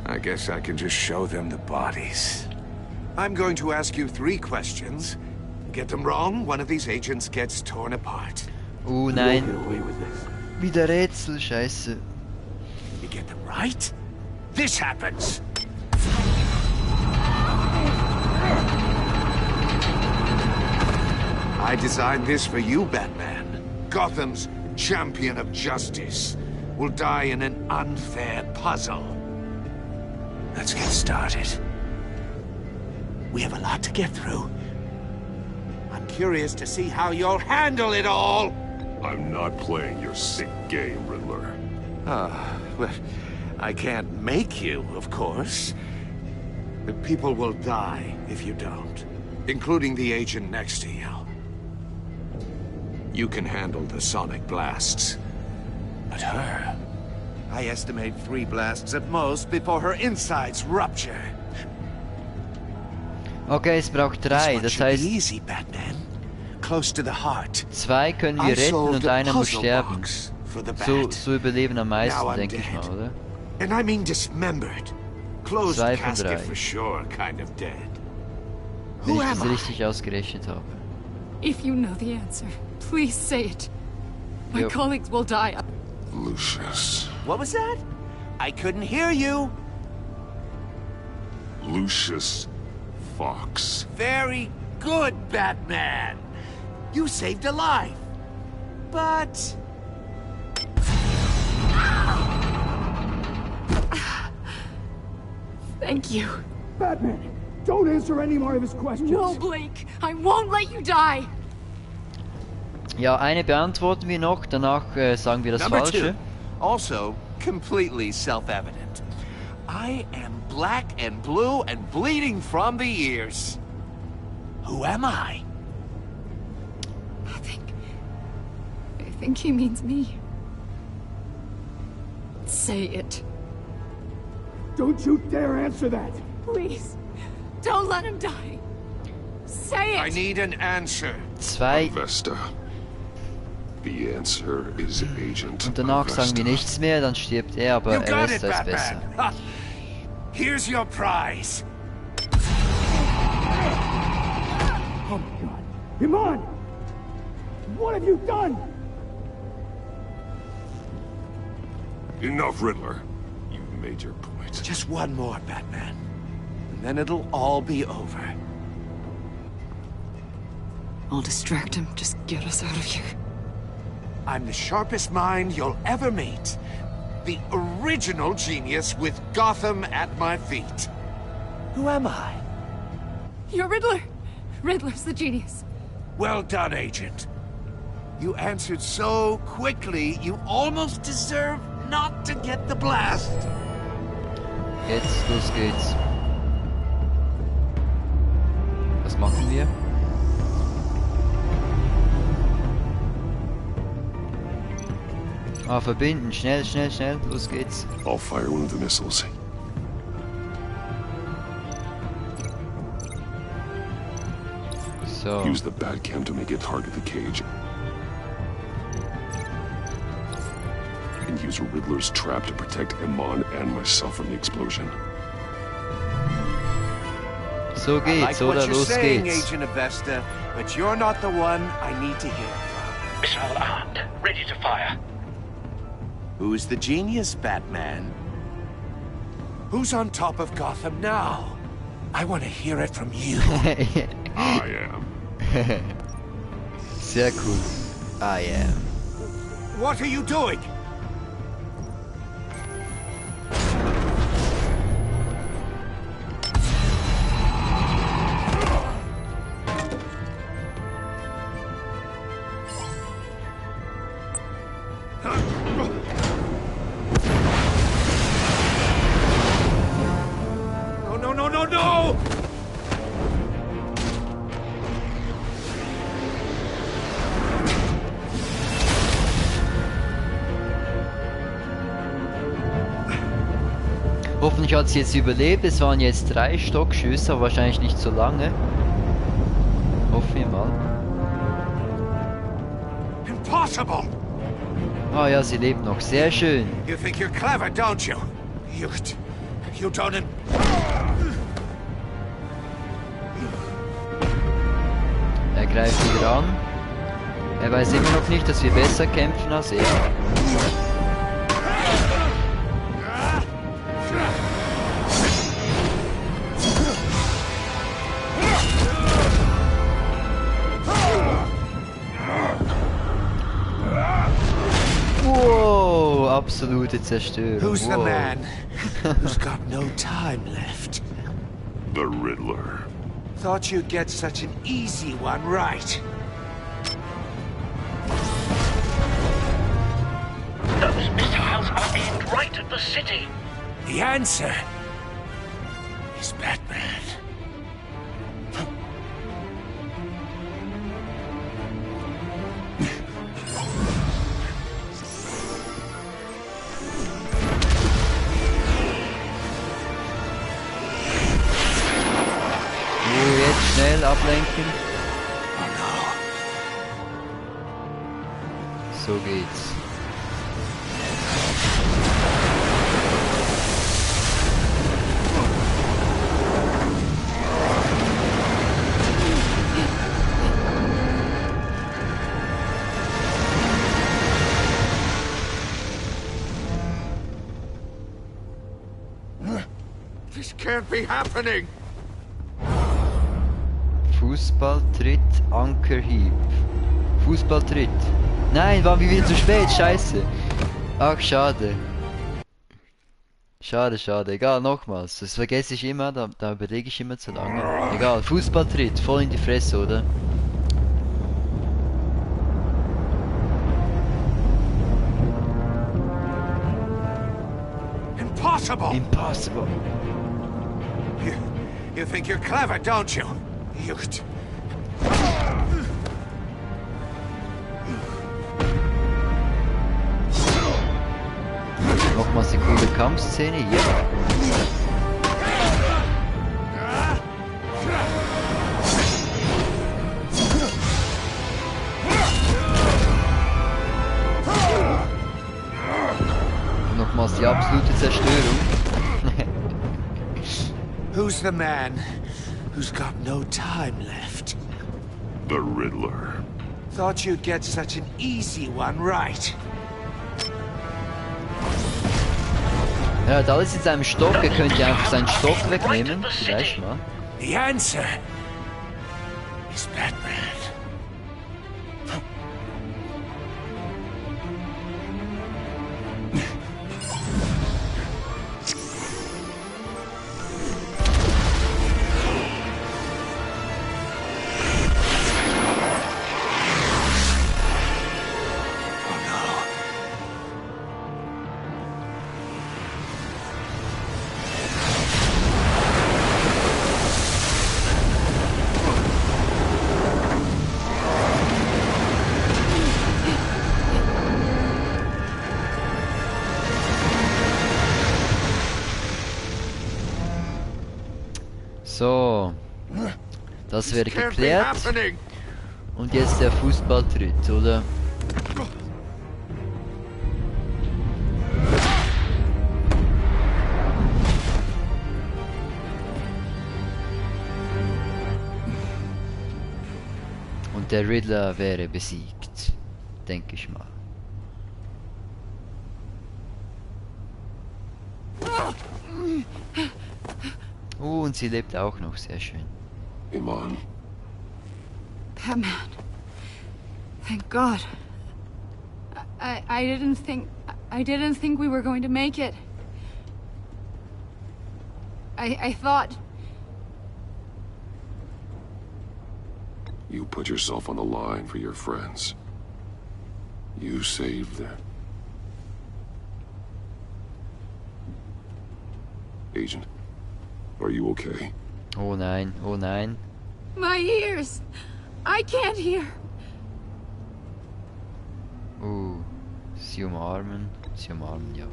I guess I can just show them the bodies. I'm going to ask you 3 questions. Get them wrong, one of these agents gets torn apart. Nein. Wieder Rätsel, scheiße. You get them right, this happens. I designed this for you, Batman. Gotham's champion of justice will die in an unfair puzzle. Let's get started. We have a lot to get through. I'm curious to see how you'll handle it all. I'm not playing your sick game, Riddler. Well, I can't make you, of course. But people will die if you don't, including the agent next to you. You can handle the sonic blasts, but her... I estimate 3 blasts at most before her insides rupture. Okay, es braucht 3, das heißt... Easy, Batman. Close to the heart. 2 können wir retten und einer muss sterben. So überleben am meisten, denke ich mal, oder? And I mean dismembered. Closed 2 von 3. casket for sure, kind of dead. Wenn ich das richtig ausgerechnet habe. If you know the answer, please say it. My colleagues will die. Lucius. What was that? I couldn't hear you. Lucius Fox. Very good, Batman. You saved a life. But... Thank you. Batman, don't answer any more of his questions. No, Blake. I won't let you die. Ja, eine beantworten wir noch, danach sagen wir das Falsche. 2, also completely self-evident. I am black and blue and bleeding from the ears. Who am I? I think he means me. Say it. Don't you dare answer that. Please. Don't let him die. Say it. I need an answer. 2. Vesta. The answer is Agent Und danach sagen wir nichts mehr, dann stirbt er, aber You got ist it, das besser. Batman. Here's your prize. Oh my God. Iman! What have you done? Enough, Riddler. You've made your point. Just one more, Batman. And then it'll all be over. I'll distract him. Just get us out of here. I'm the sharpest mind you'll ever meet. The original genius with Gotham at my feet. Who am I? You're Riddler. Riddler's the genius. Well done, Agent. You answered so quickly, you almost deserve not to get the blast. Jetzt, los geht's. Was machen wir? Verbinden. Schnell, schnell, schnell. Los geht's. I'll fire one of the missiles. So. Use the Batcam to make it target the cage. And use Riddler's trap to protect Iman and myself from the explosion. So geht's, oder? Los saying, geht's. Agent of Vesta, but you're not the one I need to hear from. Missile armed, ready to fire. Who's the genius, Batman? Who's on top of Gotham now? I want to hear it from you. I am. Sehr cool. I am. What are you doing? No! Hoffentlich hat sie jetzt überlebt. Es waren jetzt 3 Stockschüsse, aber wahrscheinlich nicht so lange. Hoffen wir mal. Impossible! Ah ja, sie lebt noch. Sehr schön. You think you're clever, don't you? You don't... Er greift wieder an. Er weiß immer noch nicht, dass wir besser kämpfen als er. Wow, absolute Zerstörung. Who's the man who's got no time left? The Riddler. Thought you'd get such an easy one right. are aimed right at the city. The answer is Batman. Jetzt schnell ablenken. So geht's. This can't be happening. Fußballtritt, Ankerhieb. Fußballtritt. Nein, waren wir wieder zu spät, scheiße. Ach, schade. Schade, schade. Egal, nochmals. Das vergesse ich immer, da überlege ich immer zu lange. Egal, Fußballtritt, voll in die Fresse, oder? Impossible! Impossible. You think you're clever, don't you? You could... Nochmals die coole Kampfszene hier. Nochmals die absolute Zerstörung. Who's the man who's got no time left? The Riddler. Thought you'd get such an easy one right. Er hat alles in seinem Stock, er könnte einfach seinen Stock wegnehmen, vielleicht mal. The answer is Batman. So, das wäre geklärt. Und jetzt der Fußballtritt, oder? Und der Riddler wäre besiegt, denke ich mal. Und sie lebt auch noch, sehr schön. Iman. Batman. Thank God. I didn't think we were going to make it. I thought... You put yourself on the line for your friends. You saved them. Agent, are you okay? Oh nein, oh nein. My ears! I can't hear! Sie umarmen, ja.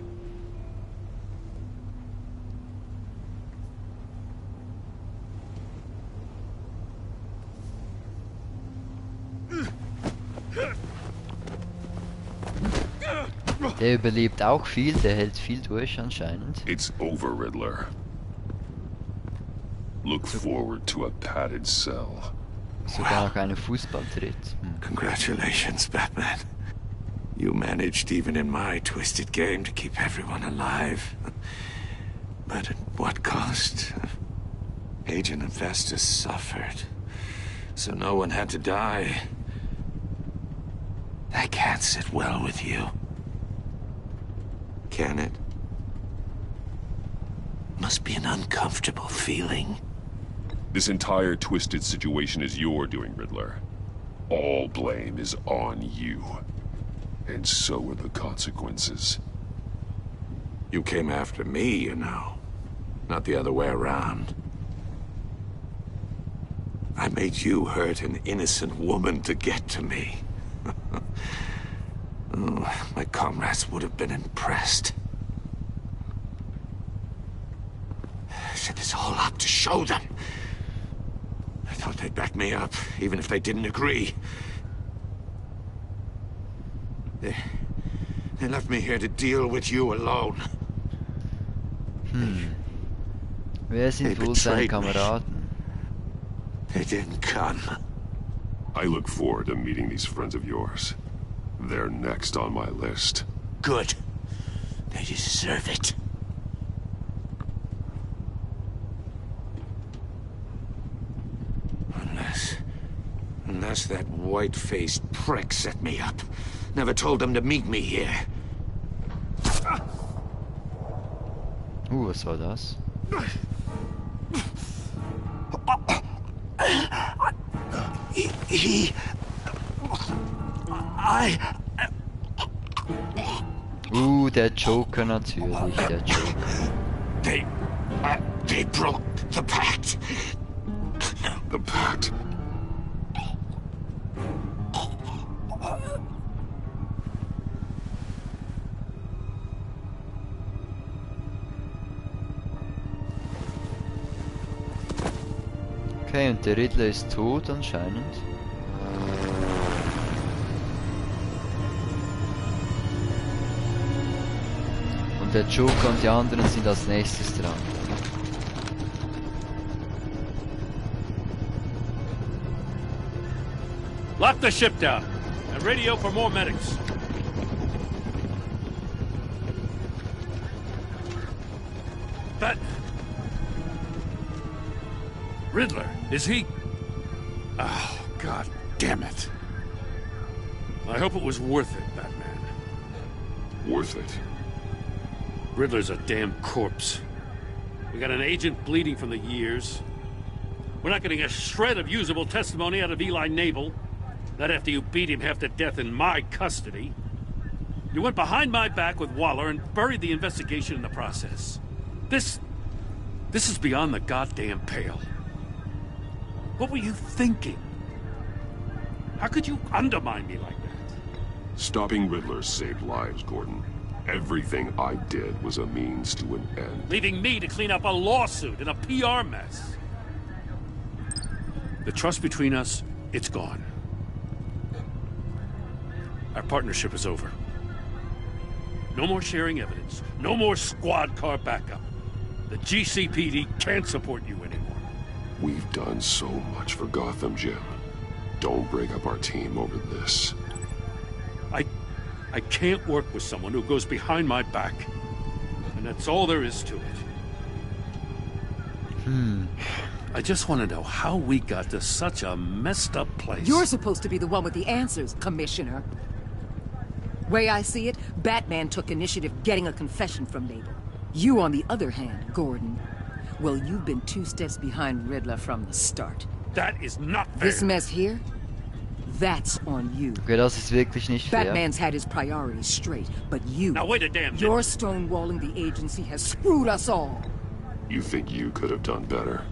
Der überlebt auch viel, der hält viel durch anscheinend. It's over, Riddler. Look forward to a padded cell. Sogar noch einen Fußballtritt. Congratulations, Batman. You managed even in my twisted game to keep everyone alive. But at what cost? Agent Infestus suffered, so no one had to die. That can't sit well with you. Can it? Must be an uncomfortable feeling. This entire twisted situation is your doing, Riddler. All blame is on you. And so are the consequences. You came after me, you know. Not the other way around. I made you hurt an innocent woman to get to me. Oh, my comrades would have been impressed. I set this all up to show them. I thought they'd back me up, even if they didn't agree. They left me here to deal with you alone. Wer sind wohl seine Kameraden? They didn't come. I look forward to meeting these friends of yours. They're next on my list. Good. They deserve it. Unless that white-faced prick set me up. Never told them to meet me here. Was war das? Der Joker natürlich, der Joker. They broke the pact. The pact? Okay, und der Riddler ist tot anscheinend. Und der Joker und die anderen sind als nächstes dran. Lock the ship down and radio for more medics. That... Riddler, is he... Oh, God damn it. I hope it was worth it, Batman. Worth it? Riddler's a damn corpse. We got an agent bleeding from the years. We're not getting a shred of usable testimony out of Eli Nabel. Not after you beat him half to death in my custody. You went behind my back with Waller and buried the investigation in the process. This is beyond the goddamn pale. What were you thinking? How could you undermine me like that? Stopping Riddler saved lives, Gordon. Everything I did was a means to an end. Leaving me to clean up a lawsuit and a PR mess. The trust between us, it's gone. Our partnership is over. No more sharing evidence. No more squad car backup. The GCPD can't support you anymore. We've done so much for Gotham, Jim. Don't break up our team over this. I can't work with someone who goes behind my back. And that's all there is to it. I just want to know how we got to such a messed up place. You're supposed to be the one with the answers, Commissioner. Way I see it, Batman took initiative getting a confession from Nabel. You, on the other hand, Gordon, well, you've been 2 steps behind Riddler from the start. That is not fair. This mess here, that's on you. Okay, das ist wirklich nicht fair. Batman's had his priorities straight, but you... Now wait a damn minute. Your stonewalling the agency has screwed us all. You think you could have done better?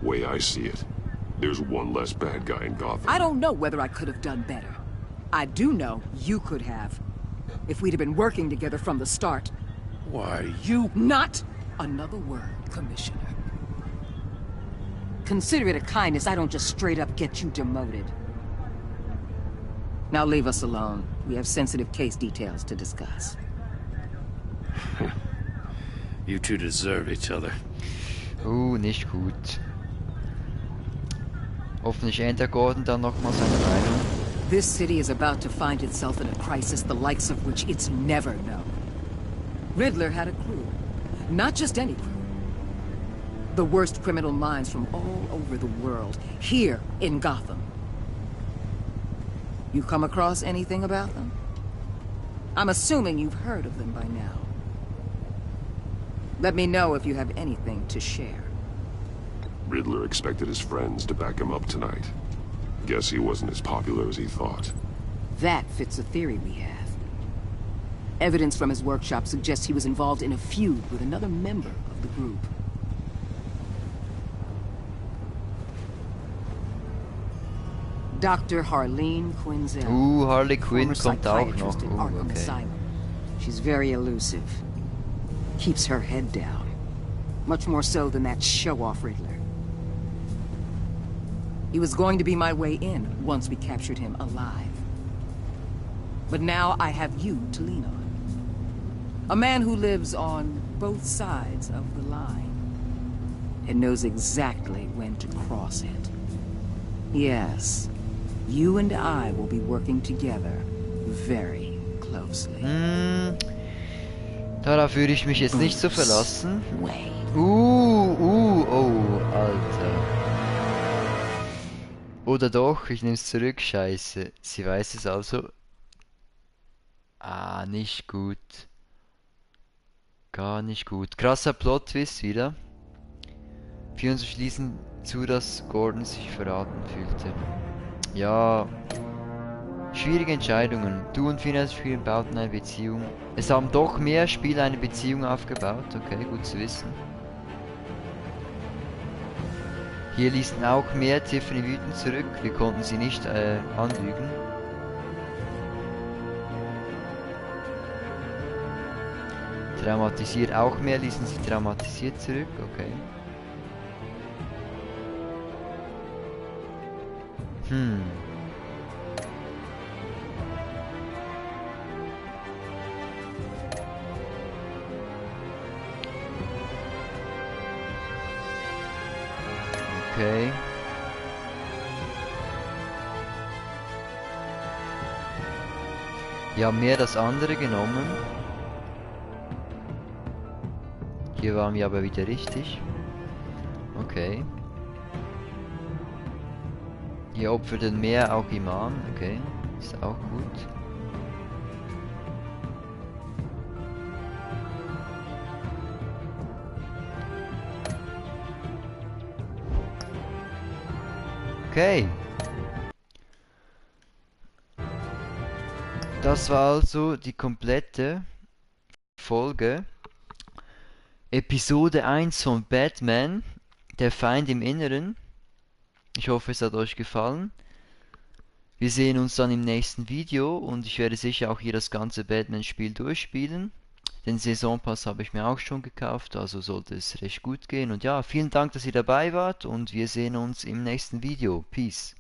Way I see it, there's one less bad guy in Gotham. I don't know whether I could have done better. I do know you could have. If we'd have been working together from the start. Why, you... Not another word, Commissioner. Consider it a kindness I don't just straight up get you demoted. Now leave us alone. We have sensitive case details to discuss. You two deserve each other. Nicht gut. Hoffentlich ändert Gordon dann nochmal seine Meinung. This city is about to find itself in a crisis the likes of which it's never known. Riddler had a crew. Not just any crew. The worst criminal minds from all over the world, here in Gotham. You come across anything about them? I'm assuming you've heard of them by now. Let me know if you have anything to share. Riddler expected his friends to back him up tonight. Guess he wasn't as popular as he thought. That fits a theory we have. Evidence from his workshop suggests he was involved in a feud with another member of the group. Dr. Harleen Quinzel. Harley Quinn kommt auch noch. Okay. Asylum. She's very elusive. Keeps her head down. Much more so than that show-off Riddler. He was going to be my way in once we captured him alive. But now I have you to lean on. A man who lives on both sides of the line and knows exactly when to cross it. Yes, you and I will be working together very closely. Darauf würde ich mich jetzt nicht so verlassen. Alter. Oder doch, ich nehme es zurück, scheiße. Sie weiß es also. Nicht gut. Gar nicht gut. Krasser Plot-Twist wieder. Wir uns schließen zu, dass Gordon sich verraten fühlte. Ja. Schwierige Entscheidungen. Du und Phineas spielen bauten eine Beziehung. Es haben doch mehr Spieler eine Beziehung aufgebaut. Okay, gut zu wissen. Hier ließen auch mehr Tiffany wütend zurück. Wir konnten sie nicht anlügen. Traumatisiert auch mehr, ließen sie traumatisiert zurück. Okay. Okay. Wir haben mehr das andere genommen. Hier waren wir aber wieder richtig. Okay. Hier opferten mehr auch Iman. Okay. Ist auch gut. Okay. Das war also die komplette Folge. Episode 1 von Batman, der Feind im Inneren. Ich hoffe, es hat euch gefallen. Wir sehen uns dann im nächsten Video und ich werde sicher auch hier das ganze Batman-Spiel durchspielen. Den Saisonpass habe ich mir auch schon gekauft, also sollte es recht gut gehen. Und ja, vielen Dank, dass ihr dabei wart und wir sehen uns im nächsten Video. Peace.